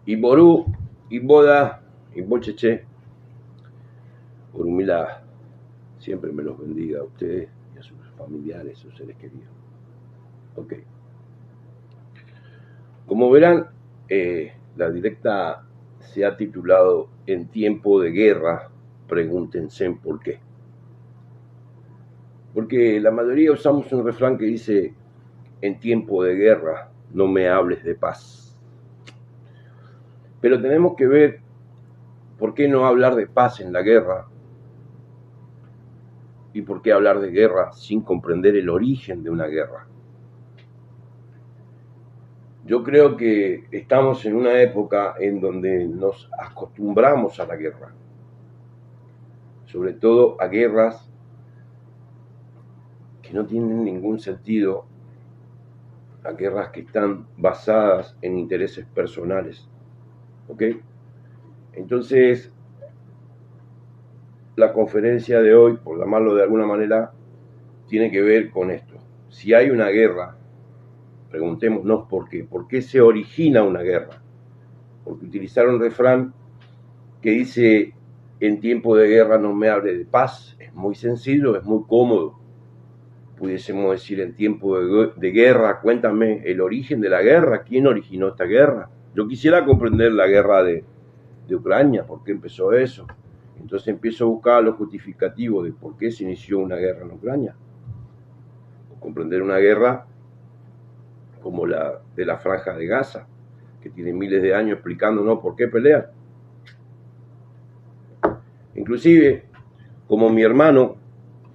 Y Ború, y Boda, y Bocheche, Orumila siempre me los bendiga a ustedes y a sus familiares, sus seres queridos. Ok. Como verán, la directa se ha titulado En tiempo de guerra, pregúntense por qué. Porque la mayoría usamos un refrán que dice, en tiempo de guerra, no me hables de paz. Pero tenemos que ver por qué no hablar de paz en la guerra y por qué hablar de guerra sin comprender el origen de una guerra. Yo creo que estamos en una época en donde nos acostumbramos a la guerra, sobre todo a guerras que no tienen ningún sentido, a guerras que están basadas en intereses personales. ¿Ok? Entonces, la conferencia de hoy, por llamarlo de alguna manera, tiene que ver con esto. Si hay una guerra, preguntémonos por qué. ¿Por qué se origina una guerra? Porque utilizar un refrán que dice, en tiempo de guerra no me hable de paz, es muy sencillo, es muy cómodo. Pudiésemos decir, en tiempo de guerra, cuéntame el origen de la guerra, quién originó esta guerra. Yo quisiera comprender la guerra de Ucrania, por qué empezó eso. Entonces empiezo a buscar los justificativos de por qué se inició una guerra en Ucrania. O comprender una guerra como la de la Franja de Gaza, que tiene miles de años explicándonos por qué pelean. Inclusive, como mi hermano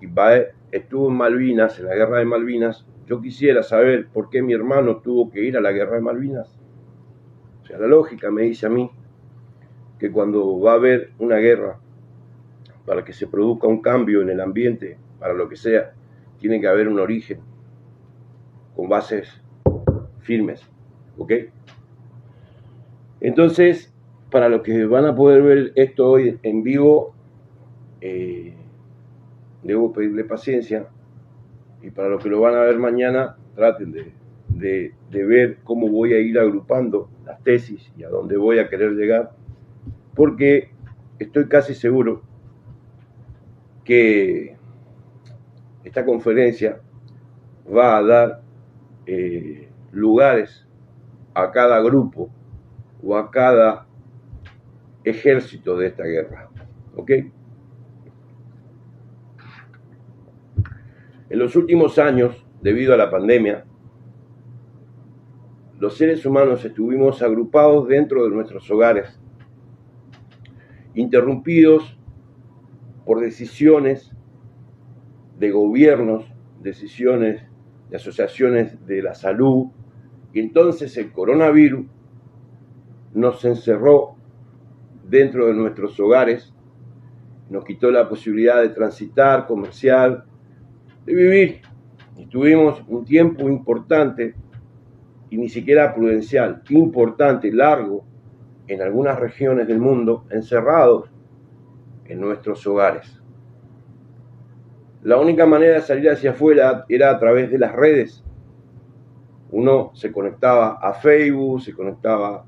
Ibae estuvo en Malvinas, en la guerra de Malvinas, yo quisiera saber por qué mi hermano tuvo que ir a la guerra de Malvinas. O sea, la lógica me dice a mí que cuando va a haber una guerra, para que se produzca un cambio en el ambiente, para lo que sea, tiene que haber un origen con bases firmes, ¿ok? Entonces, para los que van a poder ver esto hoy en vivo, debo pedirle paciencia, y para los que lo van a ver mañana, traten de ver cómo voy a ir agrupando las tesis y a dónde voy a querer llegar, porque estoy casi seguro que esta conferencia va a dar lugares a cada grupo o a cada ejército de esta guerra, ¿ok? En los últimos años, debido a la pandemia, los seres humanos estuvimos agrupados dentro de nuestros hogares, interrumpidos por decisiones de gobiernos, decisiones de asociaciones de la salud, y entonces el coronavirus nos encerró dentro de nuestros hogares, nos quitó la posibilidad de transitar, comerciar, de vivir. Y tuvimos un tiempo importante, y ni siquiera prudencial, importante, largo, en algunas regiones del mundo, encerrados en nuestros hogares. La única manera de salir hacia afuera era a través de las redes. Uno se conectaba a Facebook, se conectaba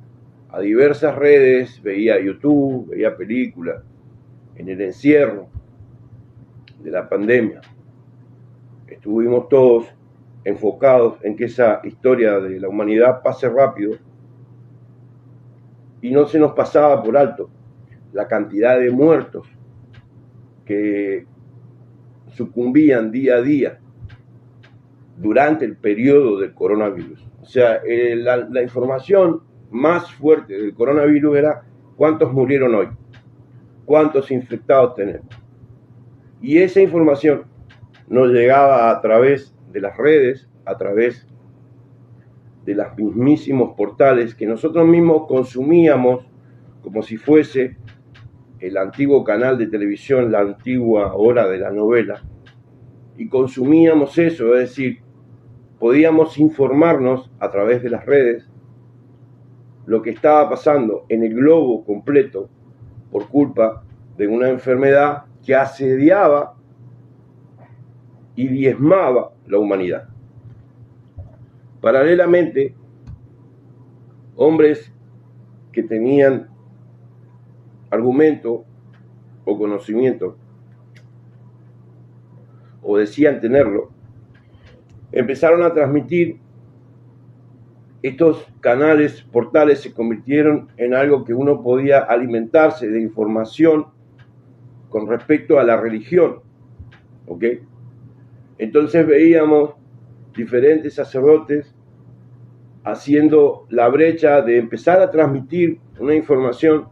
a diversas redes, veía YouTube, veía películas, en el encierro de la pandemia. Estuvimos todos enfocados en que esa historia de la humanidad pase rápido, y no se nos pasaba por alto la cantidad de muertos que sucumbían día a día durante el periodo del coronavirus. O sea, la información más fuerte del coronavirus era cuántos murieron hoy, cuántos infectados tenemos. Y esa información nos llegaba a través de las redes, a través de los mismísimos portales que nosotros mismos consumíamos como si fuese el antiguo canal de televisión, la antigua hora de la novela, y consumíamos eso, es decir, podíamos informarnos a través de las redes lo que estaba pasando en el globo completo por culpa de una enfermedad que asediaba y diezmaba la humanidad. Paralelamente, hombres que tenían argumento o conocimiento, o decían tenerlo, empezaron a transmitir. Estos canales, portales, se convirtieron en algo que uno podía alimentarse de información con respecto a la religión, ¿ok? Entonces veíamos diferentes sacerdotes haciendo la brecha de empezar a transmitir una información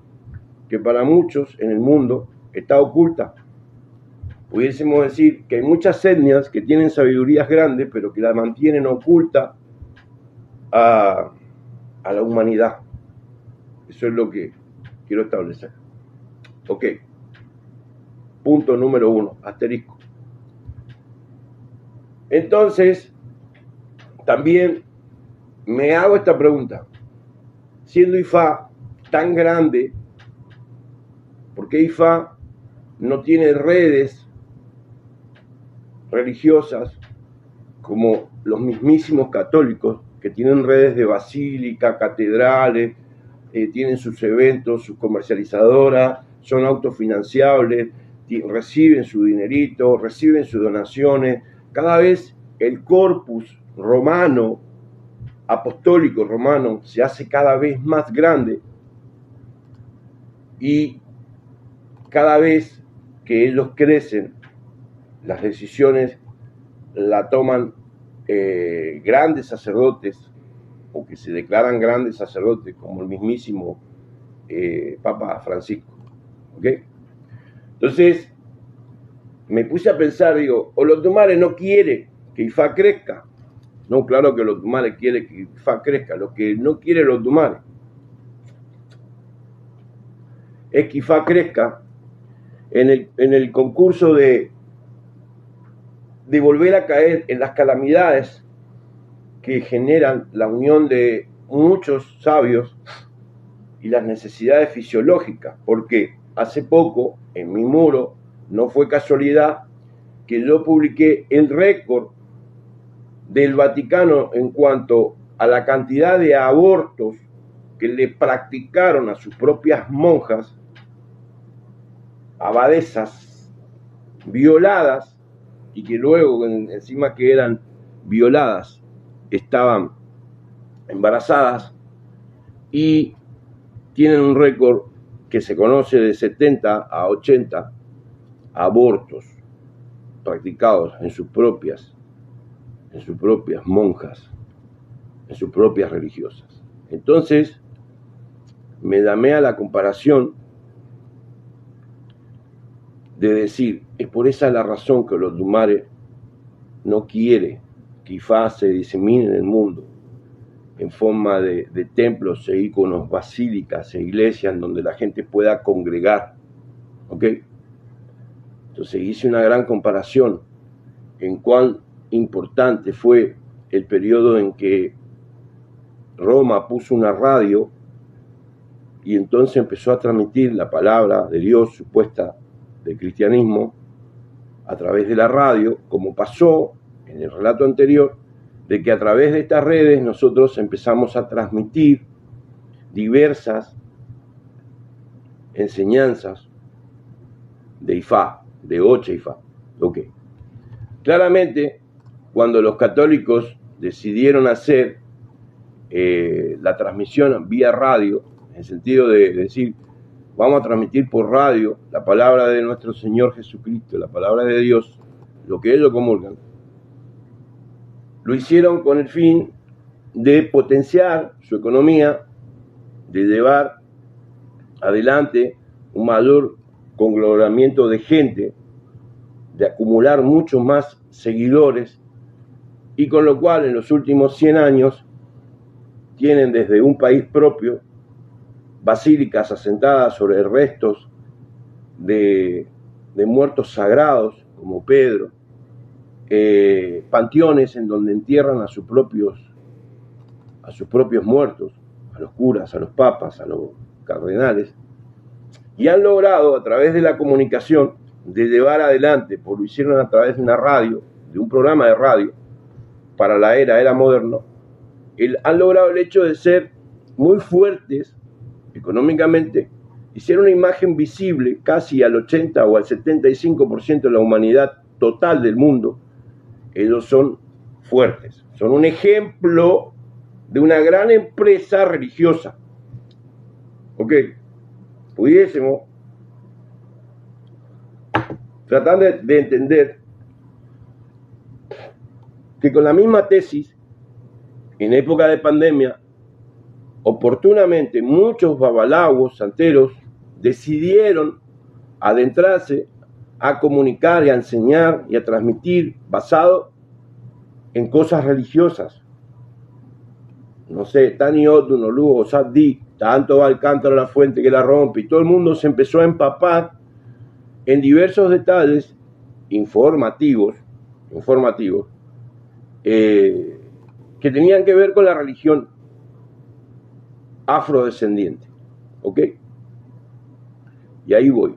que para muchos en el mundo está oculta. Pudiésemos decir que hay muchas etnias que tienen sabidurías grandes, pero que la mantienen oculta a la humanidad. Eso es lo que quiero establecer. Ok. Punto número 1, asterisco. Entonces, también me hago esta pregunta. Siendo Ifá tan grande, ¿por qué Ifá no tiene redes religiosas como los mismísimos católicos, que tienen redes de basílica, catedrales, tienen sus eventos, sus comercializadoras, son autofinanciables, reciben su dinerito, reciben sus donaciones? Cada vez el corpus romano, apostólico romano, se hace cada vez más grande, y cada vez que ellos crecen, las decisiones la toman grandes sacerdotes, o que se declaran grandes sacerdotes, como el mismísimo Papa Francisco. ¿Ok? Entonces me puse a pensar, digo, Olodumare no quiere que Ifá crezca. No, claro que Olodumare quiere que Ifá crezca. Lo que no quiere Olodumare es que Ifá crezca en el concurso de volver a caer en las calamidades que generan la unión de muchos sabios y las necesidades fisiológicas. Porque hace poco, en mi muro, no fue casualidad que yo publiqué el récord del Vaticano en cuanto a la cantidad de abortos que le practicaron a sus propias monjas, abadesas, violadas, y que luego, encima que eran violadas, estaban embarazadas, y tienen un récord que se conoce de 70 a 80 abortos practicados en sus propias monjas, en sus propias religiosas. Entonces me damé a la comparación de decir, es por esa la razón que Olodumare no quiere que Ifá se disemine en el mundo en forma de templos e íconos, basílicas e iglesias donde la gente pueda congregar. ¿Ok? Entonces hice una gran comparación en cuán importante fue el periodo en que Roma puso una radio y entonces empezó a transmitir la palabra de Dios supuesta del cristianismo a través de la radio, como pasó en el relato anterior, de que a través de estas redes nosotros empezamos a transmitir diversas enseñanzas de Ifá, de Ocha Ifá. Ok. Claramente, cuando los católicos decidieron hacer la transmisión vía radio, en el sentido de decir, vamos a transmitir por radio la palabra de nuestro Señor Jesucristo, la palabra de Dios, lo que ellos comulgan, lo hicieron con el fin de potenciar su economía, de llevar adelante un mayor conglomeramiento de gente, de acumular muchos más seguidores, y con lo cual en los últimos 100 años tienen desde un país propio basílicas asentadas sobre restos de muertos sagrados como Pedro, panteones en donde entierran a sus propios muertos, a los curas, a los papas, a los cardenales, y han logrado a través de la comunicación de llevar adelante, porque lo hicieron a través de una radio, de un programa de radio para la era moderna, han logrado el hecho de ser muy fuertes económicamente, hicieron una imagen visible casi al 80 o al 75% de la humanidad total del mundo. Ellos son fuertes, son un ejemplo de una gran empresa religiosa. Ok, pudiésemos tratar de entender que con la misma tesis, en época de pandemia, oportunamente muchos babalawos, santeros, decidieron adentrarse a comunicar y a enseñar y a transmitir basado en cosas religiosas. No sé, Tani Odu, Lugo, Saddi, tanto va el cántaro a la fuente que la rompe, y todo el mundo se empezó a empapar en diversos detalles informativos, que tenían que ver con la religión afrodescendiente. ¿Ok? Y ahí voy.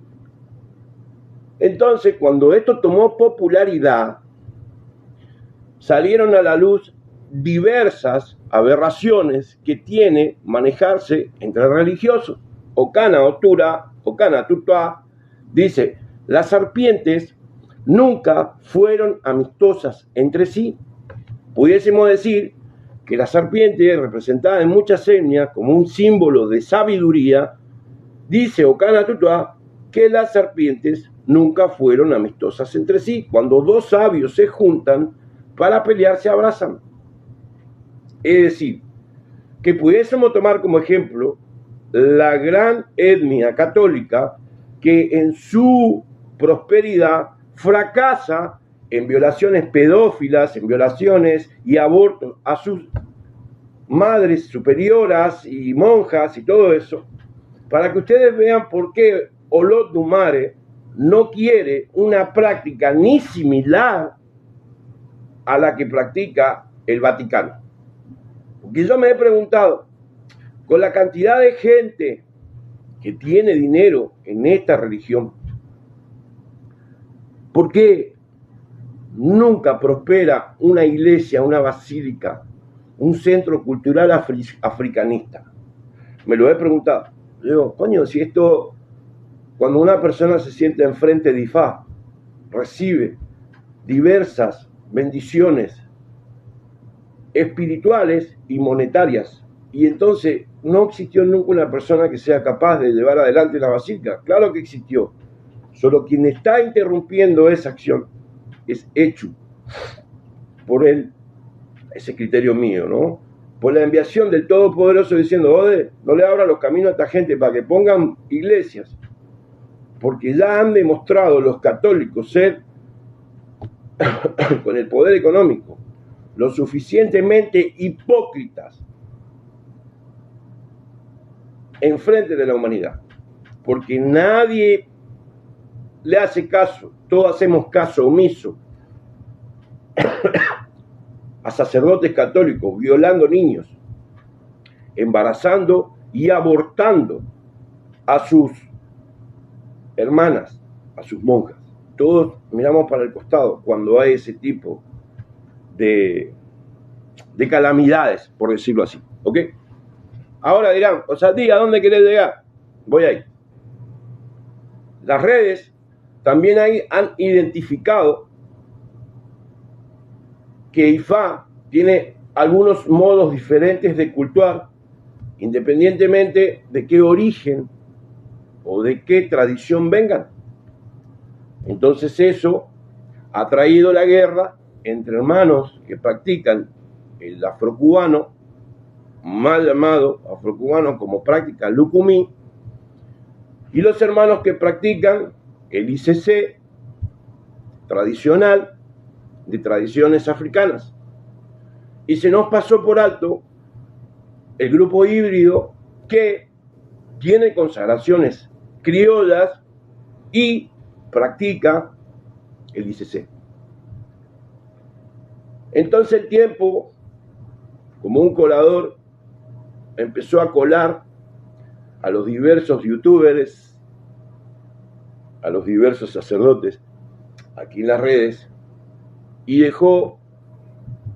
Entonces, cuando esto tomó popularidad, salieron a la luz diversas aberraciones que tiene manejarse entre religiosos. Okana Otura, Okana Tutua, dice, las serpientes nunca fueron amistosas entre sí. Pudiésemos decir que la serpiente, representada en muchas etnias como un símbolo de sabiduría, dice Okana Tutua que las serpientes nunca fueron amistosas entre sí. Cuando dos sabios se juntan para pelear, se abrazan. Es decir, que pudiésemos tomar como ejemplo la gran etnia católica que en su prosperidad fracasa en violaciones pedófilas, en violaciones y abortos a sus madres superioras y monjas y todo eso, para que ustedes vean por qué Olot Dumare no quiere una práctica ni similar a la que practica el Vaticano. Porque yo me he preguntado, con la cantidad de gente que tiene dinero en esta religión, ¿por qué nunca prospera una iglesia, una basílica, un centro cultural africanista? Me lo he preguntado. Digo, coño, si esto, cuando una persona se sienta enfrente de Ifá, recibe diversas bendiciones espirituales y monetarias, y entonces no existió nunca una persona que sea capaz de llevar adelante la basílica. Claro que existió, solo quien está interrumpiendo esa acción es hecho por él, ese criterio mío, ¿no? Por la enviación del Todopoderoso diciendo, Ode, no le abra los caminos a esta gente para que pongan iglesias, porque ya han demostrado los católicos ser con el poder económico lo suficientemente hipócritas en frente de la humanidad, porque nadie le hace caso, todos hacemos caso omiso a sacerdotes católicos violando niños, embarazando y abortando a sus hermanas, a sus monjas. Todos miramos para el costado cuando hay ese tipo de calamidades, por decirlo así. ¿Ok? Ahora dirán, o sea, ¿a dónde querés llegar? Voy ahí. Las redes también ahí han identificado que Ifá tiene algunos modos diferentes de cultuar, independientemente de qué origen o de qué tradición vengan. Entonces eso ha traído la guerra entre hermanos que practican el afrocubano, mal llamado afrocubano como práctica lucumí, y los hermanos que practican el ICC tradicional de tradiciones africanas. Y se nos pasó por alto el grupo híbrido que tiene consagraciones criollas y practica el ICC. Entonces el tiempo, como un colador, empezó a colar a los diversos youtubers, a los diversos sacerdotes aquí en las redes, y dejó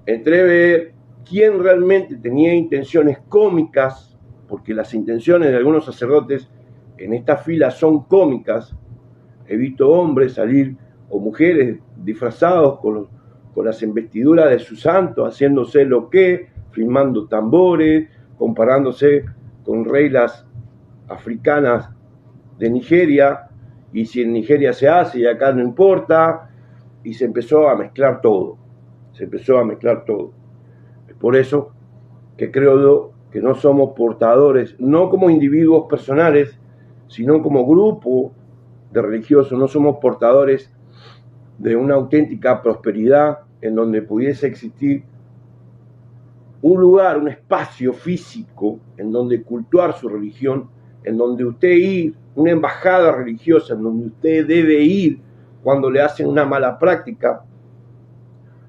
entrever quién realmente tenía intenciones cómicas porque las intenciones de algunos sacerdotes en esta fila son cómicas. He visto hombres salir, o mujeres disfrazados con las investiduras de su santo, haciéndose lo que, filmando tambores, comparándose con reinas africanas de Nigeria, y si en Nigeria se hace y acá no importa, y se empezó a mezclar todo. Es por eso que creo yo que no somos portadores, no como individuos personales, sino como grupo de religiosos, no somos portadores de una auténtica prosperidad en donde pudiese existir un lugar, un espacio físico en donde cultuar su religión, en donde usted ir, una embajada religiosa en donde usted debe ir cuando le hacen una mala práctica.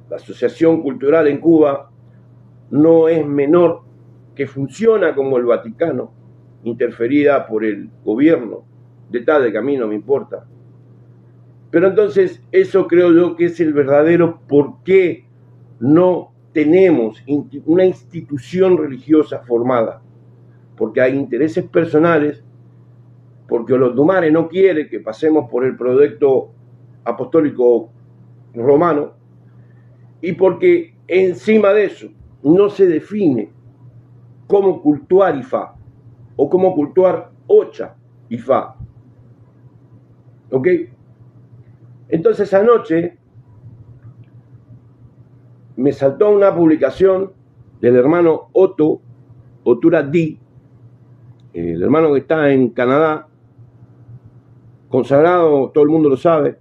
La Asociación Cultural en Cuba no es menor, que funciona como el Vaticano, interferida por el gobierno, de tal que a mí no me importa. Pero entonces eso creo yo que es el verdadero por qué no tenemos una institución religiosa formada, porque hay intereses personales, porque Olodumare no quiere que pasemos por el proyecto apostólico romano, y porque encima de eso no se define cómo cultuar Ifá o cómo cultuar Ocha Ifá. ¿Ok? Entonces anoche me saltó una publicación del hermano Otto Otura Di, el hermano que está en Canadá, consagrado, todo el mundo lo sabe,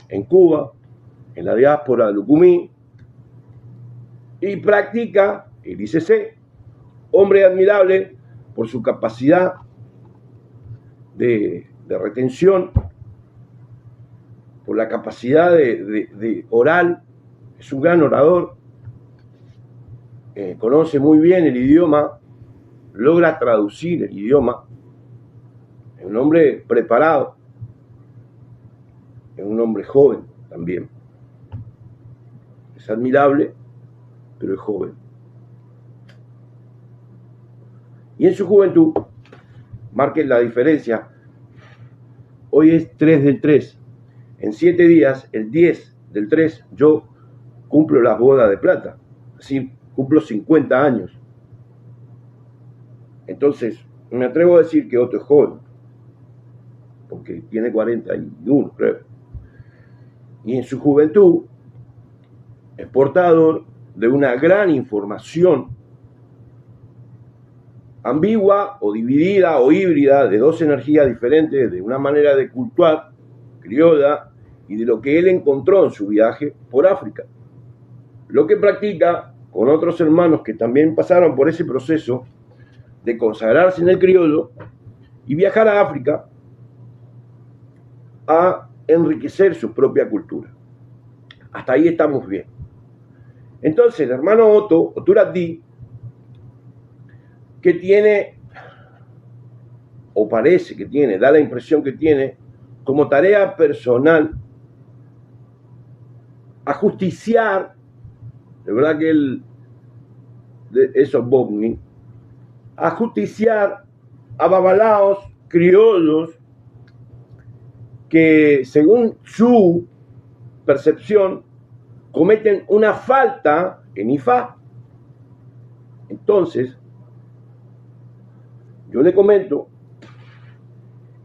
en Cuba, en la diáspora de Lucumí, y practica el ICC, hombre admirable por su capacidad de retención, por la capacidad de oral, es un gran orador, conoce muy bien el idioma, logra traducir el idioma, es un hombre preparado, es un hombre joven también, es admirable, pero es joven. Y en su juventud, marquen la diferencia, hoy es 3 del 3, en 7 días, el 10 del 3, yo cumplo las bodas de plata, así cumplo 50 años. Entonces, me atrevo a decir que Otto es joven, porque tiene 41, creo. Y en su juventud es portador de una gran información ambigua o dividida o híbrida de dos energías diferentes, de una manera de cultuar criolla y de lo que él encontró en su viaje por África. Lo que practica con otros hermanos que también pasaron por ese proceso de consagrarse en el criollo y viajar a África a enriquecer su propia cultura. Hasta ahí estamos bien. Entonces, el hermano Otto Otura Di, que tiene, o parece que tiene, da la impresión que tiene, como tarea personal, ajusticiar, de verdad que él, eso es Bobni, ajusticiar a babalaos criollos que, según su percepción, cometen una falta en Ifá. Entonces, yo le comento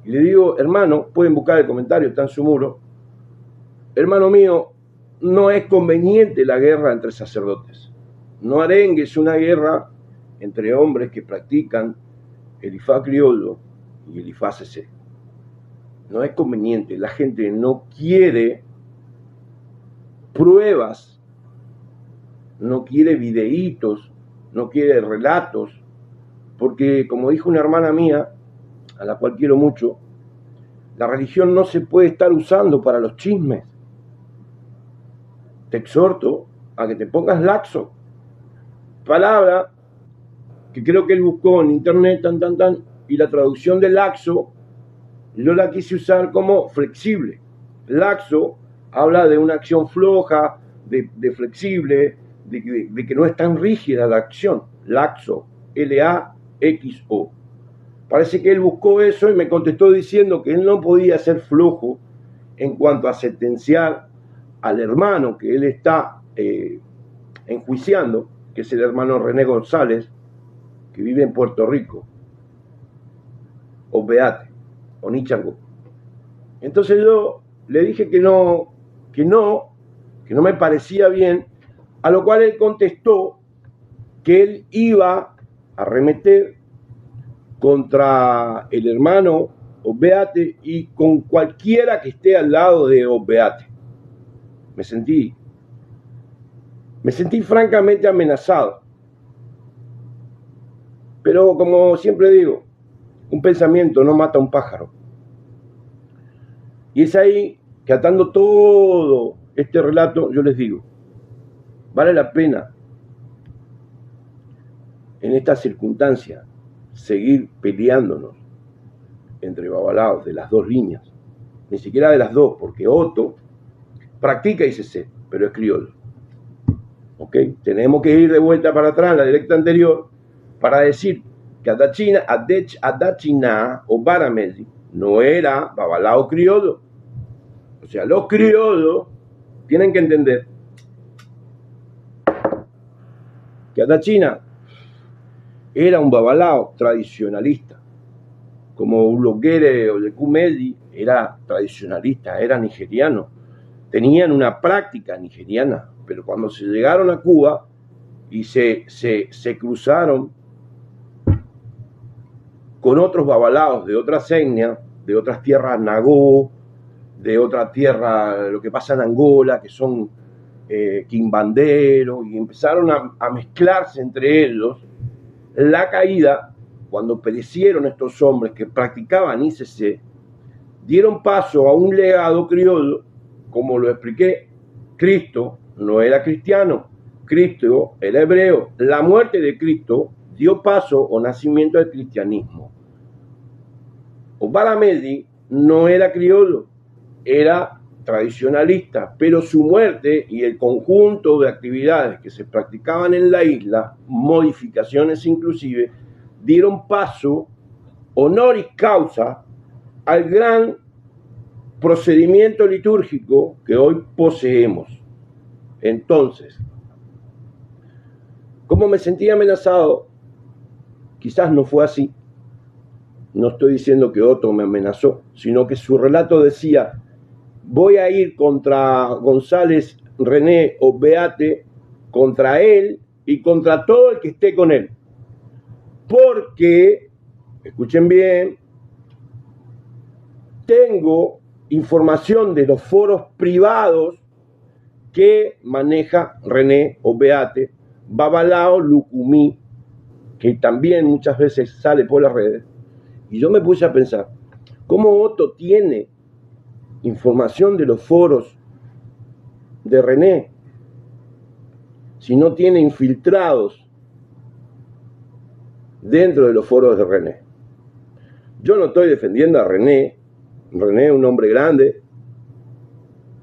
y le digo, hermano, pueden buscar el comentario, está en su muro, hermano mío, no es conveniente la guerra entre sacerdotes. No arengues una guerra entre hombres que practican el Ifá criollo y el Ifá CC. No es conveniente, la gente no quiere pruebas, no quiere videitos, no quiere relatos, porque como dijo una hermana mía, a la cual quiero mucho, la religión no se puede estar usando para los chismes. Te exhorto a que te pongas laxo. Palabra que creo que él buscó en internet, y la traducción de laxo yo la quise usar como flexible. Laxo habla de una acción floja, de flexible, de que no es tan rígida la acción. Laxo, L-A-X-O. XO. Parece que él buscó eso y me contestó diciendo que él no podía ser flojo en cuanto a sentenciar al hermano que él está enjuiciando, que es el hermano René González, que vive en Puerto Rico, o Beate, o Nichango. Entonces yo le dije que no me parecía bien, a lo cual él contestó que él iba a arremeter contra el hermano Beate y con cualquiera que esté al lado de Beate. Me sentí francamente amenazado. Pero como siempre digo, un pensamiento no mata a un pájaro. Y es ahí que, atando todo este relato, yo les digo, vale la pena en esta circunstancia seguir peleándonos entre babalaos de las dos líneas, ni siquiera de las dos, porque Otto practica ICC, pero es criollo. ¿Ok? Tenemos que ir de vuelta para atrás, la directa anterior, para decir que Adachina o Baramedi no era babalao criollo. O sea, los criollos tienen que entender que Adachina era un babalao tradicionalista, como Ulogere o Yekumedi era tradicionalista, era nigeriano, tenían una práctica nigeriana, pero cuando se llegaron a Cuba y se cruzaron con otros babalaos de otras etnias, de otras tierras nagó, de otra tierra, lo que pasa en Angola, que son quimbanderos, y empezaron a mezclarse entre ellos. La caída, cuando perecieron estos hombres que practicaban ICC, dieron paso a un legado criollo, como lo expliqué. Cristo no era cristiano, Cristo era hebreo. La muerte de Cristo dio paso o nacimiento del cristianismo. Baramedi no era criollo, era tradicionalista, pero su muerte y el conjunto de actividades que se practicaban en la isla, modificaciones inclusive, dieron paso, honoris causa, al gran procedimiento litúrgico que hoy poseemos. Entonces, ¿cómo me sentí amenazado? Quizás no fue así. No estoy diciendo que Otto me amenazó, sino que su relato decía: voy a ir contra González, René o Beate, contra él y contra todo el que esté con él. Porque, escuchen bien, tengo información de los foros privados que maneja René o Beate, Babalao, Lucumí, que también muchas veces sale por las redes. Y yo me puse a pensar, ¿cómo Otto tiene información de los foros de René si no tiene infiltrados dentro de los foros de René? Yo no estoy defendiendo a René. René es un hombre grande,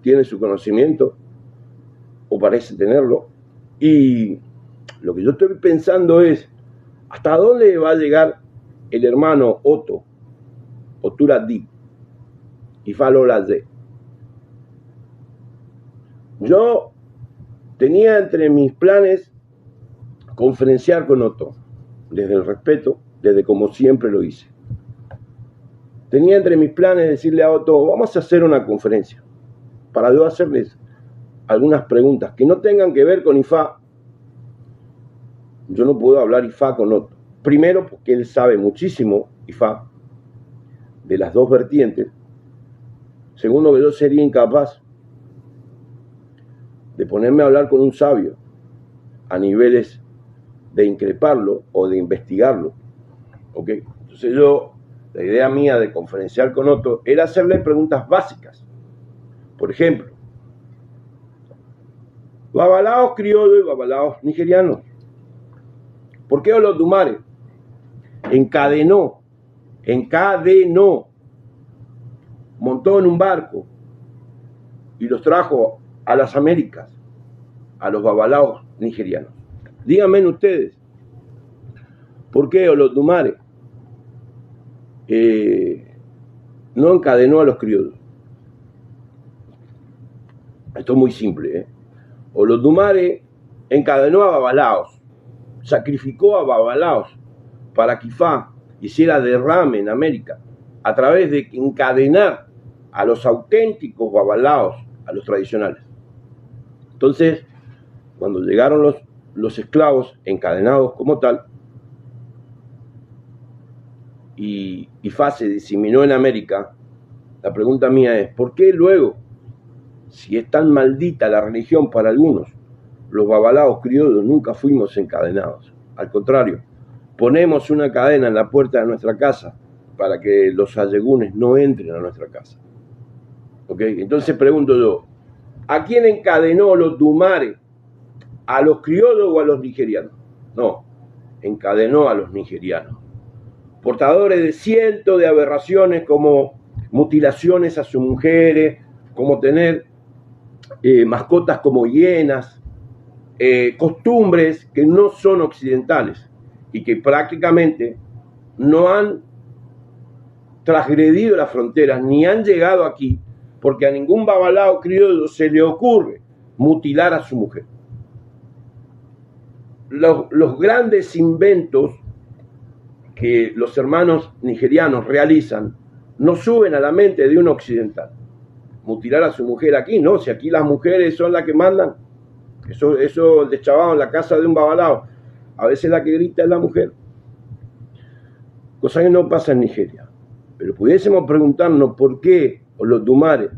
tiene su conocimiento, o parece tenerlo, y lo que yo estoy pensando es hasta dónde va a llegar el hermano Otto, Oturadi, y Falolaze. Yo tenía entre mis planes conferenciar con Otto, desde el respeto, desde como siempre lo hice. Tenía entre mis planes decirle a Otto, vamos a hacer una conferencia, para yo hacerles algunas preguntas que no tengan que ver con IFA. Yo no puedo hablar IFA con Otto. Primero, porque él sabe muchísimo IFA, de las dos vertientes. Segundo, que yo sería incapaz de ponerme a hablar con un sabio a niveles de increparlo o de investigarlo. ¿Ok? Entonces la idea mía de conferenciar con Otto era hacerle preguntas básicas. Por ejemplo, babalaos criollos y babalaos nigerianos. ¿Por qué Olodumare encadenó, montó en un barco y los trajo a las Américas, a los babalaos nigerianos? Díganme ustedes, ¿Por qué Olodumare no encadenó a los criollos? Esto es muy simple, ¿eh? Olodumare encadenó a Babalaos, sacrificó a Babalaos para que Ifá hiciera derrame en América a través de encadenar a los auténticos Babalaos, a los tradicionales. Entonces, cuando llegaron los esclavos encadenados como tal, y Ifá se diseminó en América, la pregunta mía es, ¿por qué luego, si es tan maldita la religión para algunos, los babalaos criollos nunca fuimos encadenados? Al contrario, ponemos una cadena en la puerta de nuestra casa para que los allegunes no entren a nuestra casa. ¿Ok? Entonces pregunto yo, ¿a quién encadenó Olodumare? ¿A los criollos o a los nigerianos? No, encadenó a los nigerianos, portadores de cientos de aberraciones como mutilaciones a sus mujeres, como tener mascotas como hienas, costumbres que no son occidentales y que prácticamente no han transgredido las fronteras ni han llegado aquí, porque a ningún babalao criollo se le ocurre mutilar a su mujer. Los grandes inventos que los hermanos nigerianos realizan no suben a la mente de un occidental. Mutilar a su mujer aquí, no, si aquí las mujeres son las que mandan. Eso deschavado en la casa de un babalao, a veces la que grita es la mujer. Cosa que no pasa en Nigeria. Pero pudiésemos preguntarnos por qué Olodumare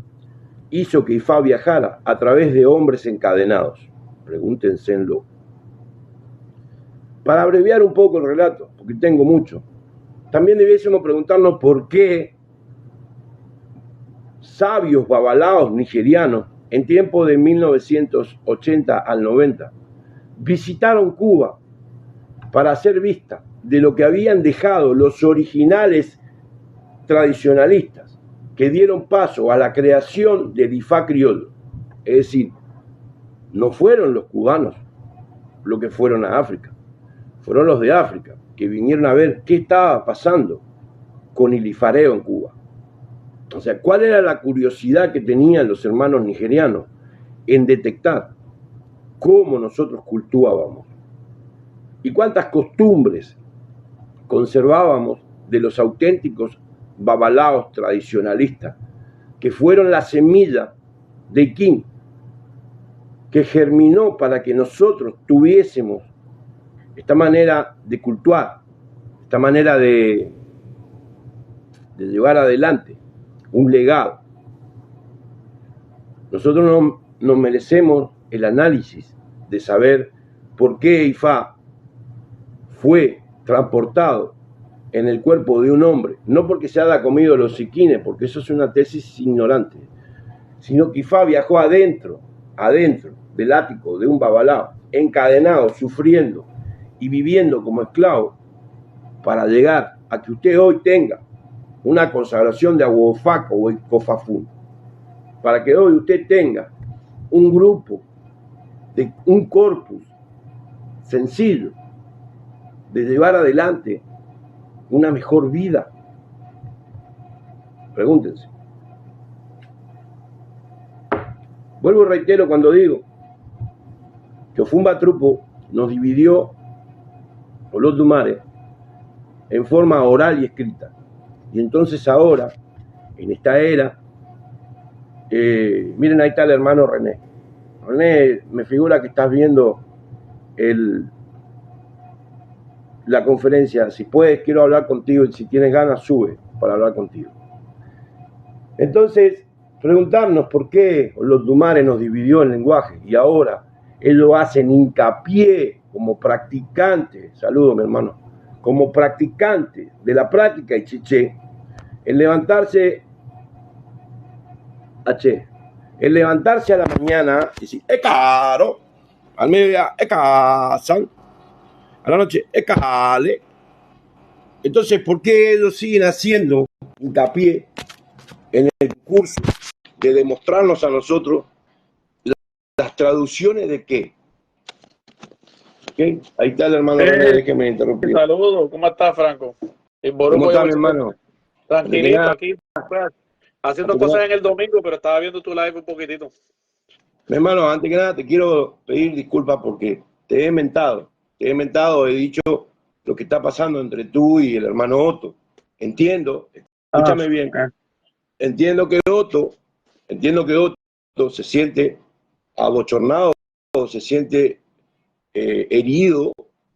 hizo que Ifá viajara a través de hombres encadenados. Pregúntenselo. Para abreviar un poco el relato, porque tengo mucho, también debiésemos preguntarnos por qué sabios babalaos nigerianos en tiempo de 1980 al 90 visitaron Cuba para hacer vista de lo que habían dejado los originales tradicionalistas que dieron paso a la creación del Ifá criollo. Es decir, no fueron los cubanos los que fueron a África, fueron los de África que vinieron a ver qué estaba pasando con el ifareo en Cuba. O sea, ¿cuál era la curiosidad que tenían los hermanos nigerianos en detectar cómo nosotros cultuábamos y cuántas costumbres conservábamos de los auténticos babalaos tradicionalistas que fueron la semilla de Iquín que germinó para que nosotros tuviésemos esta manera de cultuar, esta manera de llevar adelante un legado. Nosotros nos merecemos el análisis de saber por qué Ifá fue transportado en el cuerpo de un hombre, no porque se haya comido los siquines, porque eso es una tesis ignorante, sino que Ifá viajó adentro del ático de un babalao, encadenado, sufriendo y viviendo como esclavo, para llegar a que usted hoy tenga una consagración de Aguofaco o Icofafún, para que hoy usted tenga un grupo, un corpus sencillo de llevar adelante una mejor vida. Pregúntense. Vuelvo y reitero cuando digo que Ofumba Trupo nos dividió Olodumare en forma oral y escrita. Y entonces ahora, en esta era, miren, ahí está el hermano René. René, me figura que estás viendo la conferencia. Si puedes, quiero hablar contigo, y si tienes ganas, sube para hablar contigo. Entonces, preguntarnos por qué Olodumare nos dividió en lenguaje y ahora ellos hacen hincapié como practicantes, saludo mi hermano, como practicantes de la práctica y chiché, el levantarse a la mañana y decir, caro, al mediodía, casan, a la noche, cale. Entonces, ¿por qué ellos siguen haciendo hincapié en el curso de demostrarnos a nosotros las traducciones de qué? Ahí está el hermano René, déjeme interrumpir. Saludos, ¿cómo estás, Franco? ¿Cómo está, mi hermano? Tranquilito aquí, pues, haciendo Antes que cosas nada, en el domingo, pero estaba viendo tu live un poquitito. mi hermano, antes que nada te quiero pedir disculpas porque te he mentado, he dicho lo que está pasando entre tú y el hermano Otto. Entiendo, escúchame bien, entiendo que Otto se siente abochornado, se siente herido,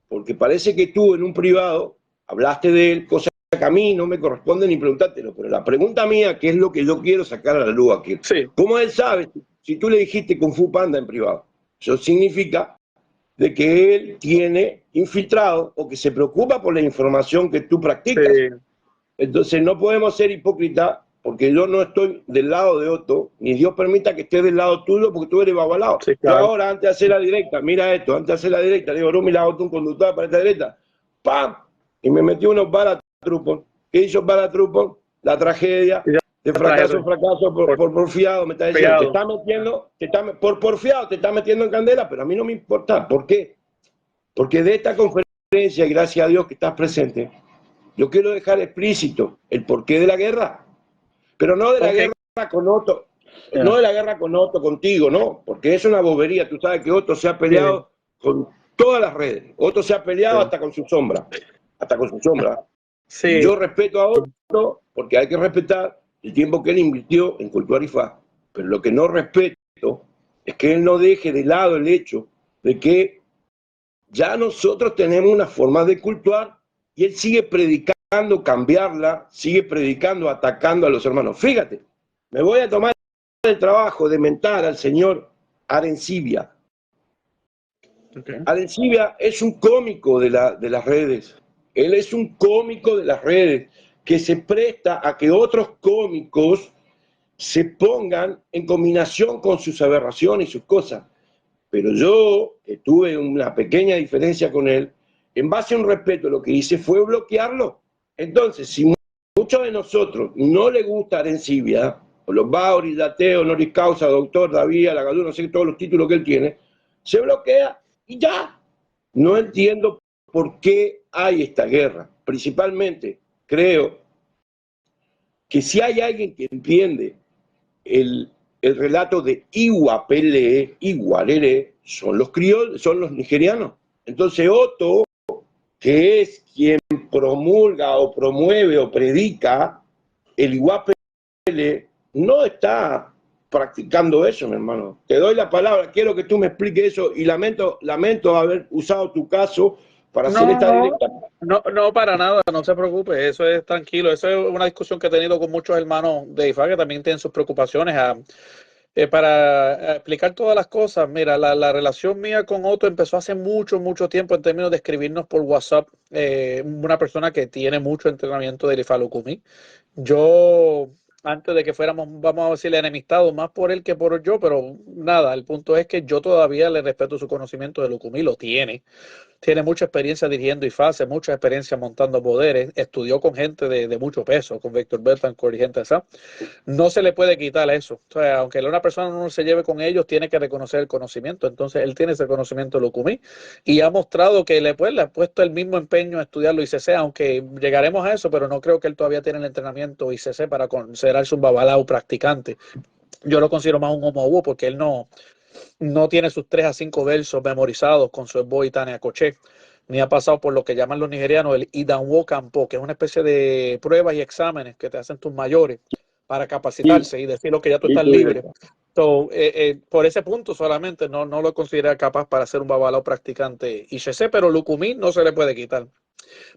porque parece que tú en un privado hablaste de él, cosa que a mí no me corresponde ni preguntártelo, pero la pregunta mía, que es lo que yo quiero sacar a la luz aquí, Sí, ¿cómo él sabe si tú le dijiste Kung Fu Panda en privado? Eso significa de que él tiene infiltrado o que se preocupa por la información que tú practicas. sí, Entonces no podemos ser hipócritas porque yo no estoy del lado de Otto, ni Dios permita que esté del lado tuyo porque tú eres babalao. sí, Yo claro. ahora, antes de hacer la directa, mira esto, antes de hacer la directa, le digo, no, mira, Otto, un conductor para esta directa, ¡pam! Y me metió unos paratrupos. ¿Qué hizo paratrupos? La tragedia, Ya de fracaso en fracaso, por porfiado, me está diciendo, te está metiendo, por porfiado, te está metiendo en candela, pero a mí no me importa. ¿Por qué? Porque de esta conferencia, y gracias a Dios que estás presente, yo quiero dejar explícito el porqué de la guerra, pero no de la guerra con Otto, no de la guerra con Otto contigo, no, porque es una bobería. Tú sabes que Otto se ha peleado con todas las redes, Otto se ha peleado hasta con su sombra, Sí. Yo respeto a Otto porque hay que respetar el tiempo que él invirtió en Cultuar IFA, pero lo que no respeto es que él no deje de lado el hecho de que ya nosotros tenemos una forma de cultuar y él sigue predicando cambiarla, sigue predicando atacando a los hermanos. Fíjate, me voy a tomar el trabajo de mentar al señor Arencibia. Arencibia es un cómico de las redes. Él es un cómico de las redes que se presta a que otros cómicos se pongan en combinación con sus aberraciones y sus cosas. Pero yo, que tuve una pequeña diferencia con él, en base a un respeto, lo que hice fue bloquearlo. Entonces, si muchos de nosotros no le gusta Arencibia, o los Bauri, Dateo, Noris Causa, Doctor, David, Lagadú, no sé todos los títulos que él tiene, se bloquea y ya. No entiendo por qué hay esta guerra. Principalmente, creo que si hay alguien que entiende el relato de Iwapele, Iguarere, son los criollos, son los nigerianos. Entonces Otto, que es quien promulga o promueve o predica el Iwapele, no está practicando eso, mi hermano. Te doy la palabra, quiero que tú me expliques eso y lamento haber usado tu caso para hacer esta directa. No, para nada, no se preocupe, eso es tranquilo, eso es una discusión que he tenido con muchos hermanos de IFA que también tienen sus preocupaciones. Para explicar todas las cosas, mira, la relación mía con Otto empezó hace mucho tiempo en términos de escribirnos por WhatsApp, una persona que tiene mucho entrenamiento de IFA Lukumi. Yo, antes de que fuéramos, vamos a decirle, enemistados, más por él que por yo, pero nada, el punto es que yo todavía le respeto su conocimiento de Lukumi, lo tiene mucha experiencia dirigiendo IFASE, mucha experiencia montando poderes, estudió con gente de mucho peso, con Víctor Betancourt y gente así. No se le puede quitar eso. O sea, aunque una persona no se lleve con ellos, tiene que reconocer el conocimiento. Entonces, él tiene ese conocimiento de Lukumi y ha mostrado que le ha puesto el mismo empeño a estudiarlo ICC, aunque llegaremos a eso, pero no creo que él todavía tiene el entrenamiento ICC para considerarse un babalao practicante. Yo lo considero más un homo porque él no tiene sus 3 a 5 versos memorizados con su esbo y Tania Coché, ni ha pasado por lo que llaman los nigerianos el Idanwo Campo, que es una especie de pruebas y exámenes que te hacen tus mayores para capacitarse y decir que ya tú estás libre. So, por ese punto solamente no lo considera capaz para ser un babalao practicante ICC, pero Lukumi no se le puede quitar.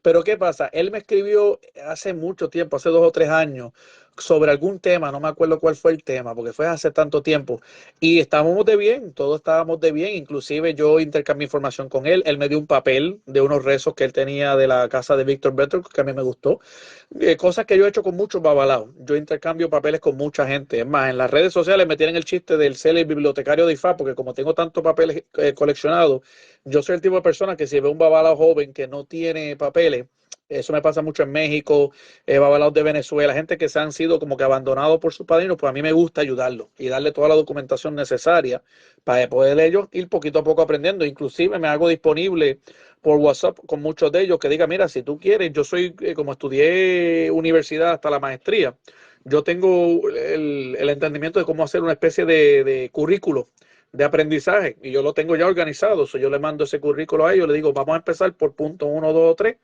Pero ¿qué pasa? Él me escribió hace mucho tiempo, hace 2 o 3 años, sobre algún tema, no me acuerdo cuál fue el tema, porque fue hace tanto tiempo, y estábamos de bien, todos estábamos de bien, inclusive yo intercambié información con él me dio un papel de unos rezos que él tenía de la casa de Víctor Better, que a mí me gustó, cosas que yo he hecho con muchos babalaos, yo intercambio papeles con mucha gente, es más, en las redes sociales me tienen el chiste del ser el bibliotecario de IFA, porque como tengo tantos papeles coleccionados, yo soy el tipo de persona que si ve un babalao joven que no tiene papeles, Eso me pasa mucho en México, babalaos de Venezuela, gente que se han sido como que abandonados por sus padrinos, pues a mí me gusta ayudarlos y darle toda la documentación necesaria para poder ellos ir poquito a poco aprendiendo. Inclusive me hago disponible por WhatsApp con muchos de ellos que diga, mira, si tú quieres, yo soy, como estudié universidad hasta la maestría, yo tengo el entendimiento de cómo hacer una especie de currículo de aprendizaje y yo lo tengo ya organizado. Yo le mando ese currículo a ellos, le digo, vamos a empezar por punto 1, 2 o 3.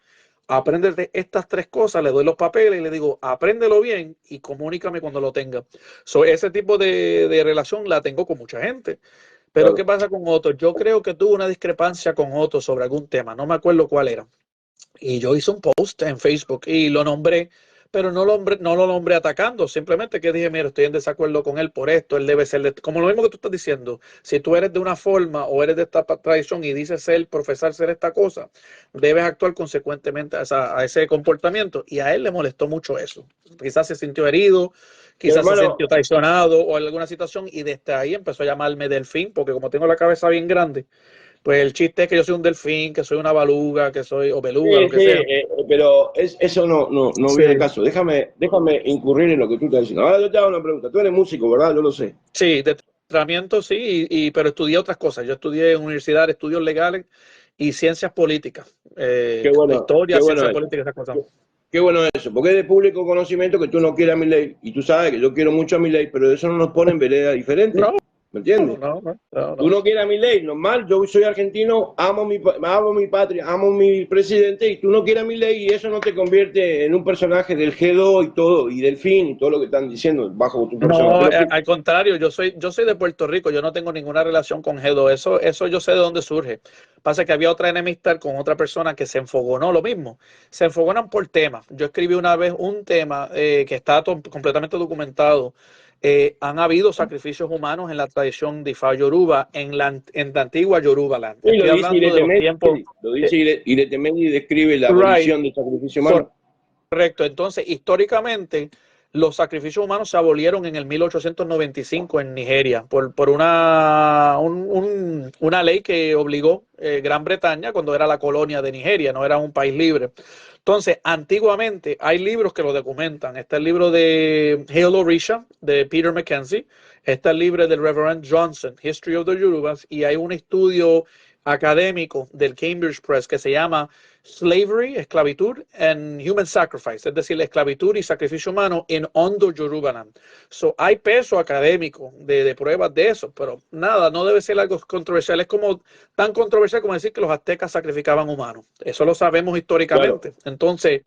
Apréndete estas 3 cosas, le doy los papeles y le digo, apréndelo bien y comunícame cuando lo tenga. Ese tipo de relación la tengo con mucha gente. Pero Claro. ¿qué pasa con Otto? Yo creo que tuve una discrepancia con Otto sobre algún tema, no me acuerdo cuál era. Y yo hice un post en Facebook y lo nombré, pero no lo nombré atacando, simplemente que dije, mira, estoy en desacuerdo con él por esto, él debe ser como lo mismo que tú estás diciendo, si tú eres de una forma o eres de esta tradición y dices profesar ser esta cosa, debes actuar consecuentemente a ese comportamiento, y a él le molestó mucho eso, quizás se sintió herido, quizás se Hermano, sintió traicionado o en alguna situación, y desde ahí empezó a llamarme Delfín, porque como tengo la cabeza bien grande, pues el chiste es que yo soy un delfín, que soy una beluga, o beluga, sí, lo que sea. pero eso no Sí, viene al caso. Déjame incurrir en lo que tú estás diciendo. Ahora yo te hago una pregunta. Tú eres músico, ¿verdad? Yo lo sé. sí, de entrenamiento sí, pero estudié otras cosas. Yo estudié en universidad, estudios legales y ciencias políticas, Qué bueno, historia, qué bueno ciencias eso. políticas, esas cosas. Qué bueno eso, porque es de público conocimiento que tú no quieres a Milei, y tú sabes que yo quiero mucho a Milei, pero eso no nos pone en vereda diferente. No, ¿Me entiendes? Tú no. no quieres a mi ley, normal, yo soy argentino, amo mi patria, amo mi presidente, y tú no quieres a mi ley, y eso no te convierte en un personaje del G2 y todo, y del fin, y todo lo que están diciendo bajo tu persona. No, al contrario, yo soy de Puerto Rico, yo no tengo ninguna relación con G2, eso yo sé de dónde surge. Pasa que había otra enemistad con otra persona que se enfogonó, lo mismo, se enfogonan por temas. Yo escribí una vez un tema que está completamente documentado. Han habido sacrificios humanos en la tradición de Ifa Yoruba, en la antigua Yorubaland. Y lo Estoy dice hablando de los tiempos. Irete Mendy describe la Right, abolición del sacrificio humano. correcto. Entonces, históricamente, los sacrificios humanos se abolieron en el 1895 en Nigeria por una ley que obligó Gran Bretaña cuando era la colonia de Nigeria, no era un país libre. Entonces, antiguamente hay libros que lo documentan. Está el libro de Haile Orisha, de Peter Mackenzie. Está el libro del Reverend Johnson, History of the Yorubas. Y hay un estudio académico del Cambridge Press que se llama Slavery, Esclavitud and Human Sacrifice, es decir, la esclavitud y sacrificio humano en Ondo Yorubaland. Hay peso académico de pruebas de eso, pero nada, no debe ser algo controversial. Es como tan controversial como decir que los aztecas sacrificaban humanos. Eso lo sabemos Claro. históricamente. Entonces,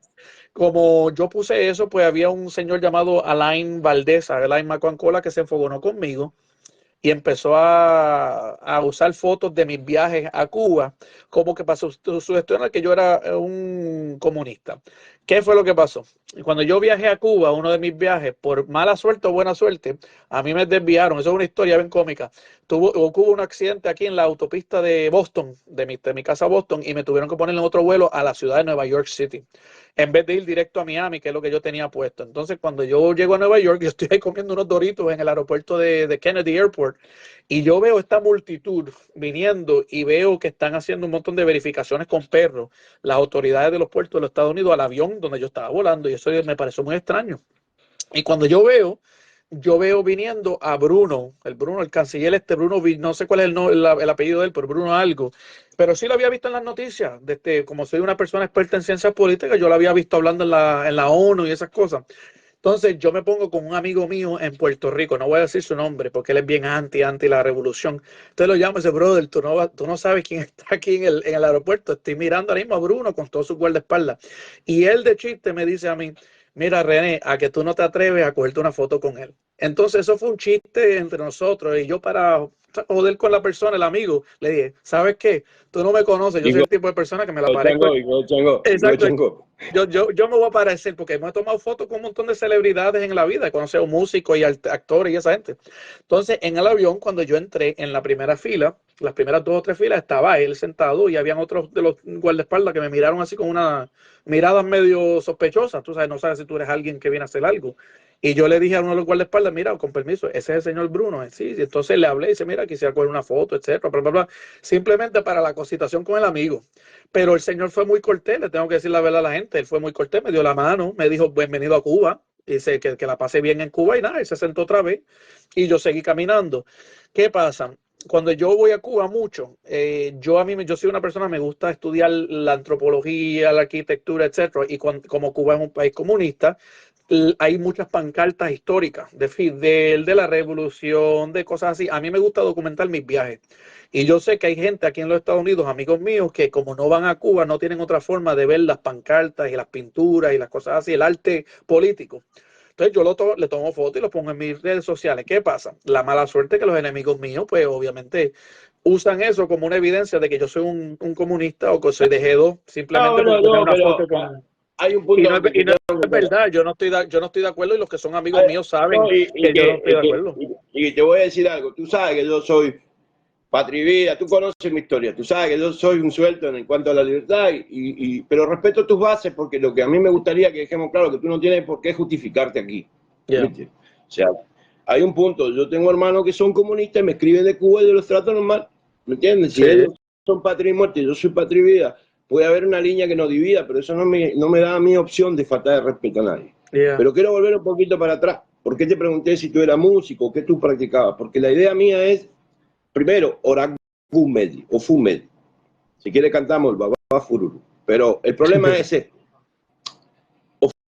como yo puse eso, pues había un señor llamado Alain Valdés, Alain Macuancola, que se enfogonó conmigo y empezó a usar fotos de mis viajes a Cuba, como que para sugestionar que yo era un comunista. ¿Qué fue lo que pasó? Cuando yo viajé a Cuba, uno de mis viajes, por mala suerte o buena suerte, a mí me desviaron. Eso es una historia bien cómica. Hubo un accidente aquí en la autopista de Boston, de mi casa a Boston, y me tuvieron que poner en otro vuelo a la ciudad de Nueva York City, en vez de ir directo a Miami, que es lo que yo tenía puesto. Entonces, cuando yo llego a Nueva York, yo estoy ahí comiendo unos Doritos en el aeropuerto de Kennedy Airport, y yo veo esta multitud viniendo y veo que están haciendo un montón de verificaciones con perros, las autoridades de los puertos de los Estados Unidos, al avión donde yo estaba volando, y eso me pareció muy extraño. Y cuando yo veo viniendo a Bruno, el canciller Bruno, no sé cuál es el apellido de él, pero Bruno algo, pero sí lo había visto en las noticias, como soy una persona experta en ciencias políticas, yo lo había visto hablando en la ONU y esas cosas. Entonces yo me pongo con un amigo mío en Puerto Rico, no voy a decir su nombre porque él es bien anti la revolución. Entonces lo llamo y dice, brother, tú no sabes quién está aquí en el aeropuerto, estoy mirando ahora mismo a Bruno con todo su guardaespaldas. Y él de chiste me dice a mí, mira René, a que tú no te atreves a cogerte una foto con él. Entonces eso fue un chiste entre nosotros y yo para joder con la persona, el amigo, le dije, ¿sabes qué? Tú no me conoces, yo soy el tipo de persona que me la parezco. Exacto. Chango. Yo me voy a parecer porque me he tomado fotos con un montón de celebridades en la vida, he conocido músicos y actores y esa gente. Entonces, en el avión, cuando yo entré en la primera fila, las primeras 2 o 3 filas, estaba él sentado y habían otros de los guardaespaldas que me miraron así con una mirada medio sospechosa. Tú sabes, no sabes si tú eres alguien que viene a hacer algo. Y yo le dije a uno de los guardaespaldas, mira, con permiso, ese es el señor Bruno. Sí, y entonces le hablé y dice, mira, quisiera coger una foto, etcétera, bla, bla, bla, simplemente para la concitación con el amigo. Pero el señor fue muy cortés, le tengo que decir la verdad a la gente, él fue muy cortés, me dio la mano, me dijo, bienvenido a Cuba, dice que la pasé bien en Cuba y nada, él se sentó otra vez y yo seguí caminando. ¿Qué pasa? Cuando yo voy a Cuba mucho, yo soy una persona, me gusta estudiar la antropología, la arquitectura, etcétera, y como Cuba es un país comunista, hay muchas pancartas históricas de Fidel, de la revolución, de cosas así. A mí me gusta documentar mis viajes. Y yo sé que hay gente aquí en los Estados Unidos, amigos míos, que como no van a Cuba, no tienen otra forma de ver las pancartas y las pinturas y las cosas así, el arte político. Entonces yo le tomo fotos y lo pongo en mis redes sociales. ¿Qué pasa? La mala suerte que los enemigos míos, pues obviamente usan eso como una evidencia de que yo soy un comunista o que soy de G2, simplemente por poner una foto con... Hay un punto y no es verdad, yo no estoy de acuerdo y los que son amigos míos saben que yo no estoy de acuerdo. Y te voy a decir algo, tú sabes que yo soy patrivida, tú conoces mi historia, tú sabes que yo soy un suelto en cuanto a la libertad, pero respeto tus bases porque lo que a mí me gustaría que dejemos claro que tú no tienes por qué justificarte aquí. Yeah. O sea, hay un punto, yo tengo hermanos que son comunistas y me escriben de Cuba y yo los trato normal, ¿me entiendes? Si ellos son patria y muerte y yo soy patria y vida, puede haber una línea que nos divida, pero eso no me da a mí opción de faltar de respeto a nadie. Yeah. Pero quiero volver un poquito para atrás. ¿Por qué te pregunté si tú eras músico, qué tú practicabas? Porque la idea mía es, primero, Oragun Medi o Fumedi. Si quiere cantamos el Babá Fururu. Pero el problema es este.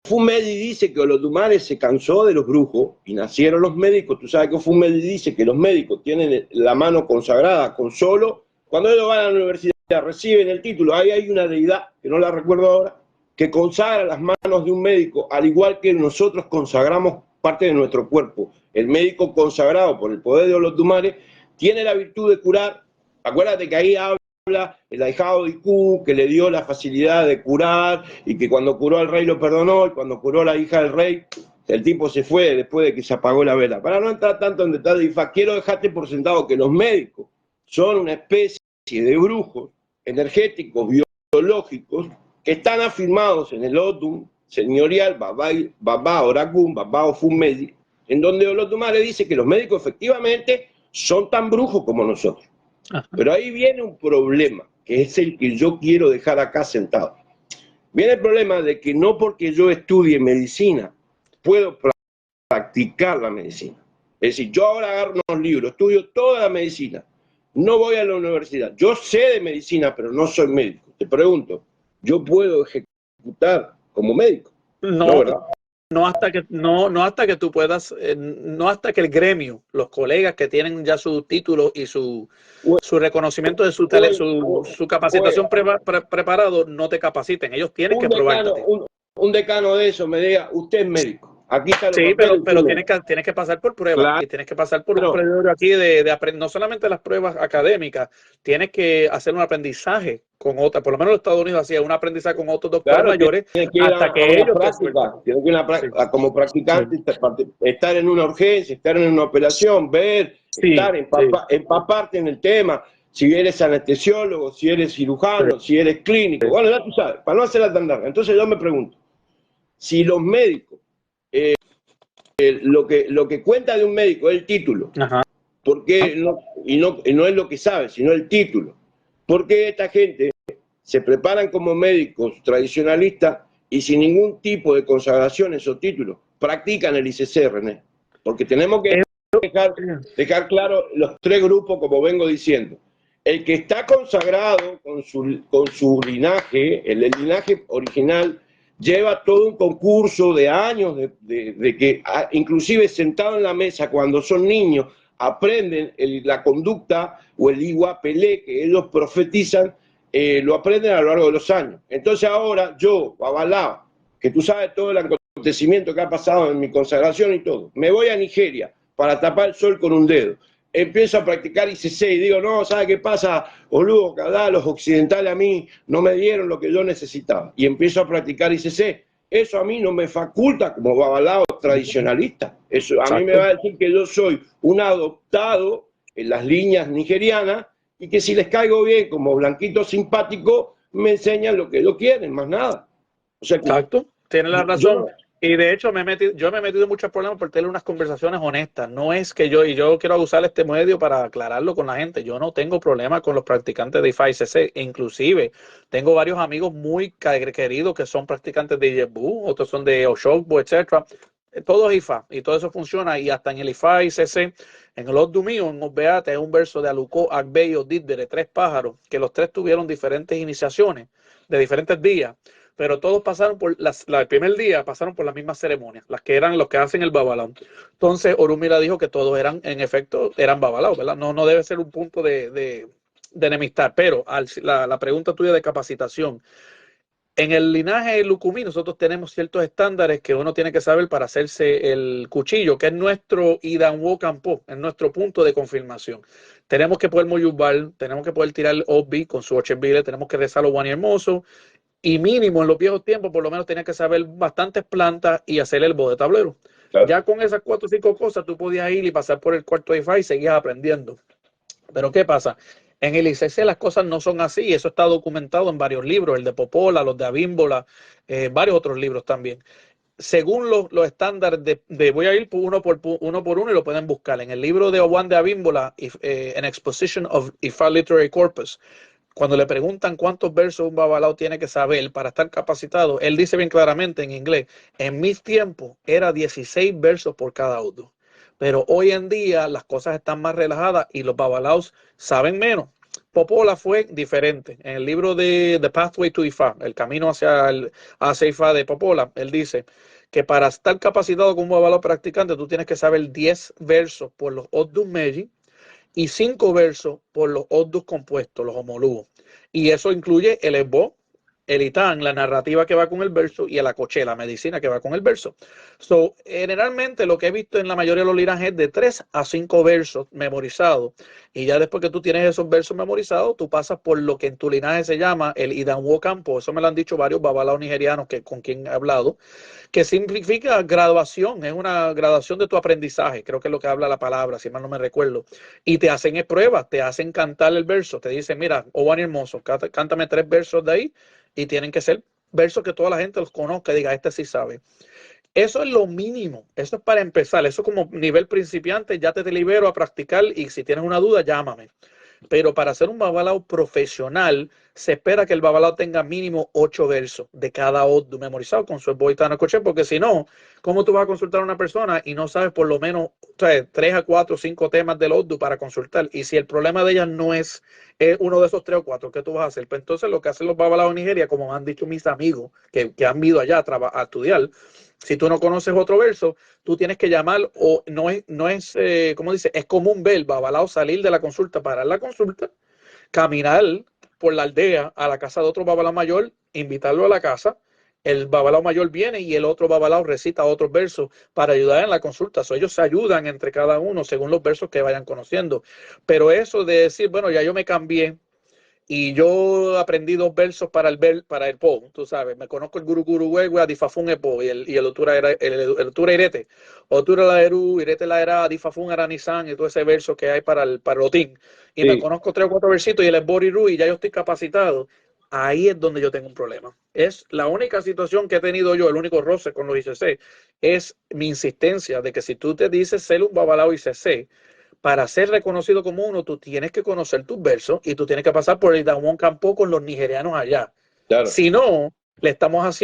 Fumedi dice que Olodumare se cansó de los brujos y nacieron los médicos. Tú sabes que Fumedi dice que los médicos tienen la mano consagrada con solo. Cuando ellos van a la universidad reciben el título. Ahí hay una deidad, que no la recuerdo ahora, que consagra las manos de un médico, al igual que nosotros consagramos parte de nuestro cuerpo. El médico consagrado por el poder de Olodumare tiene la virtud de curar. Acuérdate que ahí habla el ahijado de Iku, que le dio la facilidad de curar y que cuando curó al rey lo perdonó, y cuando curó a la hija del rey, el tipo se fue después de que se apagó la vela. Para no entrar tanto en detalle, Ifa, quiero dejarte por sentado que los médicos son una especie de brujos energéticos, biológicos, que están afirmados en el Odum señorial Babá Oragun, Babá Ofumedi, en donde Olodumare dice que los médicos efectivamente son tan brujos como nosotros. Pero ahí viene un problema, que es el que yo quiero dejar acá sentado. Viene el problema de que no porque yo estudie medicina puedo practicar la medicina. Es decir, yo ahora agarro unos libros, estudio toda la medicina, no voy a la universidad. Yo sé de medicina, pero no soy médico. Te pregunto, ¿yo puedo ejecutar como médico? No, ¿verdad? No hasta que tú puedas, no hasta que el gremio, los colegas que tienen ya su título y su reconocimiento de su capacitación preparado, no te capaciten. Ellos tienen que probarte. Un decano de eso me diga, usted es médico. Aquí está sí, pero tienes que pasar por pruebas, claro. Y tienes que pasar por un periodo aquí de aprender, no solamente las pruebas académicas, tienes que hacer un aprendizaje con otras, por lo menos los Estados Unidos hacía un aprendizaje con otros doctores mayores hasta que ellos tienen que ir como practicante, estar en una urgencia, estar en una operación, ver, empaparte en el tema, si eres anestesiólogo, si eres cirujano, si eres clínico, bueno, ya tú sabes, para no hacerla tan larga. Entonces yo me pregunto, si los médicos lo que cuenta de un médico es el título. Ajá. ¿Por qué no es lo que sabe, sino el título? ¿Por qué esta gente se preparan como médicos tradicionalistas y sin ningún tipo de consagraciones o títulos practican el ICC, René? Porque tenemos que dejar claro los 3 grupos, como vengo diciendo. El que está consagrado con su linaje, el linaje original, lleva todo un concurso de años de que, inclusive sentado en la mesa cuando son niños, aprenden la conducta o el iguapelé que ellos profetizan, lo aprenden a lo largo de los años. Entonces ahora yo, Babalao, que tú sabes todo el acontecimiento que ha pasado en mi consagración y todo, me voy a Nigeria para tapar el sol con un dedo. Empiezo a practicar ICC y digo, no, ¿sabe qué pasa? Boludo, cada los occidentales a mí no me dieron lo que yo necesitaba. Y empiezo a practicar ICC. Eso a mí no me faculta como babalao tradicionalista. Eso a mí me va a decir que yo soy un adoptado en las líneas nigerianas y que si les caigo bien como blanquito simpático, me enseñan lo que ellos quieren, más nada. O sea, Exacto, tienes la razón. yo, Y de hecho yo me he metido en muchos problemas por tener unas conversaciones honestas. No es que yo quiero usar este medio para aclararlo con la gente. Yo no tengo problema con los practicantes de IFA y CC. Inclusive tengo varios amigos muy queridos que son practicantes de JetBlue, otros son de Oshogbo, etcétera. Todo es IFA y todo eso funciona. Y hasta en el IFA y CC, en el Oddu mío, en Osbeate, hay un verso de Aluko, Agbe y Odid de tres pájaros, que los tres tuvieron diferentes iniciaciones de diferentes días, pero todos pasaron por el primer día pasaron por las mismas ceremonias, las que eran los que hacen el babalao. Entonces Orumila dijo que todos eran, en efecto, eran babalaos, ¿verdad? No debe ser un punto de enemistad, pero la pregunta tuya de capacitación. En el linaje Lucumí nosotros tenemos ciertos estándares que uno tiene que saber para hacerse el cuchillo, que es nuestro Idanwo Campo, es nuestro punto de confirmación. Tenemos que poder moyubar, tenemos que poder tirar el Obi con su 8 bile, tenemos que rezar los Juan y Hermoso, y mínimo en los viejos tiempos por lo menos tenía que saber bastantes plantas y hacer el bo de tablero. Claro. Ya con esas 4 o 5 cosas tú podías ir y pasar por el cuarto de IFA y seguías aprendiendo. Pero ¿qué pasa? En el ICC las cosas no son así, y eso está documentado en varios libros, el de Popola, los de Abímbola, varios otros libros también. Según los estándares voy a ir uno por uno y lo pueden buscar. En el libro de Owan de Abímbola, An Exposition of IFA Literary Corpus, cuando le preguntan cuántos versos un babalao tiene que saber para estar capacitado, él dice bien claramente en inglés, en mis tiempos era 16 versos por cada audio. Pero hoy en día las cosas están más relajadas y los babalaos saben menos. Popola fue diferente. En el libro de The Pathway to IFA, el camino hacia IFA de Popola, él dice que para estar capacitado como un babalao practicante, tú tienes que saber 10 versos por los Oddus Meji y 5 versos por los Oddus compuestos, los homólogos. Y eso incluye el esbo, el itán, la narrativa que va con el verso, y el acoché, la medicina que va con el verso. So, generalmente lo que he visto en la mayoría de los linajes es de 3 a 5 versos memorizados. Y ya después que tú tienes esos versos memorizados, tú pasas por lo que en tu linaje se llama el Idanwo Campo. Eso me lo han dicho varios babalaos nigerianos con quien he hablado, que significa graduación, es una graduación de tu aprendizaje, creo que es lo que habla la palabra, si mal no me recuerdo, y te hacen pruebas, te hacen cantar el verso, te dicen, mira, Owan Hermoso, cántame 3 versos de ahí, y tienen que ser versos que toda la gente los conozca y diga, este sí sabe. Eso es lo mínimo, eso es para empezar, eso como nivel principiante, ya te libero a practicar y si tienes una duda, llámame. Pero para hacer un babalao profesional, se espera que el babalao tenga mínimo 8 versos de cada oddu memorizado con su boitano coche, porque si no, ¿cómo tú vas a consultar a una persona y no sabes por lo menos 3 a 4 o 5 temas del oddu para consultar? Y si el problema de ellas no es uno de esos 3 o 4, ¿qué tú vas a hacer? Pues entonces lo que hacen los babalaos en Nigeria, como han dicho mis amigos que han ido allá a estudiar, si tú no conoces otro verso, tú tienes que llamar, o no es ¿cómo dice? Es común ver el babalao salir de la consulta, parar la consulta, caminar por la aldea a la casa de otro babalao mayor, invitarlo a la casa, el babalao mayor viene y el otro babalao recita otros versos para ayudar en la consulta. So, ellos se ayudan entre cada uno según los versos que vayan conociendo. Pero eso de decir, bueno, ya yo me cambié, y yo aprendí 2 versos para el po, tú sabes, me conozco el guru huegua, adifafun epo, y el otura irete, otura la eru, irete la era, adifafun aranizan, y todo ese verso que hay para el otín, y sí, me conozco 3 o 4 versitos, y el esboriru, y ya yo estoy capacitado. Ahí es donde yo tengo un problema. Es la única situación que he tenido yo, el único roce con los ICC, es mi insistencia de que si tú te dices ser un babalao ICC, para ser reconocido como uno, tú tienes que conocer tus versos y tú tienes que pasar por el Idanwo Campo con los nigerianos allá. Claro. Si no, estamos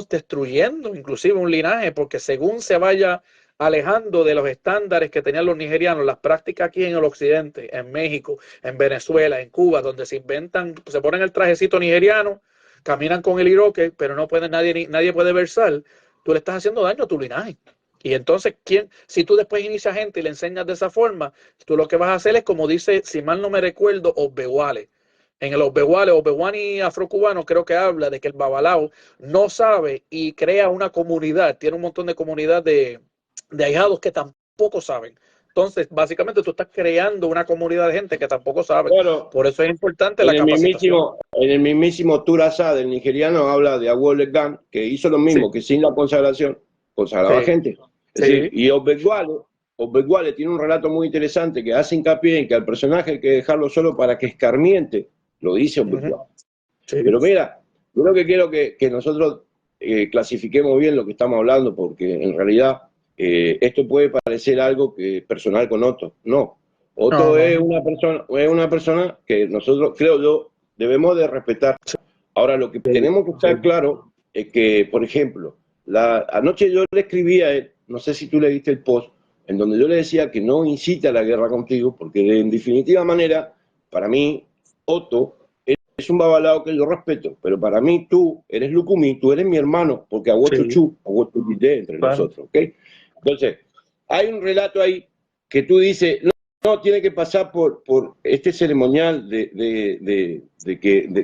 destruyendo inclusive un linaje, porque según se vaya alejando de los estándares que tenían los nigerianos, las prácticas aquí en el occidente, en México, en Venezuela, en Cuba, donde se ponen el trajecito nigeriano, caminan con el iroque, pero no puede nadie puede versar, tú le estás haciendo daño a tu linaje. Y entonces, si tú después inicias gente y le enseñas de esa forma, tú lo que vas a hacer es, como dice, si mal no me recuerdo, Obewale. En el Obewani afrocubano, creo que habla de que el babalao no sabe y crea una comunidad, tiene un montón de comunidad de ahijados que tampoco saben. Entonces, básicamente tú estás creando una comunidad de gente que tampoco sabe. Bueno, por eso es importante la capacitación. En el mismísimo Turasa del nigeriano habla de Awole Gan, que hizo lo mismo, sí, que sin la consagración consagraba, sí, gente. Es decir, y Obeguale Obeguale tiene un relato muy interesante que hace hincapié en que al personaje hay que dejarlo solo para que escarmiente, lo dice Obeguale. Sí. Pero mira, yo lo que quiero que nosotros clasifiquemos bien lo que estamos hablando, porque en realidad esto puede parecer algo que personal con Otto. No, Otto No, es no. una persona que nosotros, creo yo, debemos de respetar. Ahora, lo que tenemos que estar claro es que, por ejemplo, anoche yo le escribí a él, no sé si tú le diste el post, en donde yo le decía que no incita a la guerra contigo, porque en definitiva manera, para mí, Otto es un babalao que yo respeto, pero para mí tú eres Lucumí, tú eres mi hermano, porque hago chuchu, hago chuchité entre nosotros, ¿ok? Entonces, hay un relato ahí que tú dices, no, tiene que pasar por este ceremonial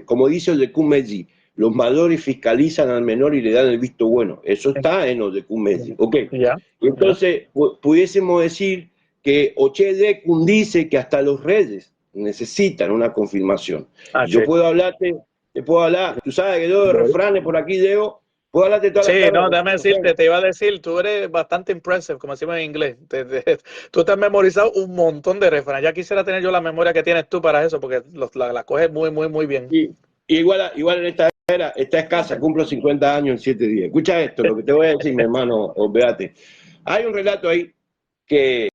como dice el de Kumeji, los mayores fiscalizan al menor y le dan el visto bueno. Eso está en los de Kumeji, ¿ok? Entonces, pudiésemos decir que Ochede dice que hasta los reyes necesitan una confirmación. Yo puedo hablarte, te puedo hablar, tú sabes que yo de refranes por aquí llego, puedo hablarte toda la tarde. Sí, no, déjame decirte, te iba a decir, tú eres bastante impressive, como decimos en inglés. Tú te has memorizado un montón de refranes. Ya quisiera tener yo la memoria que tienes tú para eso, porque la coges muy, muy, muy bien. Y igual en esta era, está escasa, cumplo 50 años en 7 días. Escucha esto, lo que te voy a decir, mi hermano, olvídate. Hay un relato ahí que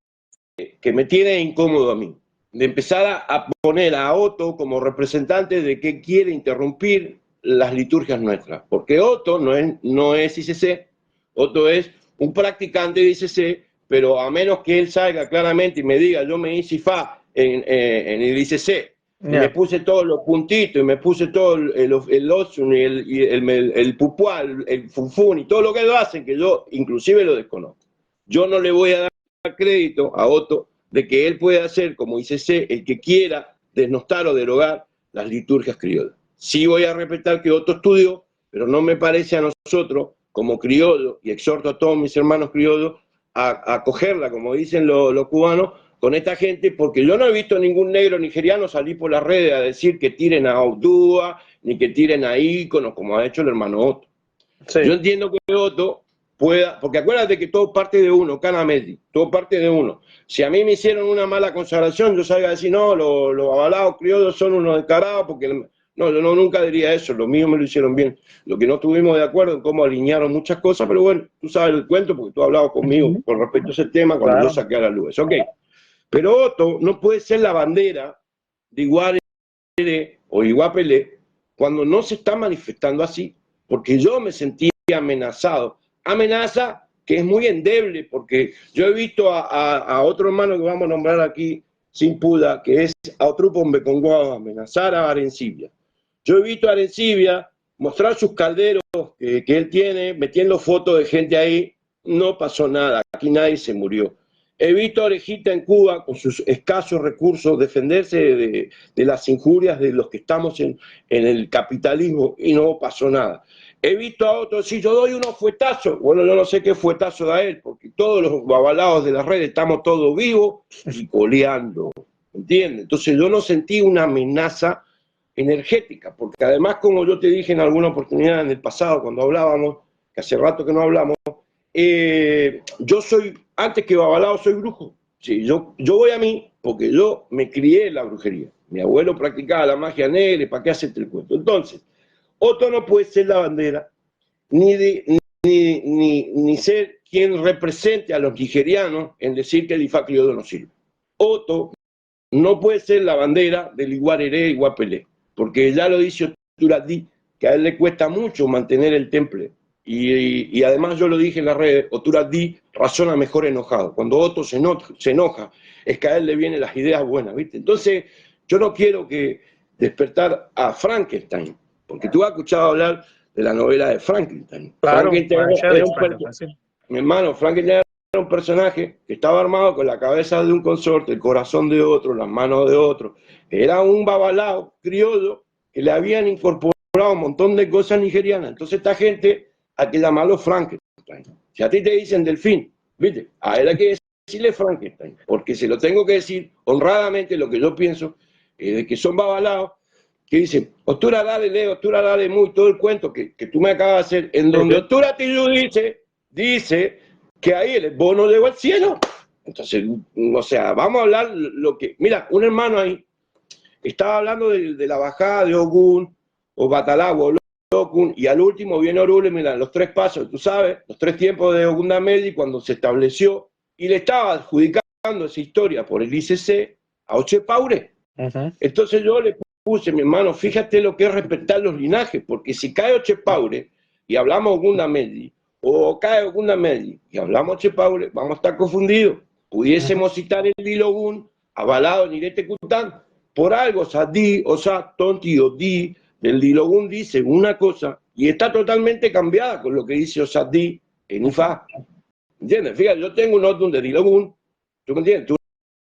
me tiene incómodo a mí, de empezar a poner a Otto como representante de que quiere interrumpir las liturgias nuestras, porque Otto no es ICC, Otto es un practicante de ICC, pero a menos que él salga claramente y me diga, yo me hice IFA en el ICC, y me puse todos los puntitos, y me puse todo el Osun, y el Pupual, el Funfun, y todo lo que lo hacen, que yo inclusive lo desconozco. Yo no le voy a dar crédito a Otto de que él puede hacer, como ICC, el que quiera desnostar o derogar las liturgias criollas. Sí voy a respetar que Otto estudió, pero no me parece a nosotros, como criollos, y exhorto a todos mis hermanos criollos, a cogerla, como dicen los cubanos, con esta gente, porque yo no he visto ningún negro nigeriano salir por las redes a decir que tiren a Odúa, ni que tiren a íconos, como ha hecho el hermano Otto. Sí. Yo entiendo que Otto pueda, porque acuérdate que todo parte de uno, Canamedi, todo parte de uno. Si a mí me hicieron una mala consagración, yo salga a decir, no, los avalados criollos son unos descarados, porque no, yo nunca diría eso, los míos me lo hicieron bien. Lo que no estuvimos de acuerdo en cómo alinearon muchas cosas, pero bueno, tú sabes el cuento, porque tú has hablado conmigo con respecto a ese tema cuando yo saqué a la luz. Ok. Pero Otto no puede ser la bandera de Iguare o Iguapelé cuando no se está manifestando así, porque yo me sentía amenazado. Amenaza que es muy endeble, porque yo he visto a otro hermano que vamos a nombrar aquí, sin puda, que es a otro Pombeconguá, amenazar a Arencibia. Yo he visto a Arencibia mostrar sus calderos que él tiene, metiendo fotos de gente ahí, no pasó nada, aquí nadie se murió. He visto a Orejita en Cuba, con sus escasos recursos, defenderse de las injurias de los que estamos en el capitalismo y no pasó nada. He visto a otros, si yo doy unos fuetazos, bueno, yo no sé qué fuetazo da él, porque todos los babalados de las redes estamos todos vivos y coleando, ¿entiendes? Entonces yo no sentí una amenaza energética, porque además, como yo te dije en alguna oportunidad en el pasado, cuando hablábamos, que hace rato que no hablamos, yo soy, antes que babalao, soy brujo. Sí, yo voy a mí porque yo me crié en la brujería. Mi abuelo practicaba la magia negra, ¿para qué hacerte el cuento? Entonces, Otto no puede ser la bandera, ni ser quien represente a los nigerianos en decir que el Ifá criollo no sirve. Otto no puede ser la bandera del Iguareré y Iguapelé, porque ya lo dice Oturadí, que a él le cuesta mucho mantener el temple. Y además yo lo dije en la red, Oturadí razona mejor enojado. Cuando Otto se enoja, es que a él le vienen las ideas buenas, ¿viste? Entonces, yo no quiero que despertar a Frankenstein, porque tú has escuchado hablar de la novela de Frankenstein. Claro, mi hermano, Frankenstein era un personaje que estaba armado con la cabeza de un consorte, el corazón de otro, las manos de otro. Era un babalao criollo que le habían incorporado un montón de cosas nigerianas. Entonces esta gente hay que llamarlo Frankenstein. Si a ti te dicen Delfín, ¿viste? A él hay que decirle Frankenstein, porque se lo tengo que decir honradamente lo que yo pienso, de que son babalaos, que dicen, Ostura dale, Leo, Ostura dale muy, todo el cuento que tú me acabas de hacer, en donde Ostura Tillú dice que ahí el bono llegó al cielo, Entonces, o sea, vamos a hablar lo que... Mira, un hermano ahí estaba hablando de la bajada de Ogún, o Batalagua, o Okun, y al último viene Orule, mira, los 3 pasos, tú sabes, los 3 tiempos de Ogunda Medi cuando se estableció, y le estaba adjudicando esa historia por el ICC a Oche Paure. Entonces yo le puse, mi hermano, fíjate lo que es respetar los linajes, porque si cae Oche Paure y hablamos Ogunda Medi, o cae Ogunda Medi y hablamos Oche Paure, vamos a estar confundidos. Pudiésemos citar el Dilogún avalado en Irete Cután. Por algo, Sadí, o sea, Tonti o Di, del Dilogún dice una cosa y está totalmente cambiada con lo que dice Osadí en Ifá. ¿Entiendes? Fíjate, yo tengo un Otun de Dilogún, ¿tú me entiendes? Tú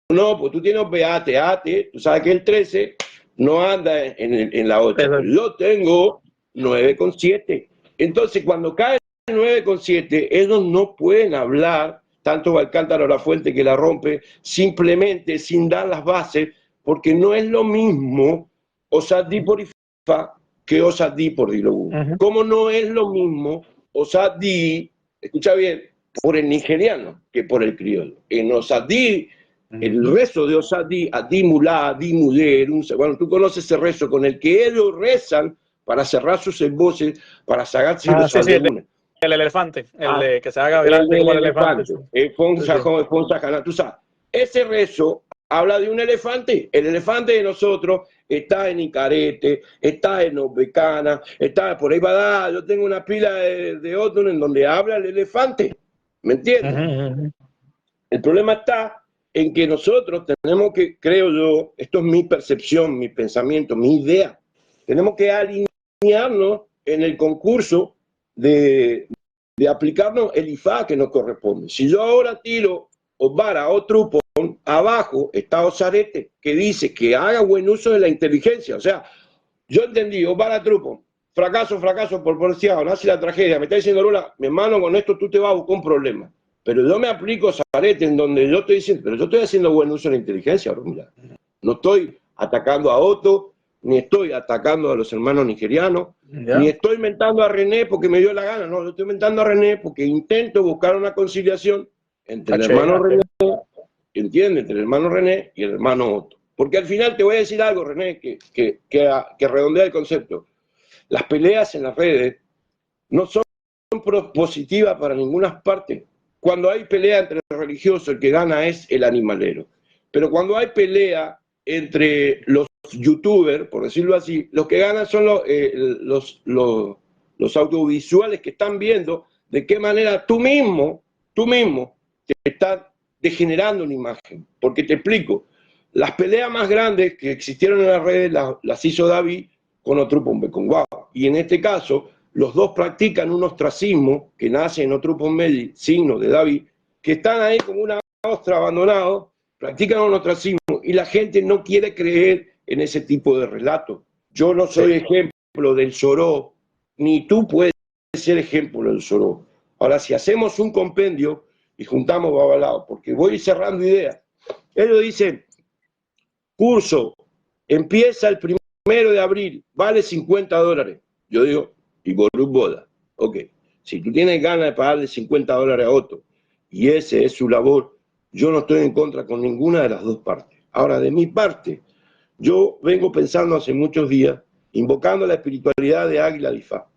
no, pues tú tienes Beate, Ate, tú sabes que el 13 no anda en la otra. Pero yo tengo 9,7. Entonces, cuando cae 9,7, ellos no pueden hablar, tanto Alcántara La Fuente que la rompe, simplemente sin dar las bases, porque no es lo mismo Osadí por Ifá que Osadí por Dilogún. Como no es lo mismo Osadí, escucha bien, por el nigeriano que por el criollo. En Osadí, el rezo de Osadí, Adí Mulá, Adí Muder, bueno, tú conoces ese rezo con el que ellos rezan para cerrar sus voces, para sacarse los álbumes. El elefante, que se haga grande como el elefante. Tú sabes, ese rezo habla de un elefante. El elefante de nosotros está en Icarete, está en Obecana, está por ahí va a dar. Yo tengo una pila de otros en donde habla el elefante. ¿Me entiendes? El problema está en que nosotros tenemos que, creo yo, esto es mi percepción, mi pensamiento, mi idea, tenemos que alinearnos en el concurso de aplicarnos el IFA que nos corresponde. Si yo ahora tiro Osvara o Trupon, abajo está Osarete, que dice que haga buen uso de la inteligencia. O sea, yo entendí, Osvara Trupon, fracaso por porciado, nace la tragedia, me está diciendo Lula, mi hermano, con esto tú te vas a buscar un problema. Pero yo me aplico Osarete en donde yo estoy diciendo, pero yo estoy haciendo buen uso de la inteligencia, mira. No estoy atacando a Otto, ni estoy atacando a los hermanos nigerianos, ni estoy mentando a René porque me dio la gana, no, yo estoy mentando a René porque intento buscar una conciliación entre el hermano René, ¿entiendes? Entre el hermano René y el hermano Otto. Porque al final te voy a decir algo, René, que redondea el concepto. Las peleas en las redes no son positivas para ninguna parte. Cuando hay pelea entre religiosos, el que gana es el animalero. Pero cuando hay pelea entre los youtubers, por decirlo así, los que ganan son los audiovisuales que están viendo de qué manera tú mismo te estás degenerando una imagen. Porque te explico, las peleas más grandes que existieron en las redes las hizo David con Otrupon Beconguá. Y en este caso, los dos practican un ostracismo que nace en Otrupon Medi, signo de David, que están ahí como una ostra abandonados, practican un ostracismo y la gente no quiere creer en ese tipo de relatos. Yo no soy ejemplo del Soró, ni tú puedes ser ejemplo del Soró. Ahora, si hacemos un compendio y juntamos babalaos, porque voy cerrando ideas, ellos dicen, curso, empieza el 1 de abril, vale $50. Yo digo, y Ború Boda, ok, si tú tienes ganas de pagarle $50 a Otto, y ese es su labor, yo no estoy en contra con ninguna de las dos partes. Ahora, de mi parte, yo vengo pensando hace muchos días, invocando la espiritualidad de Águila de Ifá,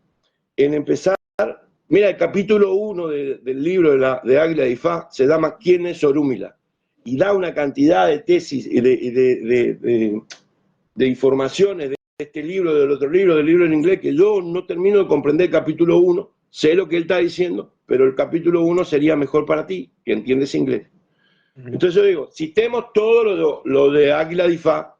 en empezar, mira, el capítulo 1 del libro de Águila de Ifá se llama ¿Quién es Orúmila? Y da una cantidad de tesis y de informaciones de este libro, del otro libro, del libro en inglés, que yo no termino de comprender el capítulo 1, sé lo que él está diciendo, pero el capítulo 1 sería mejor para ti, que entiendes inglés. Entonces yo digo, citemos todo lo de Águila de Ifá,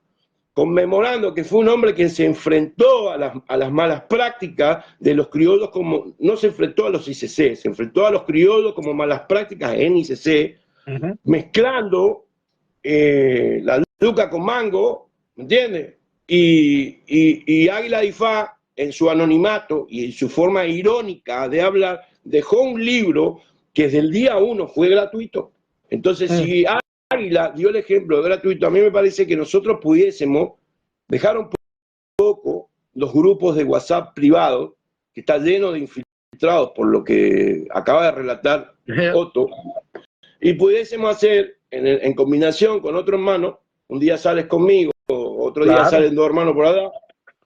conmemorando que fue un hombre que se enfrentó a las malas prácticas de los criollos, como no se enfrentó a los ICC, se enfrentó a los criollos como malas prácticas en ICC, mezclando la yuca con mango, ¿me entiendes? Y Águila de Ifá, en su anonimato y en su forma irónica de hablar, dejó un libro que desde el día 1 fue gratuito. Entonces, si Águila dio el ejemplo de gratuito, a mí me parece que nosotros pudiésemos dejar un poco los grupos de WhatsApp privados, que está lleno de infiltrados por lo que acaba de relatar Otto, Y pudiésemos hacer, en combinación con otro hermano, un día sales conmigo, otro día Claro. salen dos hermanos por allá,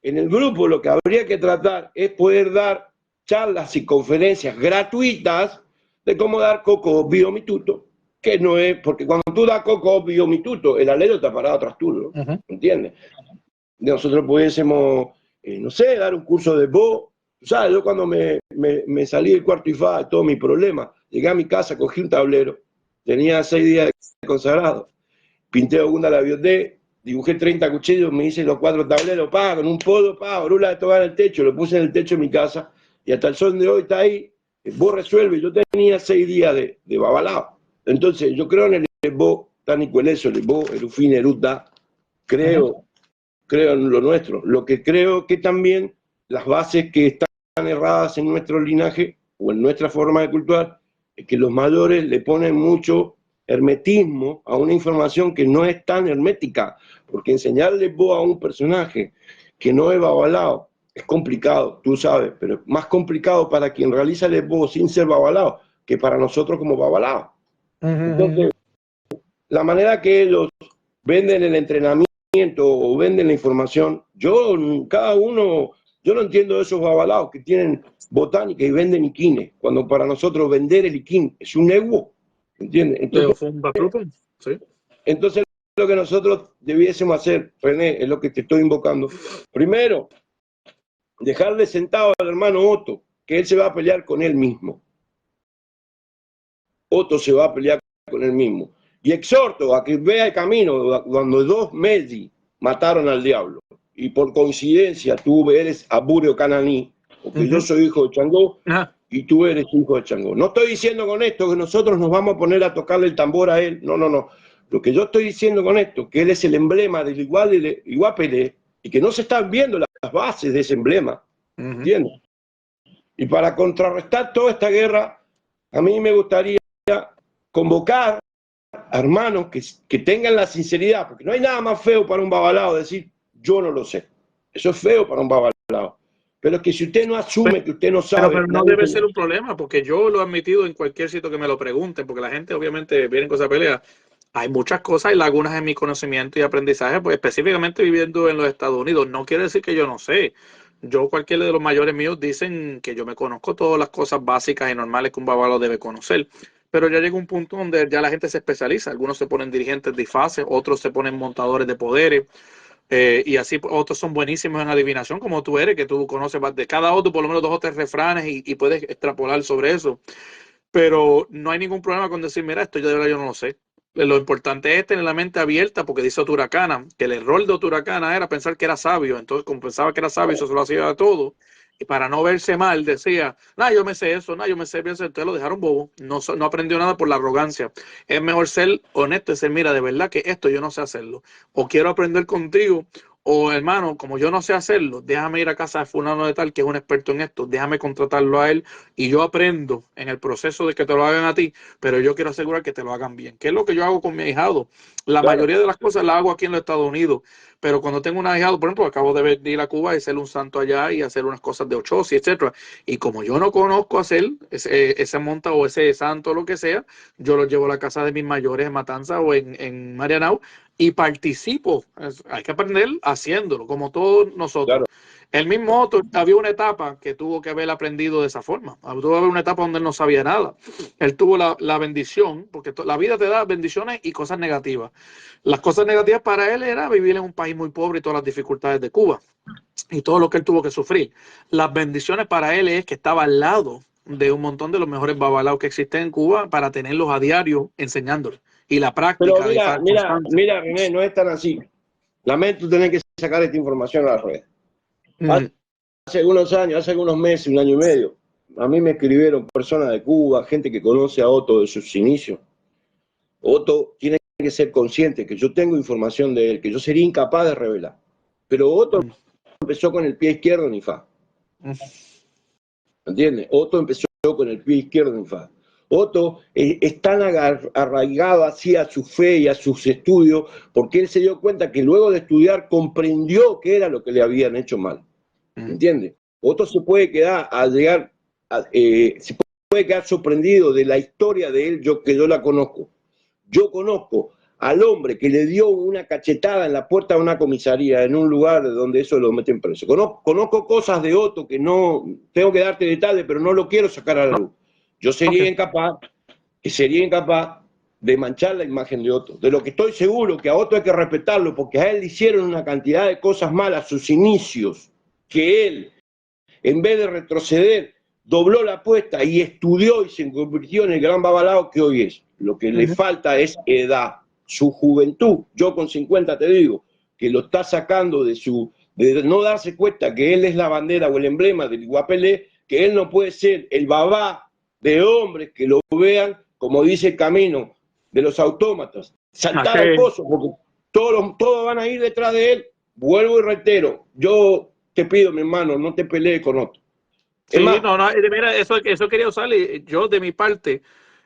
en el grupo lo que habría que tratar es poder dar charlas y conferencias gratuitas de cómo dar coco biomituto, que no es, porque cuando tú das coco biomituto, el alelo está parado tras tú, ¿no? ¿Entiendes? Nosotros pudiésemos, no sé, dar un curso de voz. ¿Sabes? Yo cuando me salí del cuarto IFA de todo mi problema, llegué a mi casa, cogí un tablero, tenía 6 días de consagrado, pinté alguna la biodé, dibujé 30 cuchillos, me hice los 4 tableros, con un podo, orula de tocar el techo, lo puse en el techo de mi casa, y hasta el sol de hoy está ahí, vos resuelves. Yo tenía 6 días de babalao. Entonces, yo creo en el vos, Tanicueleso, el vos, el ufine, eruta, creo en lo nuestro. Lo que creo que también las bases que están erradas en nuestro linaje o en nuestra forma de cultuar es que los mayores le ponen mucho hermetismo a una información que no es tan hermética, porque enseñarle vos a un personaje que no es babalao es complicado, tú sabes, pero es más complicado para quien realiza el vos sin ser babalao que para nosotros como babalao. Entonces, la manera que ellos venden el entrenamiento o venden la información, yo no entiendo de esos babalaos que tienen botánica y venden iquines, cuando para nosotros vender el iquín es un ego, ¿entiendes? Entonces lo que nosotros debiésemos hacer, René, es lo que te estoy invocando. Primero, dejarle sentado al hermano Otto, que él se va a pelear con él mismo. Otto se va a pelear con él mismo. Y exhorto a que vea el camino cuando 2 Medji mataron al diablo. Y por coincidencia tú eres Abureo Cananí, porque yo soy hijo de Changó y tú eres hijo de Changó. No estoy diciendo con esto que nosotros nos vamos a poner a tocarle el tambor a él. No, no, no. Lo que yo estoy diciendo con esto, que él es el emblema del Iguapelé y que no se están viendo las bases de ese emblema. ¿Entiendes? Y para contrarrestar toda esta guerra, a mí me gustaría convocar a hermanos que tengan la sinceridad, porque no hay nada más feo para un babalao decir, yo no lo sé. Eso es feo para un babalao. Pero es que si usted no asume que usted no sabe... Pero no debe ser un problema, porque yo lo he admitido en cualquier sitio que me lo pregunten, porque la gente obviamente viene con esa pelea. Hay muchas cosas y lagunas en mi conocimiento y aprendizaje, pues específicamente viviendo en los Estados Unidos. No quiere decir que yo no sé. Cualquiera de los mayores míos dicen que yo me conozco todas las cosas básicas y normales que un babalao debe conocer. Pero ya llega un punto donde ya la gente se especializa. Algunos se ponen dirigentes de IFASE, otros se ponen montadores de poderes. Y así otros son buenísimos en adivinación, como tú eres, que tú conoces de cada otro por lo menos 2 o 3 refranes y puedes extrapolar sobre eso. Pero no hay ningún problema con decir, mira, esto yo de verdad yo no lo sé. Lo importante es tener la mente abierta, porque dice Oturacana que el error de Oturacana era pensar que era sabio. Entonces, como pensaba que era sabio, eso se lo hacía a todo. Y para no verse mal, decía, yo me sé eso, yo me sé eso. Entonces lo dejaron bobo. No aprendió nada por la arrogancia. Es mejor ser honesto y decir, mira, de verdad que esto yo no sé hacerlo. O quiero aprender contigo. O hermano, como yo no sé hacerlo, déjame ir a casa de fulano de tal que es un experto en esto, déjame contratarlo a él y yo aprendo en el proceso de que te lo hagan a ti, pero yo quiero asegurar que te lo hagan bien, que es lo que yo hago con mi ahijado. La mayoría de las cosas las hago aquí en los Estados Unidos, pero cuando tengo un ahijado, por ejemplo, acabo de ir a Cuba y ser un santo allá y hacer unas cosas de ochosi, etcétera. Y como yo no conozco hacer ese monta o ese santo o lo que sea, yo lo llevo a la casa de mis mayores en Matanza o en Marianao y participo. Hay que aprender haciéndolo, como todos nosotros. Claro. El mismo Otto, había una etapa que tuvo que haber aprendido de esa forma. Tuvo que haber una etapa donde él no sabía nada. Él tuvo la bendición, porque la vida te da bendiciones y cosas negativas. Las cosas negativas para él era vivir en un país muy pobre y todas las dificultades de Cuba y todo lo que él tuvo que sufrir. Las bendiciones para él es que estaba al lado de un montón de los mejores babalaos que existen en Cuba para tenerlos a diario enseñándolos. Y la práctica. Pero mira, René, no es tan así. Lamento tener que sacar esta información a la red. Hace algunos años, hace algunos meses, 1 año y medio, a mí me escribieron personas de Cuba, gente que conoce a Otto de sus inicios. Otto tiene que ser consciente que yo tengo información de él, que yo sería incapaz de revelar. Pero Otto empezó con el pie izquierdo en IFA. ¿Entiendes? Otto empezó con el pie izquierdo en IFA. Otto es tan arraigado hacia su fe y a sus estudios, porque él se dio cuenta que luego de estudiar comprendió qué era lo que le habían hecho mal. ¿Entiendes? Otto se puede quedar se puede quedar sorprendido de la historia de él, que yo la conozco. Yo conozco al hombre que le dio una cachetada en la puerta de una comisaría, en un lugar donde eso lo meten preso. Conozco cosas de Otto que no, tengo que darte detalles, pero no lo quiero sacar a la luz. Yo sería incapaz de manchar la imagen de Otto. De lo que estoy seguro, que a Otto hay que respetarlo, porque a él le hicieron una cantidad de cosas malas, sus inicios, que él, en vez de retroceder, dobló la apuesta y estudió y se convirtió en el gran babalao que hoy es. Lo que le falta es edad, su juventud. Yo con 50 te digo que lo está sacando de no darse cuenta que él es la bandera o el emblema del Iguapelé, que él no puede ser el babá de hombres que lo vean, como dice el camino de los autómatas, saltar al pozo, porque todos van a ir detrás de él. Vuelvo y reitero, yo te pido, mi hermano, no te pelees con otro. Sí, mira, eso quería usar, y yo de mi parte,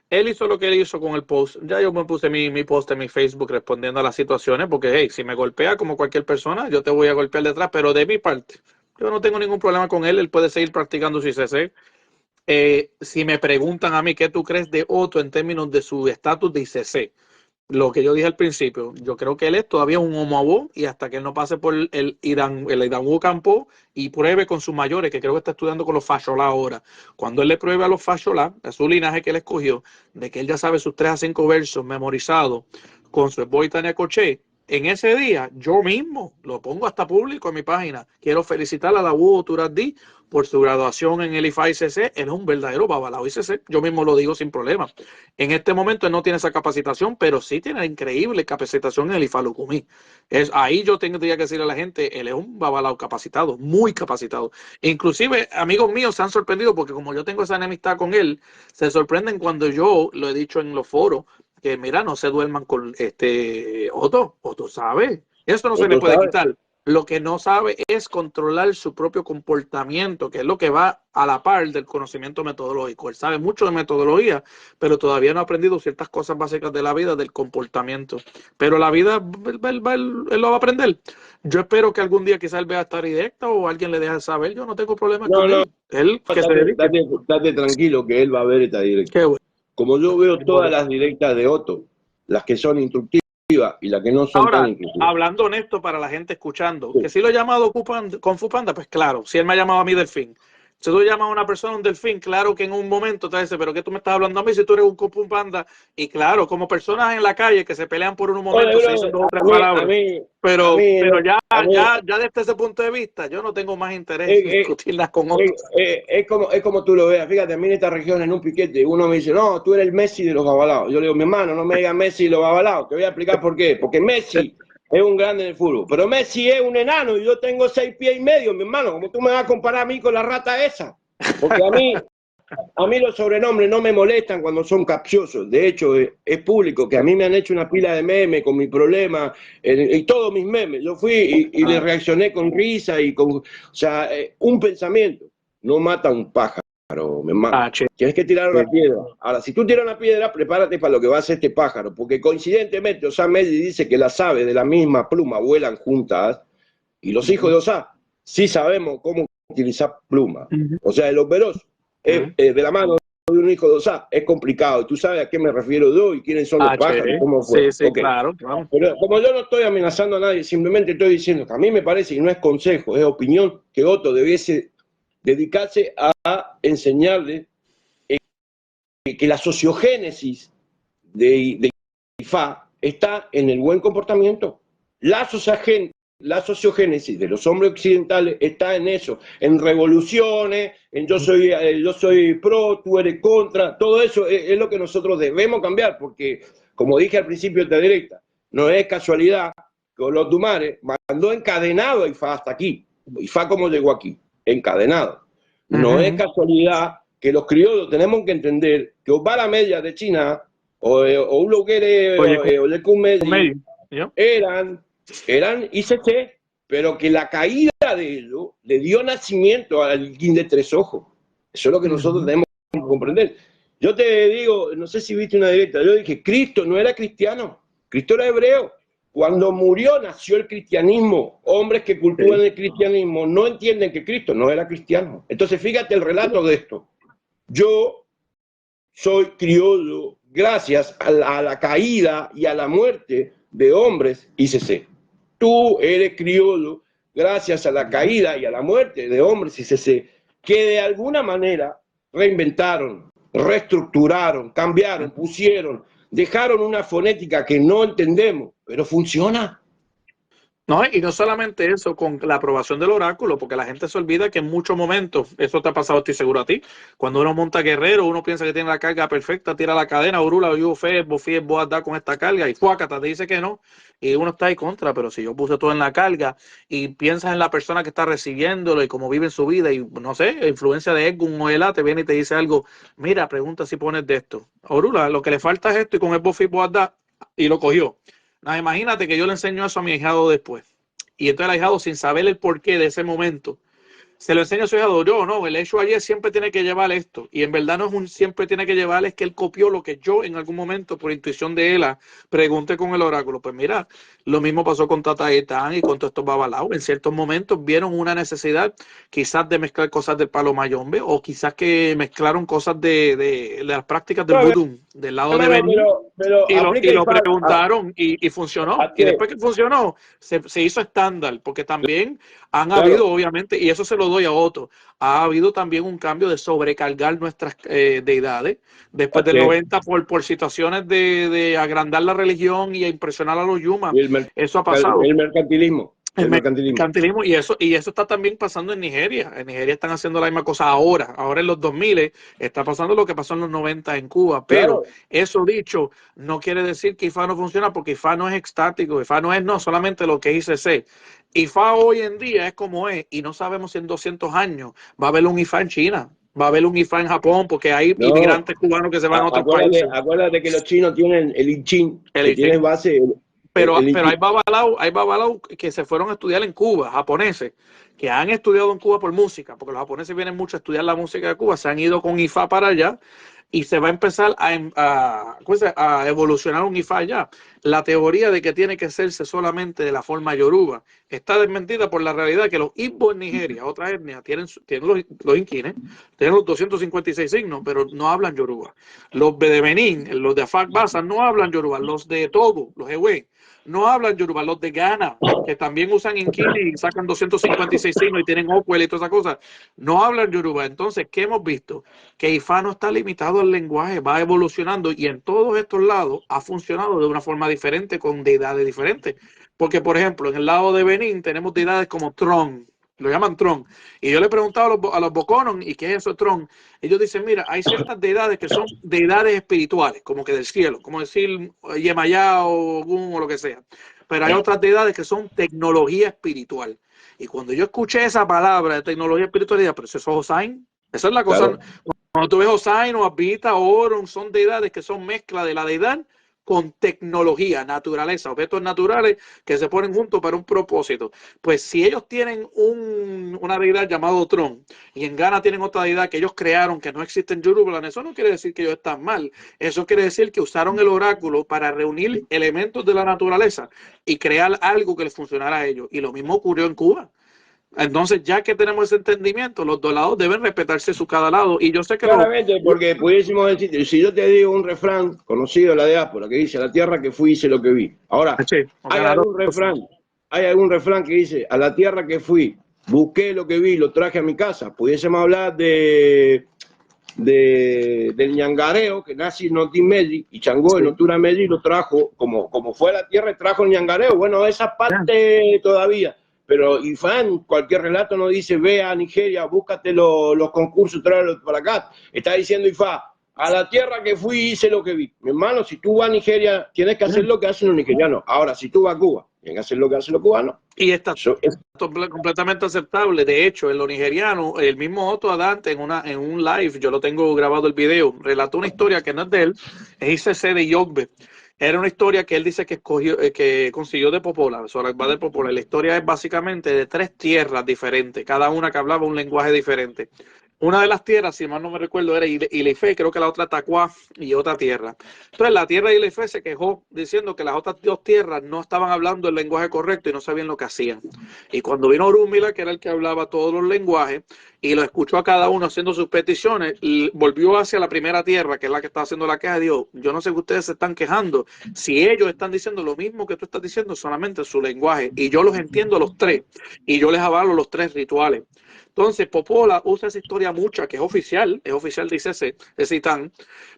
él hizo lo que él hizo con el post. Ya yo me puse mi post en mi Facebook respondiendo a las situaciones, porque hey, si me golpea como cualquier persona, yo te voy a golpear detrás, pero de mi parte, yo no tengo ningún problema con él puede seguir practicando su ICC. Si me preguntan a mí qué tú crees de Otto en términos de su estatus de ICC, lo que yo dije al principio, yo creo que él es todavía un homo y hasta que él no pase por el Idanwu Campo y pruebe con sus mayores, que creo que está estudiando con los Fashola ahora, cuando él le pruebe a los Fashola, a su linaje que él escogió, de que él ya sabe sus 3 a 5 versos memorizados con su esposa Tania Coché, en ese día yo mismo lo pongo hasta público en mi página. Quiero felicitar a la Hugo Turadí por su graduación en el IFA ICC. Él es un verdadero babalao ICC. Yo mismo lo digo sin problema. En este momento él no tiene esa capacitación, pero sí tiene increíble capacitación en el IFA Lucumí. Ahí yo tendría que decirle a la gente, él es un babalao capacitado, muy capacitado. Inclusive amigos míos se han sorprendido porque como yo tengo esa enemistad con él, se sorprenden cuando yo lo he dicho en los foros, que mira, no se duerman con Otto sabe, eso no se le puede quitar. Lo que no sabe es controlar su propio comportamiento, que es lo que va a la par del conocimiento metodológico. Él sabe mucho de metodología, pero todavía no ha aprendido ciertas cosas básicas de la vida, del comportamiento. Pero la vida, él lo va a aprender. Yo espero que algún día quizás él vea esta directa o alguien le deje saber. Yo no tengo problema con él. Él que se dedique. Date tranquilo que él va a ver esta directa. Qué bueno. Como yo veo todas las directas de Otto, las que son instructivas y las que no son tan instructivas. Hablando honesto para la gente escuchando, que si lo he llamado Kung Fu Panda, pues claro, si él me ha llamado a mí Delfín. Si tú llamas a una persona un delfín, claro que en un momento te dice, pero ¿qué tú me estás hablando a mí si tú eres un Kung Fu Panda? Y claro, como personas en la calle que se pelean por un momento, se dicen 2 o 3 palabras. Pero ya desde ese punto de vista, yo no tengo más interés en discutirlas con otros. Es como tú lo veas. Fíjate, a mí en esta región, en un piquete, uno me dice, no, tú eres el Messi de los babalaos. Yo le digo, mi hermano, no me digas Messi de los babalaos. Te voy a explicar por qué. Porque Messi es un grande en el fútbol. Pero Messi es un enano y yo tengo 6 pies y medio, mi hermano. ¿Cómo tú me vas a comparar a mí con la rata esa? Porque a mí los sobrenombres no me molestan cuando son capciosos. De hecho, es público que a mí me han hecho una pila de memes con mi problema y todos mis memes. Yo fui y le reaccioné con risa y con... O sea, un pensamiento no mata a un pájaro, mi hermano. Tienes que tirar una piedra. Ahora, si tú tiras una piedra, prepárate para lo que va a hacer este pájaro. Porque coincidentemente, Osá Medley dice que las aves de la misma pluma vuelan juntas y los hijos de Osá sí sabemos cómo utilizar plumas. O sea, el operoso de la mano de un hijo de Osá es complicado. Y tú sabes a qué me refiero yo y quiénes son los pájaros. ¿Cómo fue? Sí, claro. Pero como yo no estoy amenazando a nadie, simplemente estoy diciendo que a mí me parece, y no es consejo, es opinión, que Otto debiese dedicarse a enseñarle que la sociogénesis de IFA está en el buen comportamiento. La sociogénesis de los hombres occidentales está en eso, en revoluciones, en yo soy pro, tú eres contra, todo eso es lo que nosotros debemos cambiar, porque, como dije al principio de esta directa, no es casualidad que los Dumares mandó encadenado a IFA hasta aquí. IFA como llegó aquí, encadenado. No es casualidad que los criollos tenemos que entender que Osvaldo Media de China o Ulo Guere o Lecun Medley eran ICC, pero que la caída de ellos le dio nacimiento al Guin de 3 ojos. Eso es lo que nosotros tenemos que comprender. Yo te digo, no sé si viste una directa, yo dije, Cristo no era cristiano, Cristo era hebreo. Cuando murió nació el cristianismo. Hombres que cultivan el cristianismo no entienden que Cristo no era cristiano. Entonces fíjate el relato de esto. Yo soy criollo gracias a la caída y a la muerte de hombres ICC. Tú eres criollo gracias a la caída y a la muerte de hombres ICC, que de alguna manera reinventaron, reestructuraron, cambiaron, pusieron, dejaron una fonética que no entendemos, pero funciona. No, y no solamente eso, con la aprobación del oráculo, porque la gente se olvida que en muchos momentos, eso te ha pasado, estoy seguro a ti, cuando uno monta guerrero, uno piensa que tiene la carga perfecta, tira la cadena, Orula, yo, Fe, Bofi, Boaz, con esta carga, y Fuácata te dice que no, y uno está ahí contra, pero si yo puse todo en la carga, y piensas en la persona que está recibiéndolo, y cómo vive en su vida, y no sé, influencia de Edgun o Elá, te viene y te dice algo, mira, pregunta si pones de esto. Orula, lo que le falta es esto, y con el Bofi, Boaz, y lo cogió. No, imagínate que yo le enseño eso a mi ahijado después. Y entonces el ahijado, sin saber el porqué de ese momento, se lo enseña a su hijado. Yo no, el hecho ayer siempre tiene que llevar esto. Y en verdad no es un siempre tiene que llevar, es que él copió lo que yo en algún momento, por intuición de él, pregunté con el oráculo. Pues mira, lo mismo pasó con Tata Etán y con todos estos babalaos. En ciertos momentos vieron una necesidad quizás de mezclar cosas del palo mayombe, o quizás que mezclaron cosas de las prácticas del vudú, del lado de Benín. Y lo preguntaron y funcionó. Y después que funcionó, se hizo estándar, porque también han habido, obviamente, y eso se lo doy a Otto, ha habido también un cambio de sobrecargar nuestras deidades después del 90 por situaciones de agrandar la religión y impresionar a los yumas. Eso ha pasado. El mercantilismo. El mercantilismo, y eso está también pasando en Nigeria. En Nigeria están haciendo la misma cosa ahora en los 2000 está pasando lo que pasó en los 90 en Cuba, pero eso dicho, no quiere decir que IFA no funciona, porque IFA no es estático, IFA no es solamente lo que es ICC. IFA hoy en día es como es, y no sabemos si en 200 años va a haber un IFA en China, va a haber un IFA en Japón, porque hay inmigrantes cubanos que se van a otros países. Acuérdate que los chinos tienen el I Ching, que tiene base... Pero hay babalao que se fueron a estudiar en Cuba, japoneses, que han estudiado en Cuba por música, porque los japoneses vienen mucho a estudiar la música de Cuba, se han ido con IFA para allá, y se va a empezar a evolucionar un IFA allá. La teoría de que tiene que hacerse solamente de la forma yoruba está desmentida por la realidad que los Igbo en Nigeria, otra etnia, tienen los inquines, tienen los 256 signos, pero no hablan yoruba. Los de Benín, los de Afak Basa, no hablan yoruba. Los de Togo, los Ewe, no hablan yoruba. Los de Ghana, que también usan inquini y sacan 256 signos y tienen Okwel y todas esas cosas, no hablan yoruba. Entonces, ¿qué hemos visto? Que IFA no está limitado al lenguaje, va evolucionando, y en todos estos lados ha funcionado de una forma diferente, con deidades diferentes. Porque, por ejemplo, en el lado de Benín tenemos deidades como Tron, lo llaman Tron. Y yo le he preguntado a los Bokonon, ¿y qué es eso Tron? Ellos dicen, mira, hay ciertas deidades que son deidades espirituales, como que del cielo, como decir Yemayá o Gun o lo que sea. Pero hay otras deidades que son tecnología espiritual. Y cuando yo escuché esa palabra de tecnología espiritual, dije, pero eso es Hossein. Esa es la cosa. Claro. Cuando tú ves Hossein o Abita o Oron, son deidades que son mezcla de la deidad con tecnología, naturaleza, objetos naturales que se ponen juntos para un propósito. Pues si ellos tienen una deidad llamada Tron, y en Ghana tienen otra deidad que ellos crearon que no existe en Yoruba, eso no quiere decir que ellos están mal. Eso quiere decir que usaron el oráculo para reunir elementos de la naturaleza y crear algo que les funcionara a ellos. Y lo mismo ocurrió en Cuba. Entonces, ya que tenemos ese entendimiento, los dos lados deben respetarse su cada lado. Y yo sé que claramente, porque pudiésemos decir, si yo te digo un refrán conocido de la diáspora que dice: a la tierra que fui hice lo que vi. Ahora, sí, hay algún refrán que dice: a la tierra que fui busqué lo que vi, lo traje a mi casa. Pudiésemos hablar del ñangareo, que nace en Notimedi, y Changó en Notura Medi lo trajo, como fue a la tierra, trajo el ñangareo. Bueno, esa parte todavía. Pero IFAN, cualquier relato no dice: ve a Nigeria, búscate los concursos, tráelos para acá. Está diciendo IFA: a la tierra que fui hice lo que vi. Mi hermano, si tú vas a Nigeria, tienes que hacer lo que hacen los nigerianos. Ahora, si tú vas a Cuba, tienes que hacer lo que hacen los cubanos. Y está completamente aceptable. De hecho, en lo nigeriano, el mismo Otto Adante en un live, yo lo tengo grabado el video, relató una historia que no es de él, es ICC de Yogbe. Era una historia que él dice que consiguió de Popola, Soragba de Popola. La historia es básicamente de 3 tierras diferentes, cada una que hablaba un lenguaje diferente. una de las tierras, si mal no me recuerdo, era Ilefe, creo que la otra Tacuá y otra tierra. Entonces la tierra de Ilefe se quejó diciendo que las otras dos tierras no estaban hablando el lenguaje correcto y no sabían lo que hacían. Y cuando vino Orúmila, que era el que hablaba todos los lenguajes, y lo escuchó a cada uno haciendo sus peticiones, volvió hacia la primera tierra, que es la que está haciendo la queja, y dijo, yo no sé que ustedes se están quejando, si ellos están diciendo lo mismo que tú estás diciendo, solamente en su lenguaje, y yo los entiendo los tres, y yo les avalo los tres rituales. Entonces, Popola usa esa historia mucha, que es oficial dice ese Itán,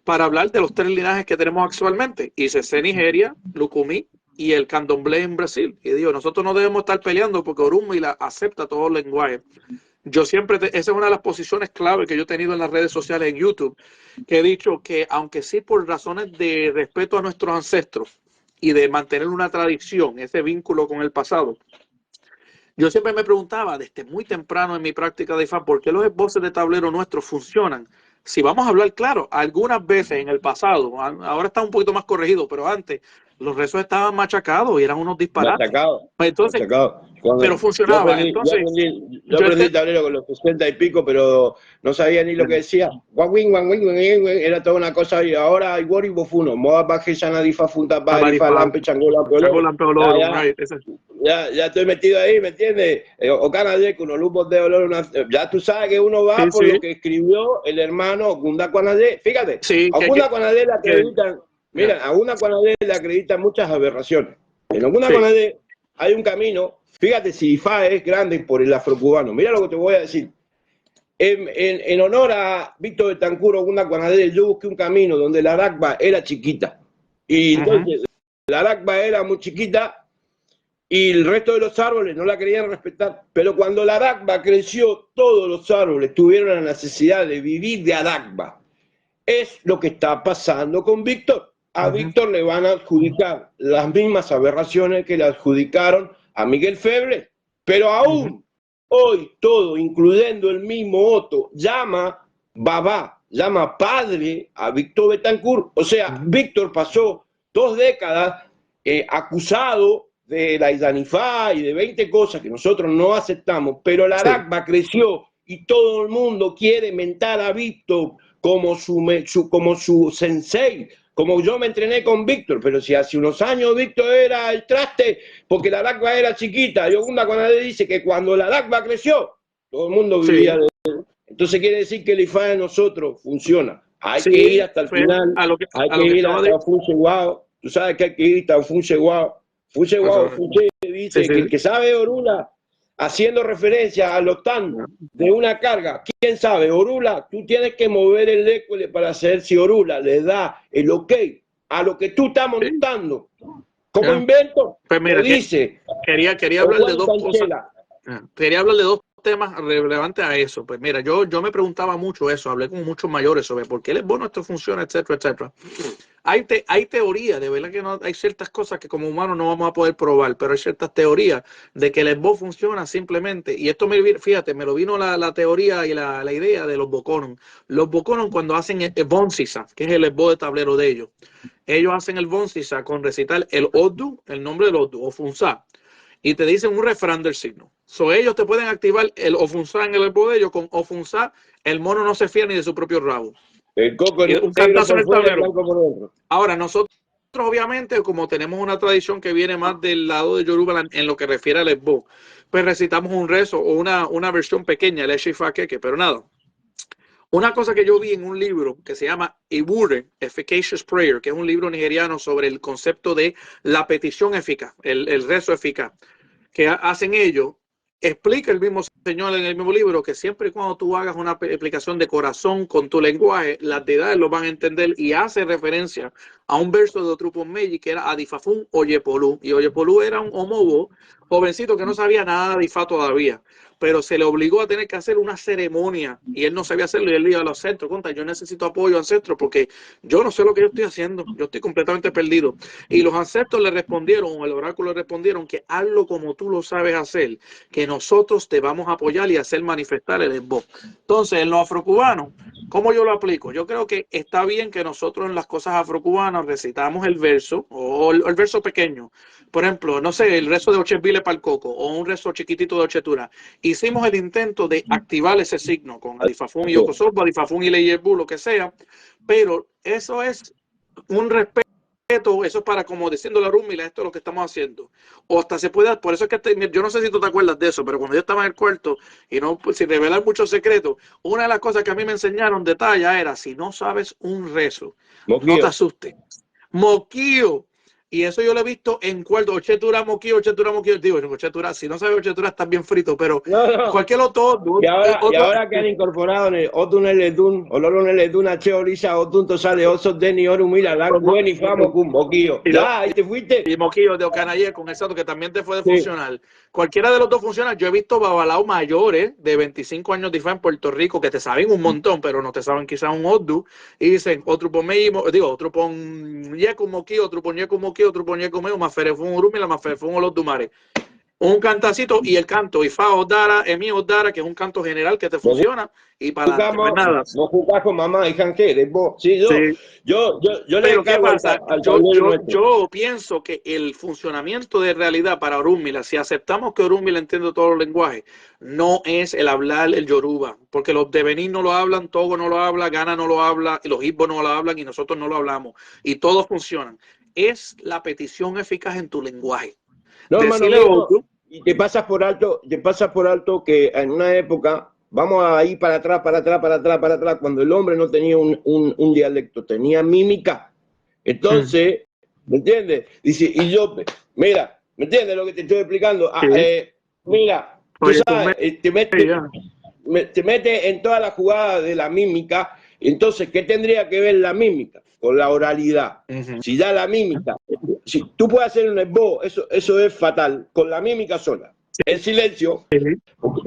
para hablar de los tres linajes que tenemos actualmente, ICC Nigeria, Lucumí y el Candomblé en Brasil. Y digo, nosotros no debemos estar peleando porque Orúmila acepta todos los lenguajes. Yo siempre, esa es una de las posiciones clave que yo he tenido en las redes sociales en YouTube, que he dicho que aunque sí por razones de respeto a nuestros ancestros y de mantener una tradición, ese vínculo con el pasado, yo siempre me preguntaba desde muy temprano en mi práctica de IFA, ¿por qué los esboces de tablero nuestros funcionan? Si vamos a hablar claro, algunas veces en el pasado, ahora está un poquito más corregido, pero antes los rezos estaban machacados y eran unos disparates. Entonces, pero funcionaba. Yo aprendí tablero con los 60 y pico, pero no sabía ni lo que decía. Era toda una cosa y ahora Iguori Bofuno, Moa Baje Sana Difa Funta Parifa Lampe Changola Peoloro. Ya estoy metido ahí, ¿me entiendes? O Canadé con los lupos de olor. Ya tú sabes que uno va por lo que escribió el hermano Gunda Canadé. Fíjate, a Gunda Canadé le acreditan. Mira, a una Canadé le acreditan muchas aberraciones. En alguna Canadé hay un camino, fíjate si IFA es grande por el afrocubano. Mira lo que te voy a decir. En honor a Víctor Betancur, Ogunda Canadé, yo busqué un camino donde la Arakba era chiquita. Y entonces la Arakba era muy chiquita y el resto de los árboles no la querían respetar. Pero cuando la Arakba creció, todos los árboles tuvieron la necesidad de vivir de Arakba. Es lo que está pasando con Víctor. A Víctor le van a adjudicar las mismas aberraciones que le adjudicaron a Miguel Feble, pero aún hoy todo, incluyendo el mismo Otto, llama babá, llama padre a Víctor Betancur. O sea, Víctor pasó 2 décadas acusado de la Idanifá y de 20 cosas que nosotros no aceptamos, pero la Arakba creció y todo el mundo quiere mentar a Víctor como su sensei, como yo me entrené con Víctor, pero si hace unos años Víctor era el traste porque la Arakba era chiquita, y Ogunda Canadé dice que cuando la Arakba creció, todo el mundo vivía de él. Entonces quiere decir que el IFA de nosotros funciona. Hay que ir hasta el final, hay que ir hasta Funcheguao. Tú sabes que hay que ir hasta Funcheguao. Funcheguao dice que el que sabe Orula, haciendo referencia a los tan de una carga, quién sabe, Orula, tú tienes que mover el écuele para saber si Orula le da el ok a lo que tú estás montando. Como invento, pues mira, dice. Quería hablar de 2 cosas. Quería hablar de 2 temas relevantes a eso. Pues mira, yo me preguntaba mucho eso, hablé con muchos mayores sobre por qué el esbozo esto funciona, etcétera, etcétera. Hay teoría, de verdad que no, hay ciertas cosas que como humanos no vamos a poder probar, pero hay ciertas teorías de que el esbozo funciona simplemente, y esto fíjate, me lo vino la teoría y la idea de los boconon. Los boconon cuando hacen el bonsisa, que es el esbozo de tablero de ellos hacen el bonsisa con recitar el Odu, el nombre del Odu, o Funsa, y te dicen un refrán del signo. Ellos te pueden activar el Ofunsa en el esbozo de ellos con Ofunsa, el mono no se fía ni de su propio rabo. El coco un cantazo en el tablero. Ahora, nosotros obviamente, como tenemos una tradición que viene más del lado de Yoruba en lo que refiere al esbozo, pues recitamos un rezo o una versión pequeña, el Eshifakeke, pero nada. Una cosa que yo vi en un libro que se llama Ibure, Efficacious Prayer, que es un libro nigeriano sobre el concepto de la petición eficaz, el rezo eficaz, que hacen ellos, explica el mismo señor en el mismo libro que siempre y cuando tú hagas una explicación de corazón con tu lenguaje, las deidades lo van a entender, y hace referencia a un verso de Otrupon Meji que era Adifafun Oyepolú, y Oyepolú era un homobo jovencito que no sabía nada de Ifá todavía, pero se le obligó a tener que hacer una ceremonia y él no sabía hacerlo, y él dijo a los ancestros, conta, yo necesito apoyo, ancestros, porque yo no sé lo que yo estoy haciendo, yo estoy completamente perdido. Y los ancestros le respondieron, el oráculo le respondieron que hazlo como tú lo sabes hacer, que nosotros te vamos a apoyar y hacer manifestar el esbozo. Entonces, en los afrocubanos, ¿cómo yo lo aplico? Yo creo que está bien que nosotros en las cosas afrocubanas hermanos recitamos el verso o el verso pequeño. Por ejemplo, no sé, el rezo de Ochevile para el coco o un rezo chiquitito de Ochetura. Hicimos el intento de activar ese signo con Adifafún y Yokosobo, Adifafún y Leyebu, lo que sea, pero eso es un respeto. Eso es para, como diciendo la Rúmila, esto es lo que estamos haciendo. O hasta se puede, por eso es que yo no sé si tú te acuerdas de eso, pero cuando yo estaba en el cuarto, y no pues, sin revelar muchos secretos, una de las cosas que a mí me enseñaron de talla era, si no sabes un rezo, Moquillo. no te asustes. Moquillo. Y eso yo lo he visto en cuarto, Ochetura, Moquillo, digo, Ochetura, si no sabes Ochetura estás bien frito, pero No. cualquier otro. Y ahora que han incorporado Otun Eledun, Olorun Eledun, H. Orisa, Otun Tosale, Osos Deni, Orumila, Dan Buen y Famo, Cum, Moquillo. Ya, ahí te fuiste. Y Moquillo de Ocanayer con eso que también te puede funcionar. Cualquiera de los dos funciona. Yo he visto babalao mayores de 25 años de en Puerto Rico que te saben un montón, pero no te saben quizás un Odu. Y dicen, otro pon otro pon Yeco Moquillo, otro pon Yeco Moquillo, otro pon Yeco Meo, más Ferefún Urumila, más Ferefún Olodumare. Un cantacito y el canto Ifá Odara, Emi Odara, que es un canto general que te funciona y para adelante, pues nada. No jugás con mamá y janque, sí, yo pero ¿qué pasa? Yo pienso que el funcionamiento de realidad para Orunmila, si aceptamos que Orunmila entiende todos los lenguajes, no es el hablar el Yoruba, porque los de Benín no lo hablan, Togo no lo habla, Ghana no lo habla, y los Igbo no lo hablan y nosotros no lo hablamos, y todos funcionan. Es la petición eficaz en tu lenguaje. No, hermano, y te pasas por alto que en una época, vamos a ir para atrás, cuando el hombre no tenía un dialecto, tenía mímica. Entonces, ¿me entiendes? Dice, y yo, mira, ¿me entiendes lo que te estoy explicando? Mira, tú sabes, te metes en toda la jugada de la mímica. Entonces, ¿qué tendría que ver la mímica? Con la oralidad. Si da la mímica, si tú puedes hacer un esbo, eso es fatal, con la mímica sola. El silencio,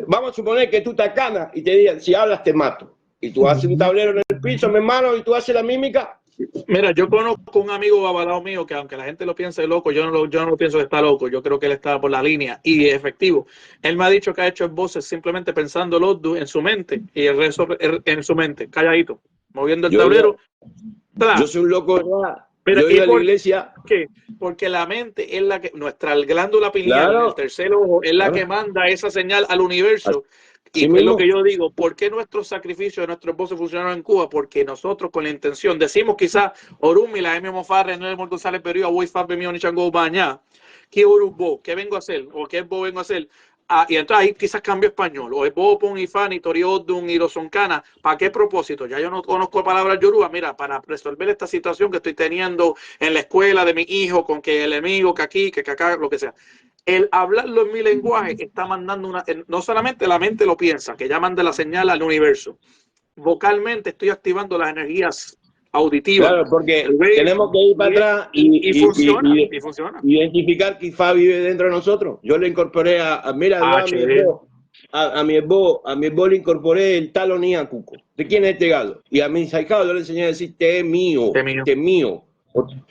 vamos a suponer que tú te canas y te digan, si hablas te mato. Y tú haces un tablero en el piso, mi hermano, y tú haces la mímica. Mira, yo conozco un amigo babalao mío que aunque la gente lo piense loco, yo no lo pienso que está loco, yo creo que él está por la línea y es efectivo. Él me ha dicho que ha hecho voces simplemente pensando el Oddu en su mente y el resto en su mente, calladito, moviendo el tablero. Yo soy un loco, ¿verdad? Pero yo iba a la iglesia. ¿Qué? Porque la mente es la que, nuestra glándula pineal, el tercer ojo, es la que manda esa señal al universo. Y es lo que yo digo, ¿por qué nuestros sacrificios, nuestros voces funcionaron en Cuba? Porque nosotros con la intención, decimos quizás, Orunmila, M. Mofarre, no es González Perio, Abuy Fabbe mío, ni Chango Bañá, ¿qué Orumbo? ¿Qué vengo a hacer? ¿O qué bo vengo a hacer? Y entonces ahí quizás cambio español, o es Bopon, Ifani, Toriodun, Irosoncana. ¿Para qué propósito? Ya yo no conozco palabras yoruba. Mira, para resolver esta situación que estoy teniendo en la escuela de mi hijo, con que el enemigo, que aquí, que acá, lo que sea. El hablarlo en mi lenguaje está mandando no solamente la mente lo piensa, que ya manda la señal al universo. Vocalmente estoy activando las energías auditivas. Claro, porque tenemos que ir para atrás y funciona. Identificar que Ifá vive dentro de nosotros. Yo le incorporé a mi esbo le incorporé el talonía cuco. ¿De quién es este gado? Y a mis ahijados yo le enseñé a decir te es mío.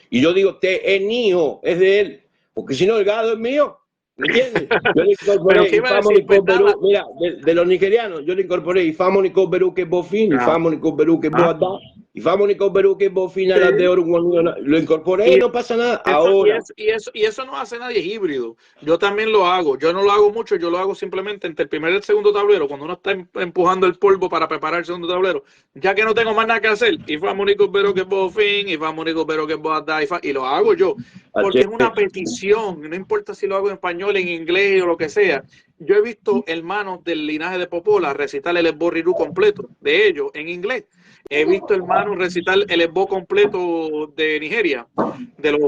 Y yo digo te es mío, es de él. Porque si no el gado es mío. ¿Me entiendes? Yo le incorporé mira, de los nigerianos, yo le incorporé Ifámonico Berú que es bofín, Ifámonico Berú que es boadá, Ifámonico Berú que es bofín, las de oro, lo incorporé y no pasa nada. Ahora. Y eso no hace nadie híbrido. Yo también lo hago. Yo no lo hago mucho, yo lo hago simplemente entre el primer y el segundo tablero, cuando uno está empujando el polvo para preparar el segundo tablero, ya que no tengo más nada que hacer. Ifámonico Berú que es bofín, Ifámonico Berú que es boadá, y lo hago yo. Porque es una petición, no importa si lo hago en español, en inglés o lo que sea. Yo he visto hermanos del linaje de Popola recitar el Esbo Rirú completo de ellos en inglés. He visto hermanos recitar el Esbo completo de Nigeria,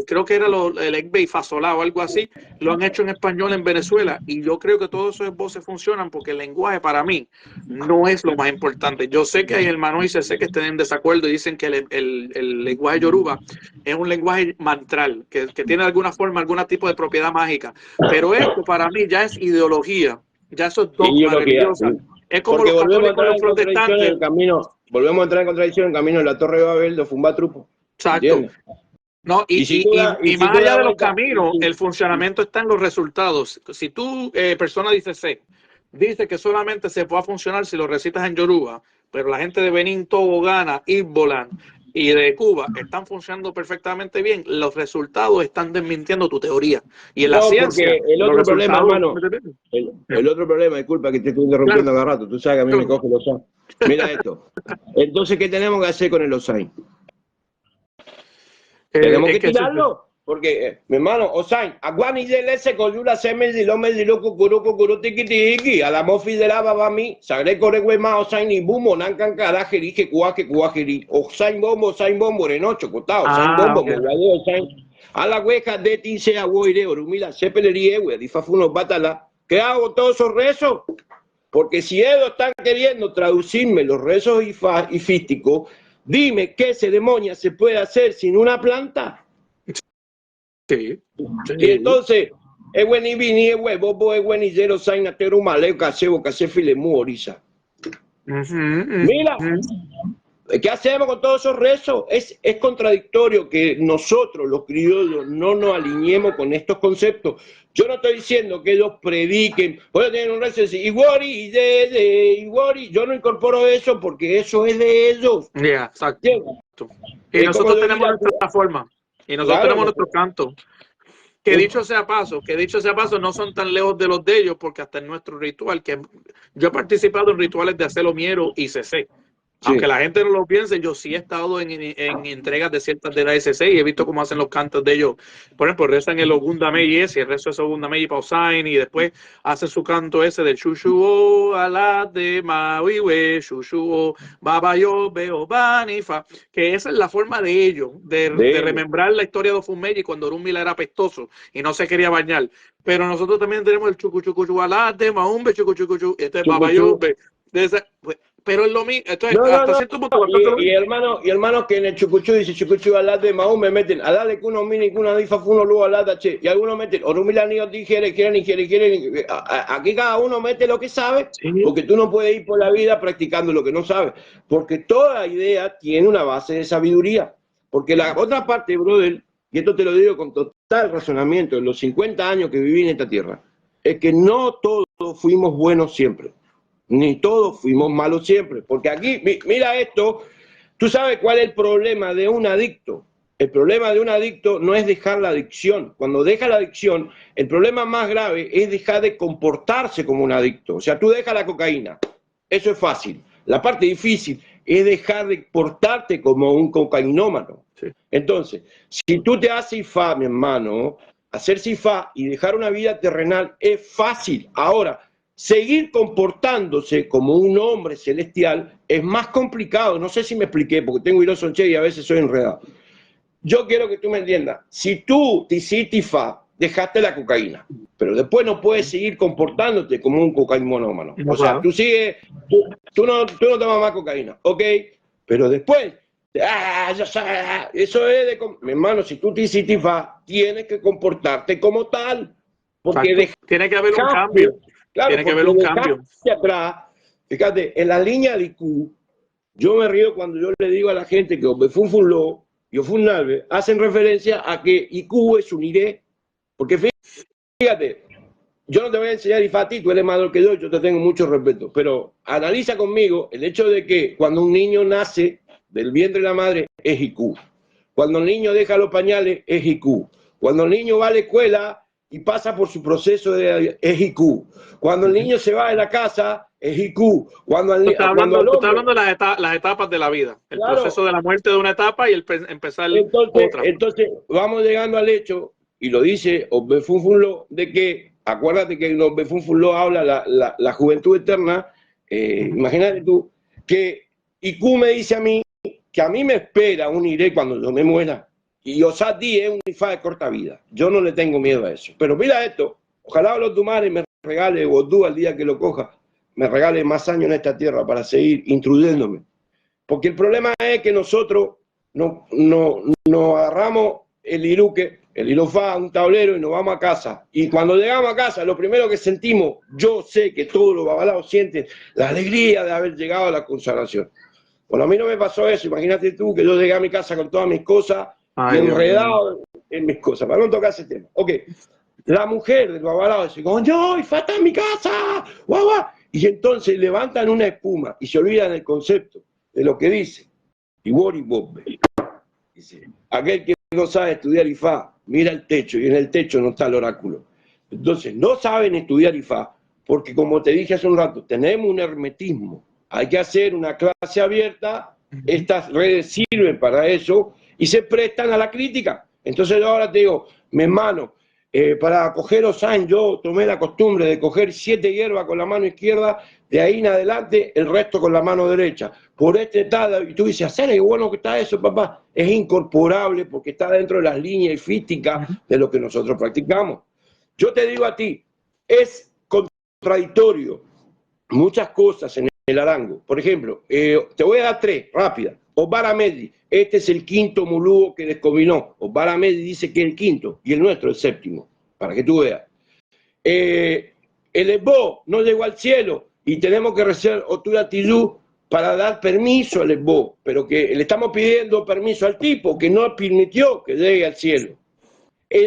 creo que era el Egbe y Fasolá o algo así, lo han hecho en español en Venezuela y yo creo que todos esos voces funcionan porque el lenguaje para mí no es lo más importante. Yo sé que hay hermanos y sé que estén en desacuerdo y dicen que el lenguaje yoruba es un lenguaje mantral, que tiene de alguna forma algún tipo de propiedad mágica, pero esto para mí ya es ideología, ya eso es dogma religiosa. Es como porque los volvemos católicos, los protestantes. Volvemos a entrar en contradicción en el camino de la Torre de Babel de Fumba Trupo. Exacto. No, y más allá de los caminos, el funcionamiento está en los resultados. Si tú, persona dice C, dice que solamente se puede funcionar si lo recitas en Yoruba, pero la gente de Benín, Togo, Ghana, Igboland, y de Cuba están funcionando perfectamente bien, los resultados están desmintiendo tu teoría. Y en la No, ciencia, porque el los otro problema, resultados... hermano, el otro problema, disculpa que te estoy interrumpiendo Claro, cada rato, tú sabes que a mí me claro. coge los ojos. Mira esto. Entonces, ¿qué tenemos que hacer con el Osain? Tenemos ¿En que qué sentido? tirarlo, porque, mi hermano, Osain, aguani de lese con yula semel y lo me di lo cucuru tiki tiki, a la mofi de la baba mi, sagre core ma Osain y bumo, nancan cara jeri, que cuajeri, Osain bombo, reno, chocotao, Osain Ah, bombo, ok. moguado, Osain, a la hueca de ti se aguoire, orumila, sepelería, güey, difafuno batala, ¿qué hago todos esos rezos? Porque si ellos están queriendo traducirme los rezos ifísticos, dime qué ceremonia se puede hacer sin una planta. Sí, Y sí. entonces, es bueno y vini, es huevo, es bueno y cero, saina, tero, maleo, casebo, filemu, orisa. Mira, ¿qué hacemos con todos esos rezos? Es contradictorio que nosotros, los criollos, no nos alineemos con estos conceptos. Yo no estoy diciendo que ellos prediquen, voy a tener un rezo y decir, Iwori, yo no incorporo eso porque eso es de ellos. Yeah, exacto. ¿Entiendes? Y Es como nosotros yo ir tenemos a nuestra forma. Y nosotros claro, tenemos nuestro canto. Que dicho sea paso, no son tan lejos de los de ellos, porque hasta en nuestro ritual, que yo he participado en rituales de Acelo Miero y CC. Aunque sí. la gente no lo piense, yo sí he estado en entregas de ciertas de la SC y he visto cómo hacen los cantos de ellos. Por ejemplo, rezan el Ogunda Mei ese, el rezo de Ogunda Mei y Pausain, y después hacen su canto ese del Shushuo, ala de Mawiwe, Shushuo, Babayo, Beo, Banifa, que esa es la forma de ellos, de remembrar la historia de Ofunmeji cuando Orunmila era pestoso y no se quería bañar. Pero nosotros también tenemos el Chucuchucuchu, ala de Maumbe, Chucuchucuchu, este es Babayo, pero es lo mismo, entonces hasta cierto punto bastante lo mismo. Y hermano que en el chucuchú dice chucuchú alá de Mahón me meten alá de kuno mini kuna difa funo luego alá da che y algunos meten orumila ni quieren aquí cada uno mete lo que sabe Sí. porque tú no puedes ir por la vida practicando lo que no sabes porque toda idea tiene una base de sabiduría porque la otra parte brother y esto te lo digo con total razonamiento en los 50 años que viví en esta tierra es que no todos fuimos buenos siempre ni todos fuimos malos siempre, porque aquí, mira esto, tú sabes cuál es el problema de un adicto. El problema de un adicto no es dejar la adicción. Cuando deja la adicción, el problema más grave es dejar de comportarse como un adicto. O sea, tú dejas la cocaína, eso es fácil. La parte difícil es dejar de portarte como un cocainómano. Sí. Entonces, si tú te haces IFA, mi hermano, hacerse IFA y dejar una vida terrenal es fácil. Ahora, seguir comportándose como un hombre celestial es más complicado. No sé si me expliqué, porque tengo hilo sonche y a veces soy enredado. Yo quiero que tú me entiendas. Si tú te hiciste IFA, dejaste la cocaína, pero después no puedes seguir comportándote como un cocainómano. O sea, tú sigues, tú no tomas más cocaína, ¿ok? Pero después, eso es de... Mi hermano, si tú te hiciste IFA, tienes que comportarte como tal. Porque tiene que haber un cambio. Claro, tiene que haber un cambio. Atrás, fíjate, en la línea de IQ, yo me río cuando yo le digo a la gente que Obefunfunlo y Ofunnalve hacen referencia a que IQ es un IRE, porque fíjate, yo no te voy a enseñar IFA a ti, tú eres mayor que yo te tengo mucho respeto, pero analiza conmigo el hecho de que cuando un niño nace del vientre de la madre es IQ, cuando el niño deja los pañales es IQ, cuando el niño va a la escuela y pasa por su proceso de IQ. Cuando el niño se va de la casa, es IQ. Cuando el, tú estás hablando de las etapas de la vida, el proceso de la muerte de una etapa y el empezar otra. Entonces, vamos llegando al hecho, y lo dice Obefunfunlo, de que, acuérdate que en Obefunfunlo habla la juventud eterna, imagínate tú, que IQ me dice a mí, que a mí me espera un iré cuando yo me muera. Y Osati es un IFA de corta vida. Yo no le tengo miedo a eso. Pero mira esto. Ojalá los Dumares me regale, Bodú al día que lo coja, me regale más años en esta tierra para seguir intruyéndome. Porque el problema es que nosotros nos agarramos el iruque, el ilofá, un tablero y nos vamos a casa. Y cuando llegamos a casa, lo primero que sentimos, yo sé que todos los babalaos sienten la alegría de haber llegado a la consagración. Bueno, a mí no me pasó eso. Imagínate tú que yo llegué a mi casa con todas mis cosas y enredado en mis cosas, para no tocar ese tema. Ok, la mujer del babalao dice, ¡yo, y falta en mi casa! ¡Guau, guau! Y entonces levantan una espuma y se olvidan el concepto de lo que dice. Y Wori Bobbe. Dice, aquel que no sabe estudiar Ifá, mira el techo y en el techo no está el oráculo. Entonces, no saben estudiar Ifá, porque como te dije hace un rato, tenemos un hermetismo. Hay que hacer una clase abierta, estas redes sirven para eso y se prestan a la crítica. Entonces yo ahora te digo, mi hermano, para coger Osan, yo tomé la costumbre de coger 7 hierbas con la mano izquierda, de ahí en adelante el resto con la mano derecha. Por este tal, y tú dices, hacer qué bueno que está eso, papá. Es incorporable porque está dentro de las líneas físicas de lo que nosotros practicamos. Yo te digo a ti, es contradictorio muchas cosas en el arango. Por ejemplo, te voy a dar 3 rápidas. Osvar Amedi, este es el 5.º mulúo que descombinó. Osvar Amedi dice que es el 5.º y el nuestro el 7.º, para que tú veas. El Esbo no llegó al cielo y tenemos que rezar Otura Tillú para dar permiso al Esbo, pero que le estamos pidiendo permiso al tipo que no permitió que llegue al cielo.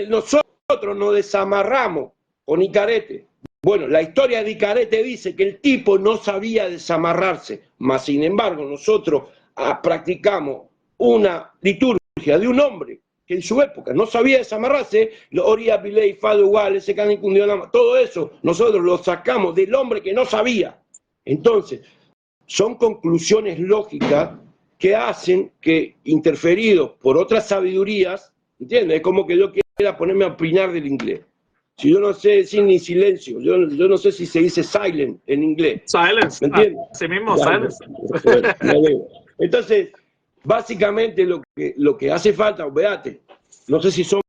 Nosotros nos desamarramos con Icarete. Bueno, la historia de Icarete dice que el tipo no sabía desamarrarse, mas sin embargo nosotros practicamos una liturgia de un hombre que en su época no sabía desamarrarse, Oria, Pilei, Fado, igual, ese canicundiolama, todo eso nosotros lo sacamos del hombre que no sabía. Entonces, son conclusiones lógicas que hacen que, interferidos por otras sabidurías, ¿entiendes? Es como que yo quiera ponerme a opinar del inglés. Si yo no sé decir ni silencio, yo no sé si se dice silent en inglés. Silence. ¿Me entiendes? Así mismo, silence. Bueno, entonces, básicamente lo que hace falta, véate, no sé si somos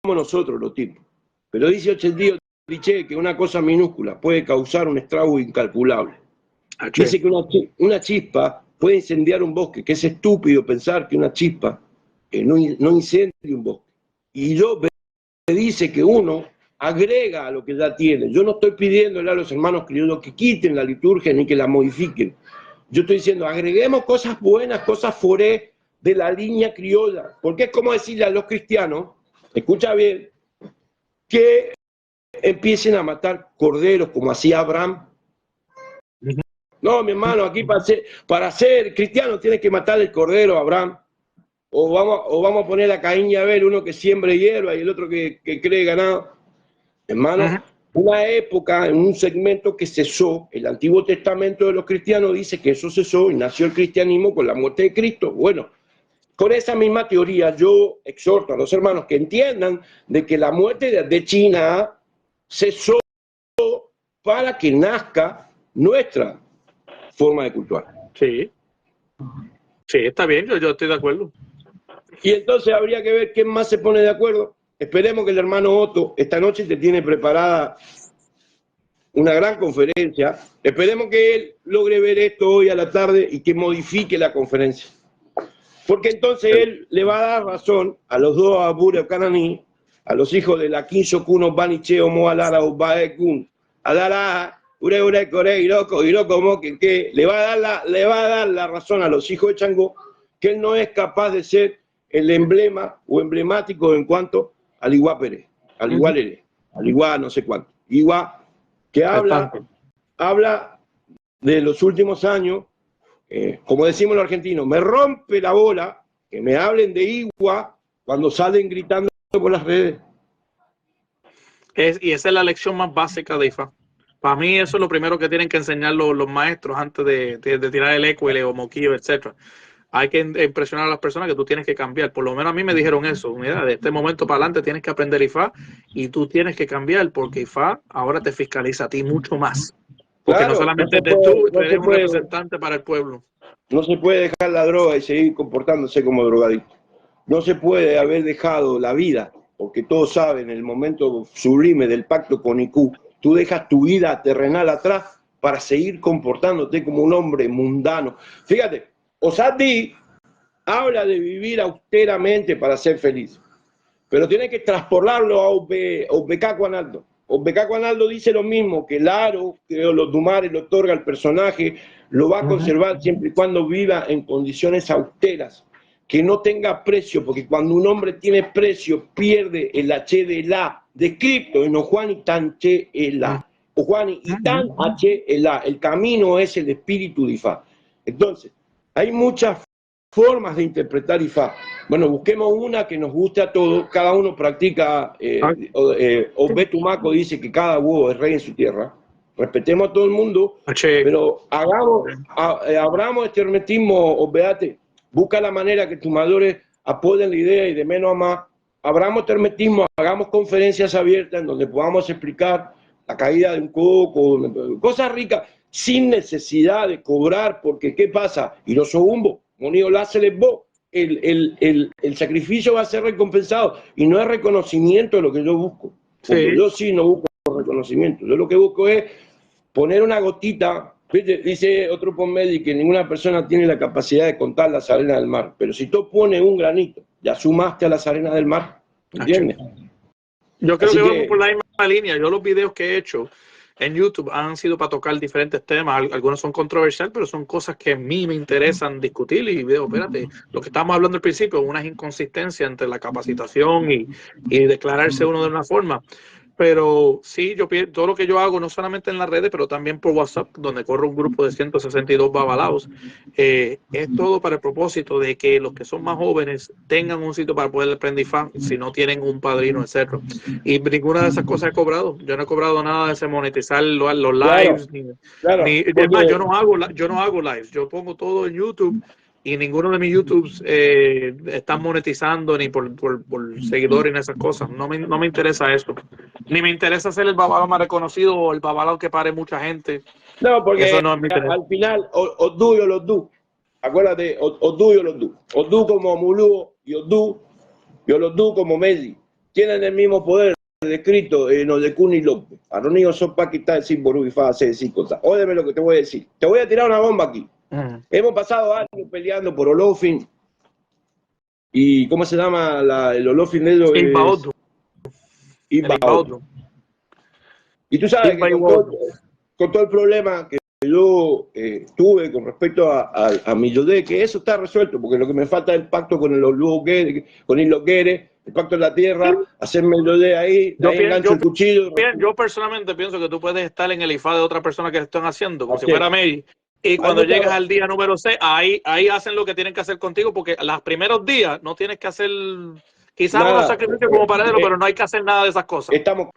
nosotros los tipos, pero dice Ochendío Cliché que una cosa minúscula puede causar un estrago incalculable. Dice que una chispa puede incendiar un bosque, que es estúpido pensar que una chispa no incendie un bosque. Y yo me dice que uno agrega a lo que ya tiene. Yo no estoy pidiéndole a los hermanos criollos que quiten la liturgia ni que la modifiquen. Yo estoy diciendo, agreguemos cosas buenas, cosas foré de la línea criolla. Porque es como decirle a los cristianos, escucha bien, que empiecen a matar corderos como hacía Abraham. No, mi hermano, aquí para ser cristiano tienes que matar el cordero a Abraham. O vamos a poner a Caín y Abel, uno que siembre hierba y el otro que cree ganado. Hermano, una época, en un segmento que cesó, el Antiguo Testamento de los cristianos dice que eso cesó y nació el cristianismo con la muerte de Cristo. Bueno, con esa misma teoría yo exhorto a los hermanos que entiendan de que la muerte de China cesó para que nazca nuestra forma de cultuar. Sí, sí, está bien, yo estoy de acuerdo. Y entonces habría que ver quién más se pone de acuerdo. Esperemos que el hermano Otto esta noche te tiene preparada una gran conferencia. Esperemos que él logre ver esto hoy a la tarde y que modifique la conferencia. Porque entonces él le va a dar razón a los dos Abure Cananí, a los hijos de la Quinso Kuno Banicheo Moalara Ubaekun, a Dara, Ure Core, Iroko que le va a dar la razón a los hijos de Changó que él no es capaz de ser el emblema o emblemático en cuanto al igual Pérez, al igual Ere, al igual no sé cuánto, igual que habla de los últimos años, como decimos los argentinos, me rompe la bola que me hablen de Igua cuando salen gritando por las redes. Y esa es la lección más básica de Ifá. Para mí eso es lo primero que tienen que enseñar los maestros antes de tirar el eco, el moquillo, etcétera. Hay que impresionar a las personas que tú tienes que cambiar. Por lo menos a mí me dijeron eso. Mira, de este momento para adelante tienes que aprender Ifá y tú tienes que cambiar porque Ifá ahora te fiscaliza a ti mucho más. Porque claro, no solamente tú eres un representante para el pueblo. No se puede dejar la droga y seguir comportándose como drogadicto. No se puede haber dejado la vida, porque todos saben, en el momento sublime del pacto con Iku, tú dejas tu vida terrenal atrás para seguir comportándote como un hombre mundano. Fíjate, Osati habla de vivir austeramente para ser feliz, pero tiene que transportarlo a Obecaco Analdo. Obecaco Analdo dice lo mismo, que el aro que los Dumares le otorga al personaje lo va a conservar siempre y cuando viva en condiciones austeras, que no tenga precio, porque cuando un hombre tiene precio pierde el H de la descripto en Ojuan y tan che la. Ojuan y tan H la. El camino es el espíritu de Ifá. Entonces, hay muchas formas de interpretar Ifá. Bueno, busquemos una que nos guste a todos. Cada uno practica. Obetumaco dice que cada huevo es rey en su tierra. Respetemos a todo el mundo, pero abramos este hermetismo, Obeate. Busca la manera que tus mayores apoyen la idea y de menos a más. Abramos este hermetismo, hagamos conferencias abiertas en donde podamos explicar la caída de un coco, cosas ricas, sin necesidad de cobrar, porque ¿qué pasa? Y los ogumbo, monido láseles vos. El sacrificio va a ser recompensado y no es reconocimiento de lo que yo busco. Porque yo sí no busco reconocimiento. Yo lo que busco es poner una gotita. Dice otro Pomedi que ninguna persona tiene la capacidad de contar las arenas del mar, pero si tú pones un granito, ya sumaste a las arenas del mar, ¿entiendes? Yo creo que vamos por la misma línea. Yo los videos que he hecho en YouTube han sido para tocar diferentes temas. Algunos son controversiales, pero son cosas que a mí me interesan discutir. Y veo, espérate, lo que estábamos hablando al principio, una inconsistencia entre la capacitación y declararse uno de una forma. Pero sí, todo lo que yo hago, no solamente en las redes, pero también por WhatsApp, donde corro un grupo de 162 babalaos, es todo para el propósito de que los que son más jóvenes tengan un sitio para poder aprender fan, si no tienen un padrino, etc. Y ninguna de esas cosas he cobrado. Yo no he cobrado nada de ese monetizar los lives. Claro, Es más, yo no hago lives. Yo pongo todo en YouTube. Y ninguno de mis YouTubes están monetizando ni por seguidores ni esas cosas. No me interesa eso. Ni me interesa ser el babalao más reconocido o el babalao que pare mucha gente. No, porque eso no es mi interés. Al final, Odú y Olodú. Acuérdate, Odú y Olodú. Odú como Mulú y Olodú como Messi. Tienen el mismo poder descrito en los de Cuni López. Aronío son paquitas sin ború y fa hacer decir cosas. Óyeme lo que te voy a decir. Te voy a tirar una bomba aquí. Hemos pasado años peleando por Olofin y ¿cómo se llama el Olofin de ellos? Ibaodo. Y tú sabes que con todo el problema que yo tuve con respecto a mi Yodé, que eso está resuelto, porque lo que me falta es el pacto con el Iloquere, el pacto en la tierra, hacerme el Yodé ahí engancho el cuchillo. Yo personalmente pienso que tú puedes estar en el IFA de otra persona que están haciendo, como si fuera Mary. Y cuando llegas al día número 6, ahí hacen lo que tienen que hacer contigo, porque los primeros días no tienes que hacer quizás unos sacrificios como paradero, pero no hay que hacer nada de esas cosas. Estamos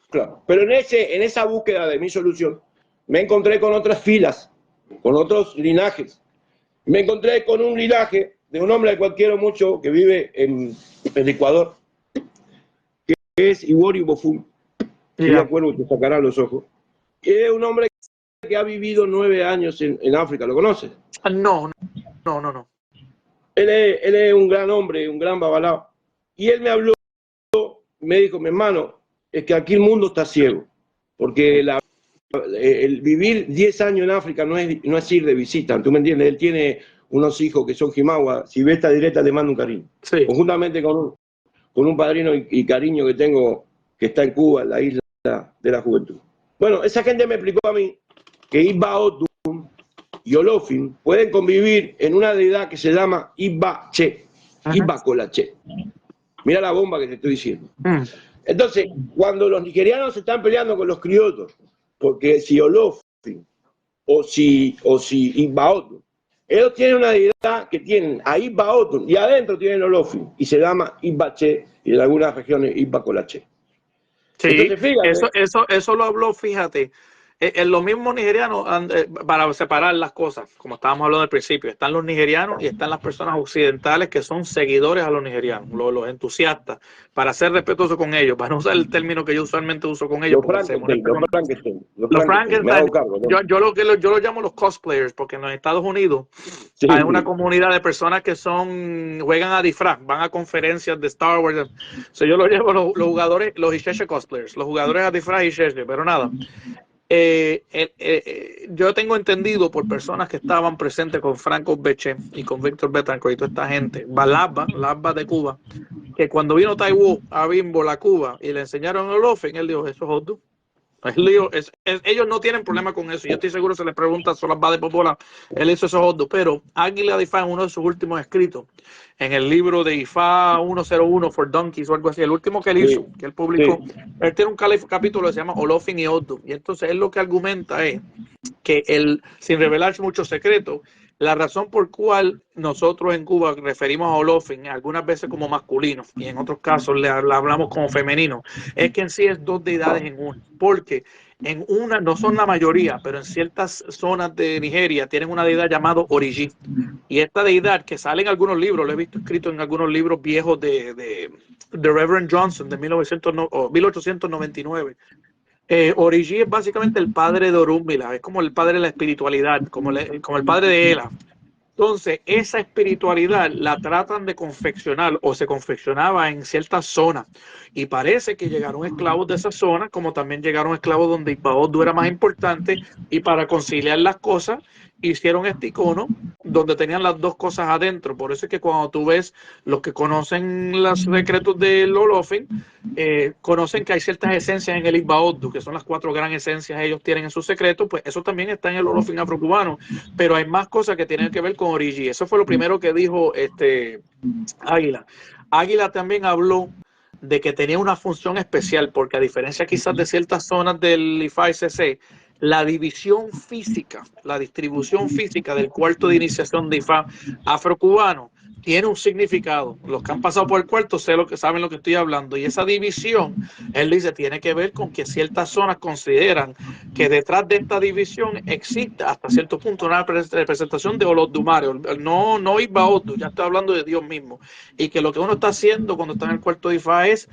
claros. Pero en esa búsqueda de mi solución, me encontré con otras filas, con otros linajes. Me encontré con un linaje de un hombre al cual quiero mucho, que vive en el Ecuador, que es Iwori Bofun. Si me acuerdo, te sacará los ojos. Que es un hombre que ha vivido 9 años en África, ¿lo conoces? No. Él es un gran hombre, un gran babalao. Y él me habló, me dijo, mi hermano, es que aquí el mundo está ciego, porque el vivir 10 años en África no es ir de visita, ¿tú me entiendes? Él tiene unos hijos que son Jimagua, si ve esta directa le mando un cariño. Sí. Conjuntamente con un padrino y cariño que tengo, que está en Cuba, en la isla de la juventud. Bueno, esa gente me explicó a mí que Ibaotum y Olofin pueden convivir en una deidad que se llama Iba-Che, Iba-Colache. Mira la bomba que te estoy diciendo. Entonces, cuando los nigerianos se están peleando con los criollos, porque si Olofin o si Ibaotum, ellos tienen una deidad que tienen a Ibaotum y adentro tienen Olofin y se llama Iba-Che y en algunas regiones Iba-Colache. Sí, entonces, fíjate, eso lo habló, fíjate. En los mismos nigerianos, para separar las cosas, como estábamos hablando al principio, están los nigerianos y están las personas occidentales que son seguidores a los nigerianos, los entusiastas, para ser respetuoso con ellos, para no usar el término que yo usualmente uso con ellos. Los Frankenstein. Yo lo llamo los cosplayers, porque en los Estados Unidos hay una comunidad de personas que juegan a disfraz, van a conferencias de Star Wars. Yo lo llevo los jugadores, los Isheshe cosplayers, los jugadores a disfraz Isheshe, pero nada. Yo tengo entendido por personas que estaban presentes con Franco Beche y con Víctor Betancourt y toda esta gente, Balaba de Cuba, que cuando vino Taiwán a Bimbo, la Cuba, y le enseñaron el Olofin, él dijo, eso es Odú. Ellos no tienen problema con eso. Yo estoy seguro, se les pregunta a las de Popola, él hizo esos Odú, pero Águila de Ifá en uno de sus últimos escritos, en el libro de Ifá 101 for Donkeys o algo así, el último que él hizo, que él publicó, él tiene un capítulo que se llama Olofin y Odú, y entonces él lo que argumenta es que él, sin revelar muchos secretos, La razón por cual nosotros en Cuba referimos a Olofin algunas veces como masculino y en otros casos le hablamos como femenino, es que en sí es dos deidades en una, porque en una, no son la mayoría, pero en ciertas zonas de Nigeria tienen una deidad llamada Oriji. Y esta deidad que sale en algunos libros, lo he visto escrito en algunos libros viejos de Reverend Johnson de 1899. Oriji es básicamente el padre de Orunmila, es como el padre de la espiritualidad, como el padre de Ela. Entonces, esa espiritualidad la tratan de confeccionar o se confeccionaba en ciertas zonas. Y parece que llegaron esclavos de esa zona, como también llegaron esclavos donde Ipaodu era más importante. Y para conciliar las cosas, hicieron este icono donde tenían las dos cosas adentro. Por eso es que cuando tú ves los que conocen los secretos del Olofin, conocen que hay ciertas esencias en el Ipaodu, que son las 4 gran esencias que ellos tienen en sus secretos, pues eso también está en el Olofin afrocubano. Pero hay más cosas que tienen que ver con Oriji. Eso fue lo primero que dijo Águila. Águila también habló de que tenía una función especial, porque a diferencia quizás de ciertas zonas del IFA-SC, la división física, la distribución física del cuarto de iniciación de IFA afrocubano tiene un significado. Los que han pasado por el cuarto saben lo que estoy hablando. Y esa división, él dice, tiene que ver con que ciertas zonas consideran que detrás de esta división existe hasta cierto punto una representación de Olodumare, no Ibaodu, ya estoy hablando de Dios mismo. Y que lo que uno está haciendo cuando está en el cuarto de Ifá es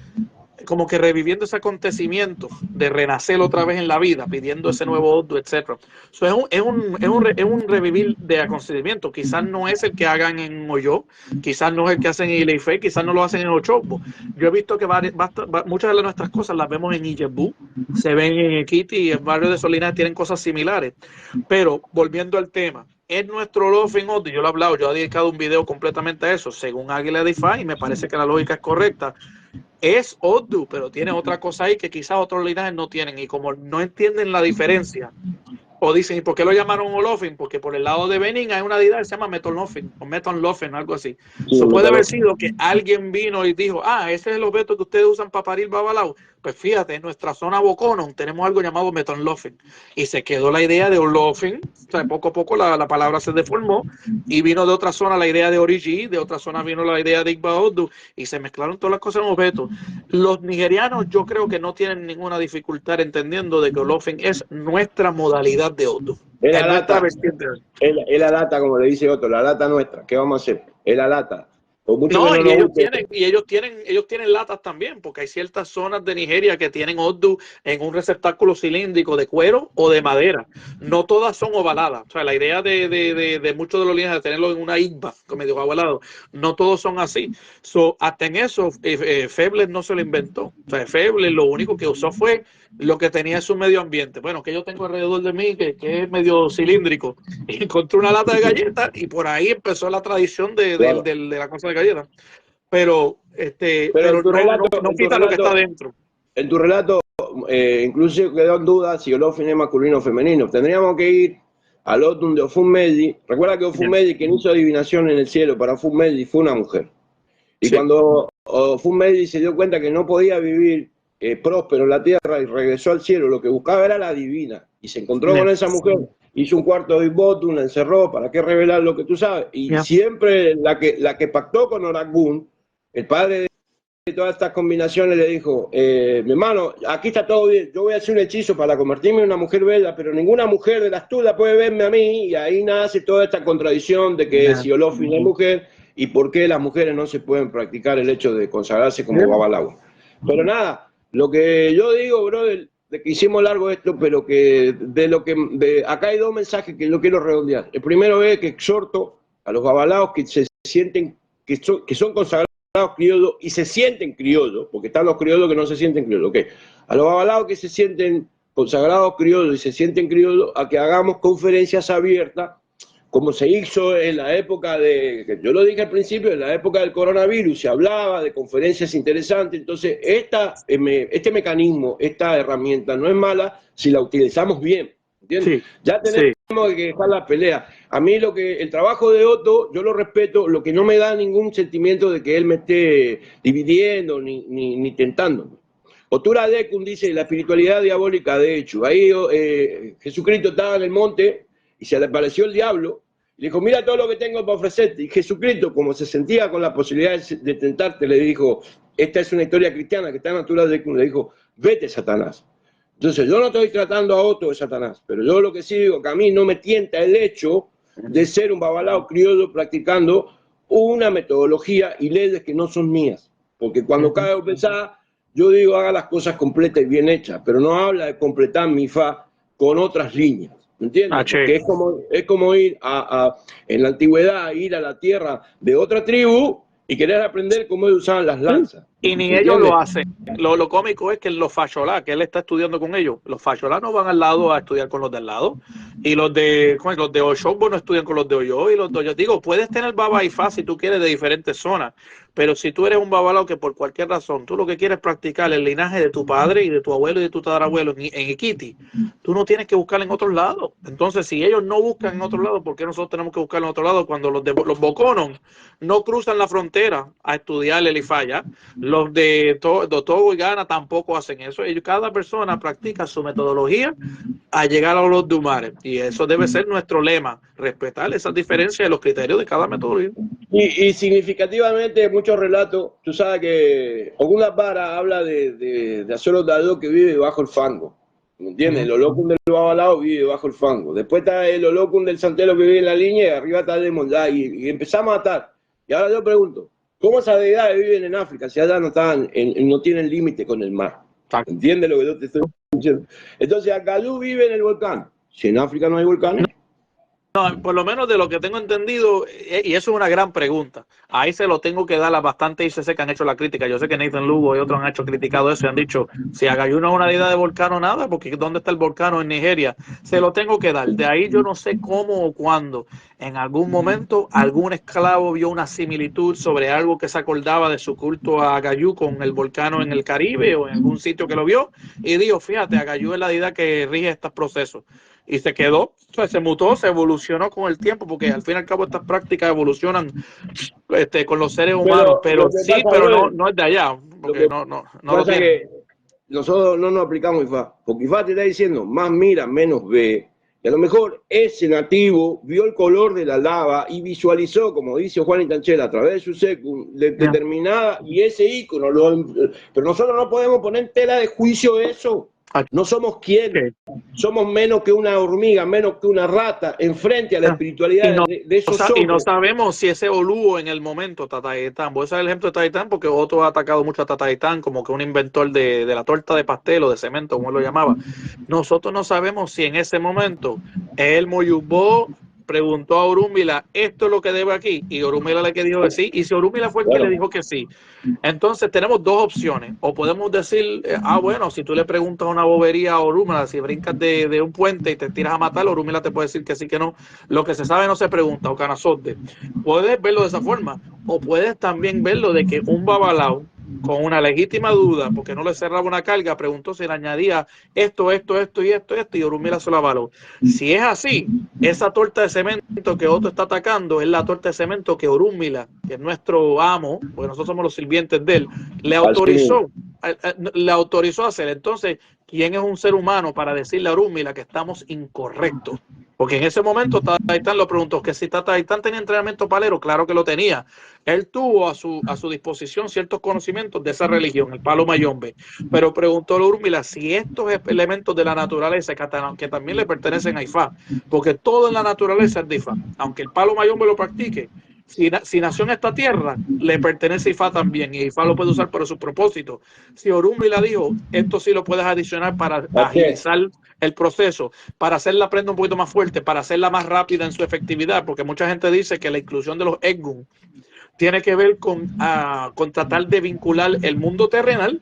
como que reviviendo ese acontecimiento de renacer otra vez en la vida, pidiendo ese nuevo Odu, etc. So, es un revivir de acontecimiento. Quizás no es el que hagan en Oyo, quizás no es el que hacen en Ileife, quizás no lo hacen en Ochogbo. Yo he visto que muchas de nuestras cosas las vemos en Ijebu, se ven en Ekiti y el barrio de Solinas tienen cosas similares. Pero volviendo al tema, es nuestro Olofin Odu, yo lo he hablado, yo he dedicado un video completamente a eso, según Águila de Ifá, y me parece que la lógica es correcta. Es Odu, pero tiene otra cosa ahí que quizás otros linajes no tienen. Y como no entienden la diferencia, o dicen, ¿y por qué lo llamaron Olofin? Porque por el lado de Benin hay una deidad que se llama Metonlofin, o Metonlofen, algo así. Sí, Eso puede haber sido que alguien vino y dijo, ese es el objeto que ustedes usan para parir babalao. Pues fíjate, en nuestra zona Boconon tenemos algo llamado Metonlofen. Y se quedó la idea de Olofin. O sea, poco a poco la palabra se deformó y vino de otra zona la idea de Oriji, de otra zona vino la idea de Igbaodu y se mezclaron todas las cosas en objetos. Los nigerianos yo creo que no tienen ninguna dificultad entendiendo de que Olofin es nuestra modalidad de Odu. Es la lata, es la lata, como le dice otro, la lata nuestra. ¿Qué vamos a hacer? Es la lata. Por mucho No, que no ellos tienen latas también, porque hay ciertas zonas de Nigeria que tienen Odu en un receptáculo cilíndrico de cuero o de madera. No todas son ovaladas. O sea, la idea de muchos de los linajes de tenerlo en una igba, como medio ovalado, no todos son así. Hasta en eso, Febles no se lo inventó. O sea, Febles lo único que usó fue lo que tenía en su medio ambiente. Bueno, que yo tengo alrededor de mí, que es medio cilíndrico. Y encontré una lata de galletas y por ahí empezó la tradición de la cosa de galletas. Pero no quita lo que está dentro. En tu relato, incluso quedó en duda si Olofin es masculino o femenino. Tendríamos que ir al Otum de Ofumedi. Recuerda que Ofumedi, quien hizo adivinación en el cielo para Ofumedi, fue una mujer. Y cuando Ofumedi se dio cuenta que no podía vivir próspero en la tierra y regresó al cielo, lo que buscaba era la divina. Y se encontró con esa mujer, hizo un cuarto de Ibotum, la encerró, ¿para qué revelar lo que tú sabes? Y siempre la que pactó con Oragun, el padre de todas estas combinaciones, le dijo, mi hermano, aquí está todo bien, yo voy a hacer un hechizo para convertirme en una mujer bella, pero ninguna mujer de las tuyas puede verme a mí, y ahí nace toda esta contradicción de que si Olofin es mujer, y por qué las mujeres no se pueden practicar el hecho de consagrarse como babalao. Pero nada, lo que yo digo, brother, de que hicimos largo esto, pero que acá hay dos mensajes que yo quiero redondear. El primero es que exhorto a los babalaos que se sienten, que son consagrados criollos y se sienten criollos, porque están los criollos que no se sienten criollos, okay. A los babalaos que se sienten consagrados criollos y se sienten criollos, a que hagamos conferencias abiertas, como se hizo en la época que yo lo dije al principio, en la época del coronavirus, se hablaba de conferencias interesantes. Entonces, este mecanismo, esta herramienta no es mala si la utilizamos bien, ¿entiendes? Sí, ya tenemos que dejar la pelea. A mí el trabajo de Otto, yo lo respeto, lo que no me da ningún sentimiento de que él me esté dividiendo ni tentando. Otura Decum dice la espiritualidad diabólica, de hecho. Ahí Jesucristo estaba en el monte y se le apareció el diablo Le dijo, mira todo lo que tengo para ofrecerte. Y Jesucristo, como se sentía con la posibilidad de tentarte, le dijo, esta es una historia cristiana que está natural, le dijo, vete, Satanás. Entonces, yo no estoy tratando a otro de Satanás, pero yo lo que sí digo, que a mí no me tienta el hecho de ser un babalao criollo practicando una metodología y leyes que no son mías. Porque cuando cae pensar, yo digo, haga las cosas completas y bien hechas, pero no habla de completar mi fa con otras líneas. ¿Me entiendes? Porque es como ir en la antigüedad, ir a la tierra de otra tribu y querer aprender cómo ellos usaban las lanzas. Y ni ellos lo hacen. Lo cómico es que los facholá, que él está estudiando con ellos, los facholá no van al lado a estudiar con los del lado. Y los de Oshogbo no estudian con los de Oyo. Y los de Oyo, digo, puedes tener baba y fa si tú quieres de diferentes zonas. Pero si tú eres un babalao que por cualquier razón, tú lo que quieres practicar el linaje de tu padre y de tu abuelo y de tu tatarabuelo en Iquiti, tú no tienes que buscar en otros lados. Entonces, si ellos no buscan en otros lados, ¿por qué nosotros tenemos que buscar en otro lado cuando los Bokonon no cruzan la frontera a estudiar el Ifaya? Los de Togo y Ghana tampoco hacen eso. Cada persona practica su metodología a llegar a los Dumares. Y eso debe ser nuestro lema, respetar esas diferencias de los criterios de cada metodología. Y significativamente, muchos relatos, tú sabes que Oguna Para habla de Azoro Dado que vive bajo el fango. ¿Me entiendes? El Olokun del Babalao vive bajo el fango. Después está el Olokun del Santelo que vive en la línea y arriba está el de Mondá. Y empezamos a atar. Y ahora yo pregunto, ¿cómo esas deidades viven en África si allá no tienen límite con el mar? ¿Entiendes lo que yo te estoy diciendo? Entonces, Akalú vive en el volcán. Si en África no hay volcanes. No, por lo menos de lo que tengo entendido, y eso es una gran pregunta. Ahí se lo tengo que dar a bastante ICC que han hecho la crítica. Yo sé que Nathan Lugo y otros han criticado eso y han dicho, si Agayú no es una deidad de volcán o nada, porque ¿dónde está el volcán en Nigeria? Se lo tengo que dar. De ahí yo no sé cómo o cuándo. En algún momento, algún esclavo vio una similitud sobre algo que se acordaba de su culto a Agayú con el volcán en el Caribe o en algún sitio que lo vio y dijo, fíjate, Agayú es la deidad que rige estos procesos. Y se quedó, o sea, se mutó, se evolucionó con el tiempo, porque al fin y al cabo estas prácticas evolucionan con los seres humanos, pero sí, pero no es de allá, porque no lo tiene. Que nosotros no nos aplicamos IFA, porque IFA te está diciendo más mira, menos ve, y a lo mejor ese nativo vio el color de la lava y visualizó, como dice Juan Intanchela, a través de su secu, determinada, y ese ícono, pero nosotros no podemos poner en tela de juicio eso. No somos quienes, somos menos que una hormiga, menos que una rata, enfrente a la espiritualidad de esos hombres. Y no sabemos si ese Olúo en el momento, Tataitán, voy a usar el ejemplo de Tataitán porque Otto ha atacado mucho a Tataitán como que un inventor de la torta de pastel o de cemento, como él lo llamaba. Nosotros no sabemos si en ese momento él Moyubó preguntó a Orúmila, ¿esto es lo que debe aquí? Y Orúmila le dijo que sí, y si Orúmila fue el que le dijo que sí. Entonces tenemos dos opciones, o podemos decir, bueno, si tú le preguntas una bobería a Orúmila, si brincas de un puente y te tiras a matar, Orúmila te puede decir que sí, que no. Lo que se sabe no se pregunta, o Canazote. Puedes verlo de esa forma, o puedes también verlo de que un babalao, con una legítima duda, porque no le cerraba una carga, preguntó si le añadía esto, y Orúmila se lo avaló. Si es así, esa torta de cemento que Otto está atacando es la torta de cemento que Orúmila, que es nuestro amo, porque nosotros somos los sirvientes de él, le autorizó a hacer. Entonces, ¿quién es un ser humano para decirle a Orúmila que estamos incorrectos? Porque en ese momento Tataitán lo preguntó, que si Tataitán tenía entrenamiento palero, claro que lo tenía. Él tuvo a su disposición ciertos conocimientos de esa religión, el palo mayombe, pero preguntó a Orúmila si estos elementos de la naturaleza, que también le pertenecen a Ifá, porque todo en la naturaleza es de Ifá, aunque el palo mayombe lo practique, si nació en esta tierra, le pertenece a Ifá también, y Ifá lo puede usar para su propósito. Si Orúmila dijo, esto sí lo puedes adicionar para agilizar el proceso, para hacer la prenda un poquito más fuerte, para hacerla más rápida en su efectividad, porque mucha gente dice que la inclusión de los Egun tiene que ver con tratar de vincular el mundo terrenal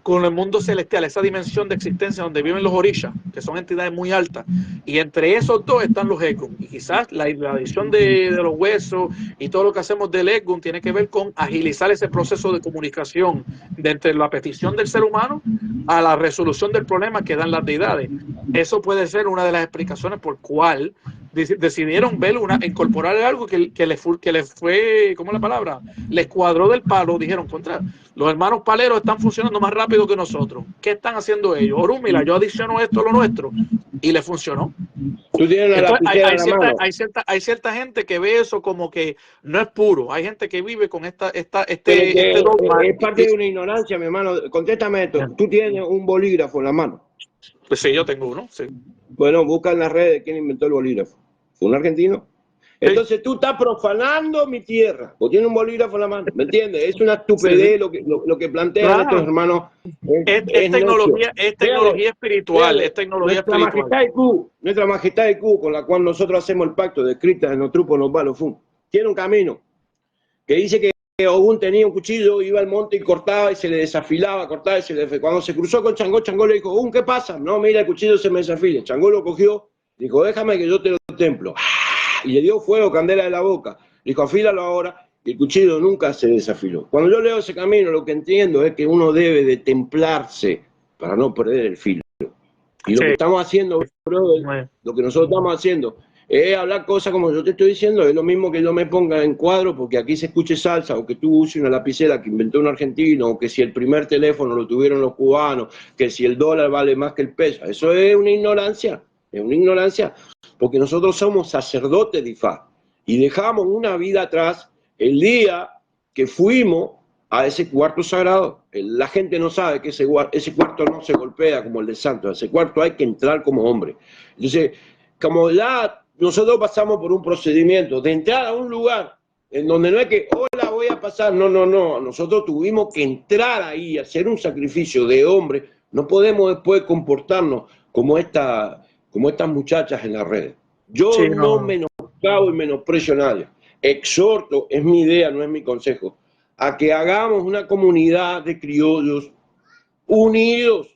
con el mundo celestial, esa dimensión de existencia donde viven los orishas, que son entidades muy altas, y entre esos dos están los Egun, y quizás la adición de los huesos y todo lo que hacemos del Egun tiene que ver con agilizar ese proceso de comunicación de entre la petición del ser humano a la resolución del problema que dan las deidades. Eso puede ser una de las explicaciones por cuál decidieron ver incorporar algo que les fue, ¿cómo es la palabra? Les cuadró del palo, dijeron, contra, los hermanos paleros están funcionando más rápido que nosotros. ¿Qué están haciendo ellos? Orúmila, yo adiciono esto a lo nuestro, y le funcionó. Tú tienes la lapicera en la mano. Hay cierta gente que ve eso como que no es puro. Hay gente que vive con este dogma. Es parte de una ignorancia, mi hermano. Contéstame esto. Tú tienes un bolígrafo en la mano. Pues sí, yo tengo uno, sí. Bueno, busca en las redes quién inventó el bolígrafo. ¿Fue un argentino? Entonces tú estás profanando mi tierra. O tienes un bolígrafo en la mano. ¿Me entiendes? Es una estupidez lo que plantean estos hermanos. Es tecnología espiritual. Es tecnología espiritual. Nuestra majestad de Q, con la cual nosotros hacemos el pacto de escritas en los trupos, nos va los fun. Tiene un camino que dice que Ogún tenía un cuchillo, iba al monte y cortaba y se le desafilaba, cortaba y se le... Cuando se cruzó con Changó, Changó le dijo, Ogún, ¿qué pasa? No, mira, el cuchillo se me desafila. Changó lo cogió, dijo, déjame que yo te lo templo. Y le dio fuego, candela de la boca. Dijo, afílalo ahora. Y el cuchillo nunca se desafiló. Cuando yo leo ese camino, lo que entiendo es que uno debe de templarse para no perder el filo. Y lo que estamos haciendo, brother, lo que nosotros estamos haciendo es hablar cosas como yo te estoy diciendo. Es lo mismo que yo me ponga en cuadro porque aquí se escuche salsa, o que tú uses una lapicera que inventó un argentino, o que si el primer teléfono lo tuvieron los cubanos, que si el dólar vale más que el peso. Eso es una ignorancia. Es una ignorancia. Porque nosotros somos sacerdotes de Ifá y dejamos una vida atrás el día que fuimos a ese cuarto sagrado. La gente no sabe que ese cuarto no se golpea como el de Santos. Ese cuarto hay que entrar como hombre. Entonces, como ya nosotros pasamos por un procedimiento de entrar a un lugar en donde no es que, hola, voy a pasar. No. Nosotros tuvimos que entrar ahí, hacer un sacrificio de hombre. No podemos después comportarnos como estas muchachas en las redes. Yo no menoscabo y menosprecio a nadie. Exhorto, es mi idea, no es mi consejo, a que hagamos una comunidad de criollos unidos.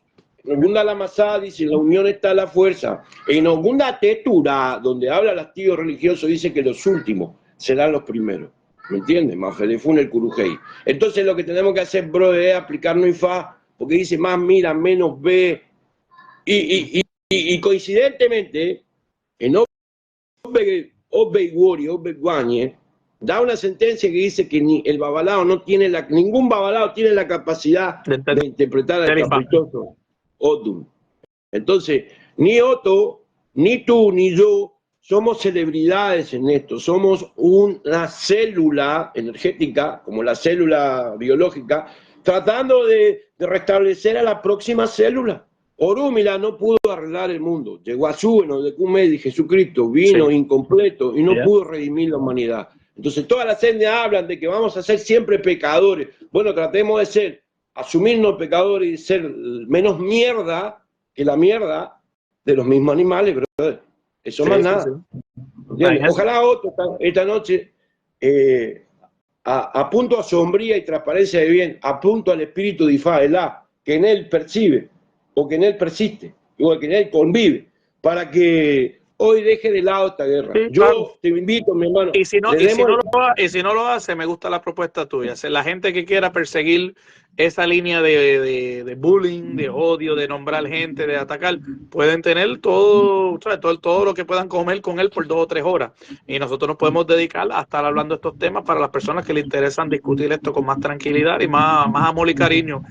En Ogunda la Masá dice, en la unión está la fuerza. En Ogunda Tetura, donde habla el hastío religioso, dice que los últimos serán los primeros. ¿Me entiendes? Mafelefún el Curujei. Entonces lo que tenemos que hacer, bro, es aplicarnos Ifá, porque dice más mira, menos ve. Y coincidentemente, en Obeguañe da una sentencia que dice que ni el babalao no tiene ningún babalao tiene la capacidad de interpretar al caprichoso Odum. Entonces, ni Otto, ni tú, ni yo somos celebridades en esto. Somos una célula energética, como la célula biológica, tratando de restablecer a la próxima célula. Orúmila no pudo arreglar el mundo. Llegó a su de Cumedi, Jesucristo, vino incompleto y no pudo redimir la humanidad. Entonces todas las etnias hablan de que vamos a ser siempre pecadores. Bueno, tratemos de ser, asumirnos pecadores y ser menos mierda que la mierda de los mismos animales, brother. Eso más nada. Ojalá otro esta noche apunto a sombría y transparencia de bien, apunto al espíritu de Ifá, Elá, que en él percibe, o que en él persiste, o que en él convive, para que hoy deje de lado esta guerra. Yo te invito, mi hermano. Y si no lo hace, me gusta la propuesta tuya. La gente que quiera perseguir esa línea de bullying, de odio, de nombrar gente, de atacar, pueden tener todo lo que puedan comer con él por 2 o 3 horas. Y nosotros nos podemos dedicar a estar hablando de estos temas para las personas que le interesan discutir esto con más tranquilidad y más amor y cariño.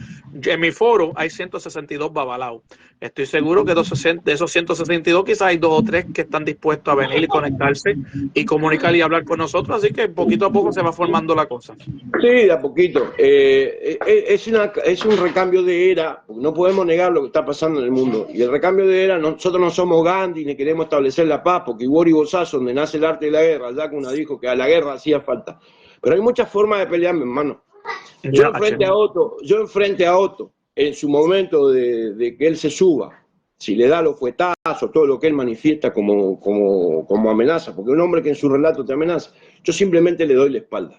En mi foro hay 162 babalaos. Estoy seguro que de esos 162 quizás hay 2 o 3 que están dispuestos a venir y conectarse y comunicar y hablar con nosotros. Así que poquito a poco se va formando la cosa. Sí, de a poquito. Es un recambio de era, porque no podemos negar lo que está pasando en el mundo. Y el recambio de era, nosotros no somos Gandhi ni queremos establecer la paz, porque Ibori Gozazo, donde nace el arte de la guerra, Yakuna dijo que a la guerra hacía falta. Pero hay muchas formas de pelear, mi hermano. Yo enfrente a Otto, en su momento de que él se suba, si le da los fuetazos, todo lo que él manifiesta como amenaza, porque un hombre que en su relato te amenaza, yo simplemente le doy la espalda.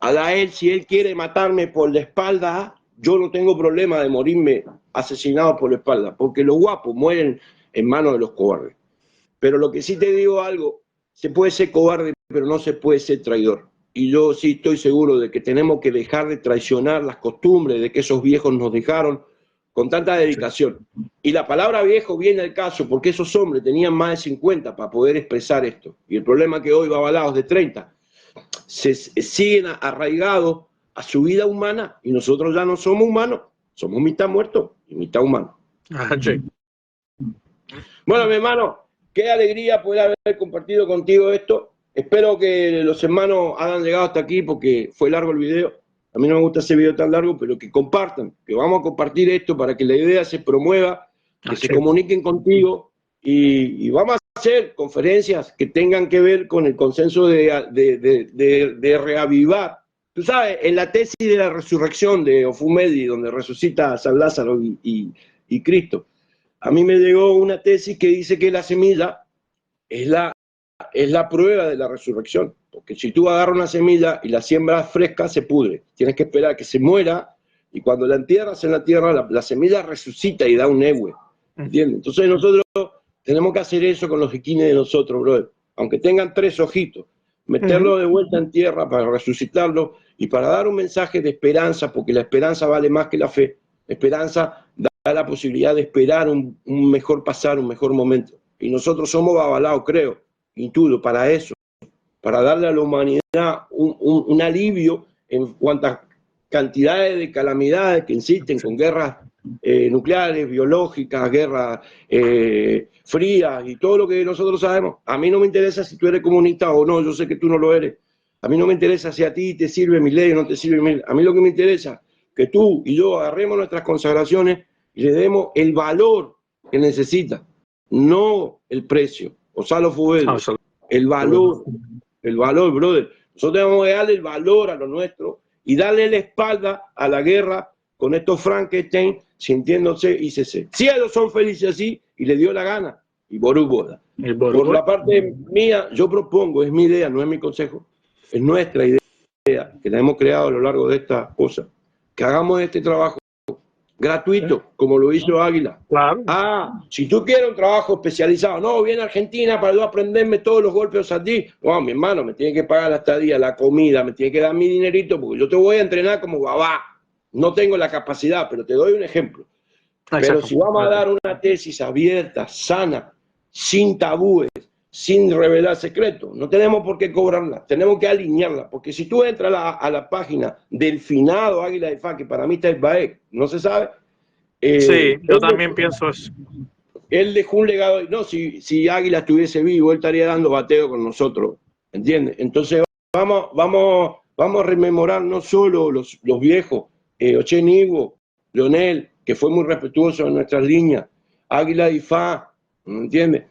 A él, si él quiere matarme por la espalda, yo no tengo problema de morirme asesinado por la espalda, porque los guapos mueren en manos de los cobardes. Pero lo que sí te digo algo, se puede ser cobarde, pero no se puede ser traidor. Y yo sí estoy seguro de que tenemos que dejar de traicionar las costumbres de que esos viejos nos dejaron, con tanta dedicación. Y la palabra viejo viene al caso porque esos hombres tenían más de 50 para poder expresar esto. Y el problema es que hoy babalaos de 30 se siguen arraigados a su vida humana y nosotros ya no somos humanos, somos mitad muertos y mitad humanos. Bueno, mi hermano, qué alegría poder haber compartido contigo esto. Espero que los hermanos hayan llegado hasta aquí porque fue largo el video. A mí no me gusta ese video tan largo, pero que compartan, que vamos a compartir esto para que la idea se promueva, que se comuniquen contigo y vamos a hacer conferencias que tengan que ver con el consenso de reavivar. Tú sabes, en la tesis de la resurrección de Ofumedi, donde resucita a San Lázaro y Cristo, a mí me llegó una tesis que dice que la semilla es la prueba de la resurrección. Porque si tú agarras una semilla y la siembras fresca, se pudre. Tienes que esperar a que se muera y cuando la entierras en la tierra, la semilla resucita y da un ehue. ¿Entiendes? Entonces nosotros tenemos que hacer eso con los jiquines de nosotros, brother. Aunque tengan 3 ojitos, meterlo de vuelta en tierra para resucitarlo y para dar un mensaje de esperanza, porque la esperanza vale más que la fe. La esperanza da la posibilidad de esperar un mejor pasar, un mejor momento. Y nosotros somos babalaos, creo, intuyo, para eso, para darle a la humanidad un alivio en cuantas cantidades de calamidades que existen con guerras nucleares, biológicas, guerras frías y todo lo que nosotros sabemos. A mí no me interesa si tú eres comunista o no, yo sé que tú no lo eres. A mí no me interesa si a ti te sirve mi ley o no te sirve mi ley. A mí lo que me interesa es que tú y yo agarremos nuestras consagraciones y le demos el valor que necesita, no el precio. Osalo Fubel, el valor, brother. Nosotros debemos darle el valor a lo nuestro y darle la espalda a la guerra con estos Frankenstein sintiéndose ICC. Si ellos son felices así y le dio la gana, y Ború Boda. Por la parte mía, yo propongo, es mi idea, no es mi consejo, es nuestra idea que la hemos creado a lo largo de estas cosas, que hagamos este trabajo gratuito, como lo hizo Águila. Claro. Si tú quieres un trabajo especializado, no, viene a Argentina para yo aprenderme todos los golpes a ti. No, mi hermano, me tiene que pagar la estadía, la comida, me tiene que dar mi dinerito, porque yo te voy a entrenar como babá. No tengo la capacidad, pero te doy un ejemplo. Exacto. Pero si vamos a dar una tesis abierta, sana, sin tabúes, sin revelar secretos, no tenemos por qué cobrarla, tenemos que alinearla, porque si tú entras a la página del finado Águila de Fa, que para mí está el Baek, no se sabe. Sí, yo también pienso eso. Él dejó un legado, no, si Águila estuviese vivo, él estaría dando bateo con nosotros, ¿entiendes? Entonces vamos a rememorar no solo los viejos, Ochen Iwo, Leonel, que fue muy respetuoso en nuestras líneas, Águila de Fa, ¿entiendes?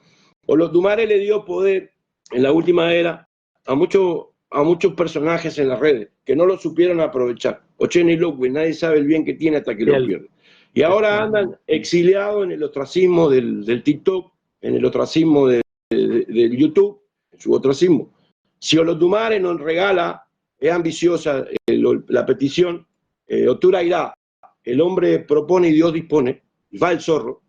Olodumare le dio poder en la última era a muchos personajes en las redes que no lo supieron aprovechar. Ocheni Lockwood, nadie sabe el bien que tiene hasta que lo pierde. Y ahora andan exiliados en el ostracismo del TikTok, en el ostracismo del YouTube, en su ostracismo. Si Olodumare nos regala, es ambiciosa la petición, Otura irá, el hombre propone y Dios dispone, va el zorro.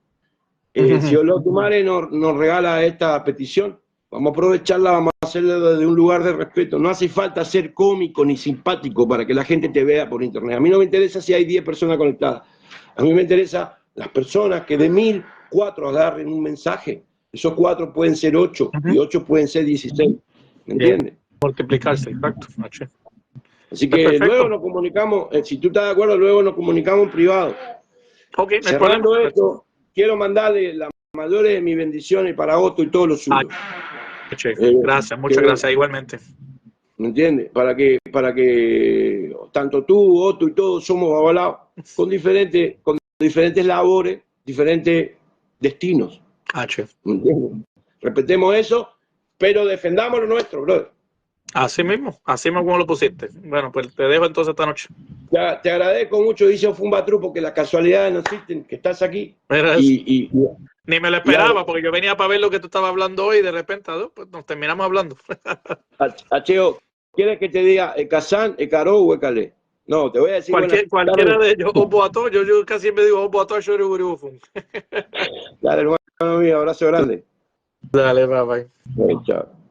Si Olodumare nos regala esta petición, vamos a aprovecharla, vamos a hacerla desde un lugar de respeto. No hace falta ser cómico ni simpático para que la gente te vea por internet. A mí no me interesa si hay 10 personas conectadas. A mí me interesa las personas que de 1000, 4 agarren un mensaje. Esos 4 pueden ser 8 y 8 pueden ser 16. ¿Me entiendes? Multiplicarse, exacto. Así que luego nos comunicamos, si tú estás de acuerdo, luego nos comunicamos en privado. Ok, no hay Cerrando problema. esto, quiero mandarle las mayores de mis bendiciones para Otto y todos los suyos. Gracias, muchas gracias, igualmente. ¿Me entiendes? Para que tanto tú, Otto y todos somos babalaos con diferentes labores, diferentes destinos. ¿Me entiendes? Respetemos eso, pero defendamos lo nuestro, brother. Así mismo como lo pusiste. Bueno, pues te dejo entonces esta noche. Te agradezco mucho, dice Ofumbatru, porque las casualidades no existen, que estás aquí. Ni me lo esperaba, porque yo venía para ver lo que tú estabas hablando hoy y de repente pues nos terminamos hablando. Acheo, ¿quieres que te diga Kazán, Caro o Calé? No, te voy a decir cualquiera de ellos. Yo casi me digo Oboato, Shoriburiufun. Dale, hermano mío, abrazo grande. Dale, bye. Chao.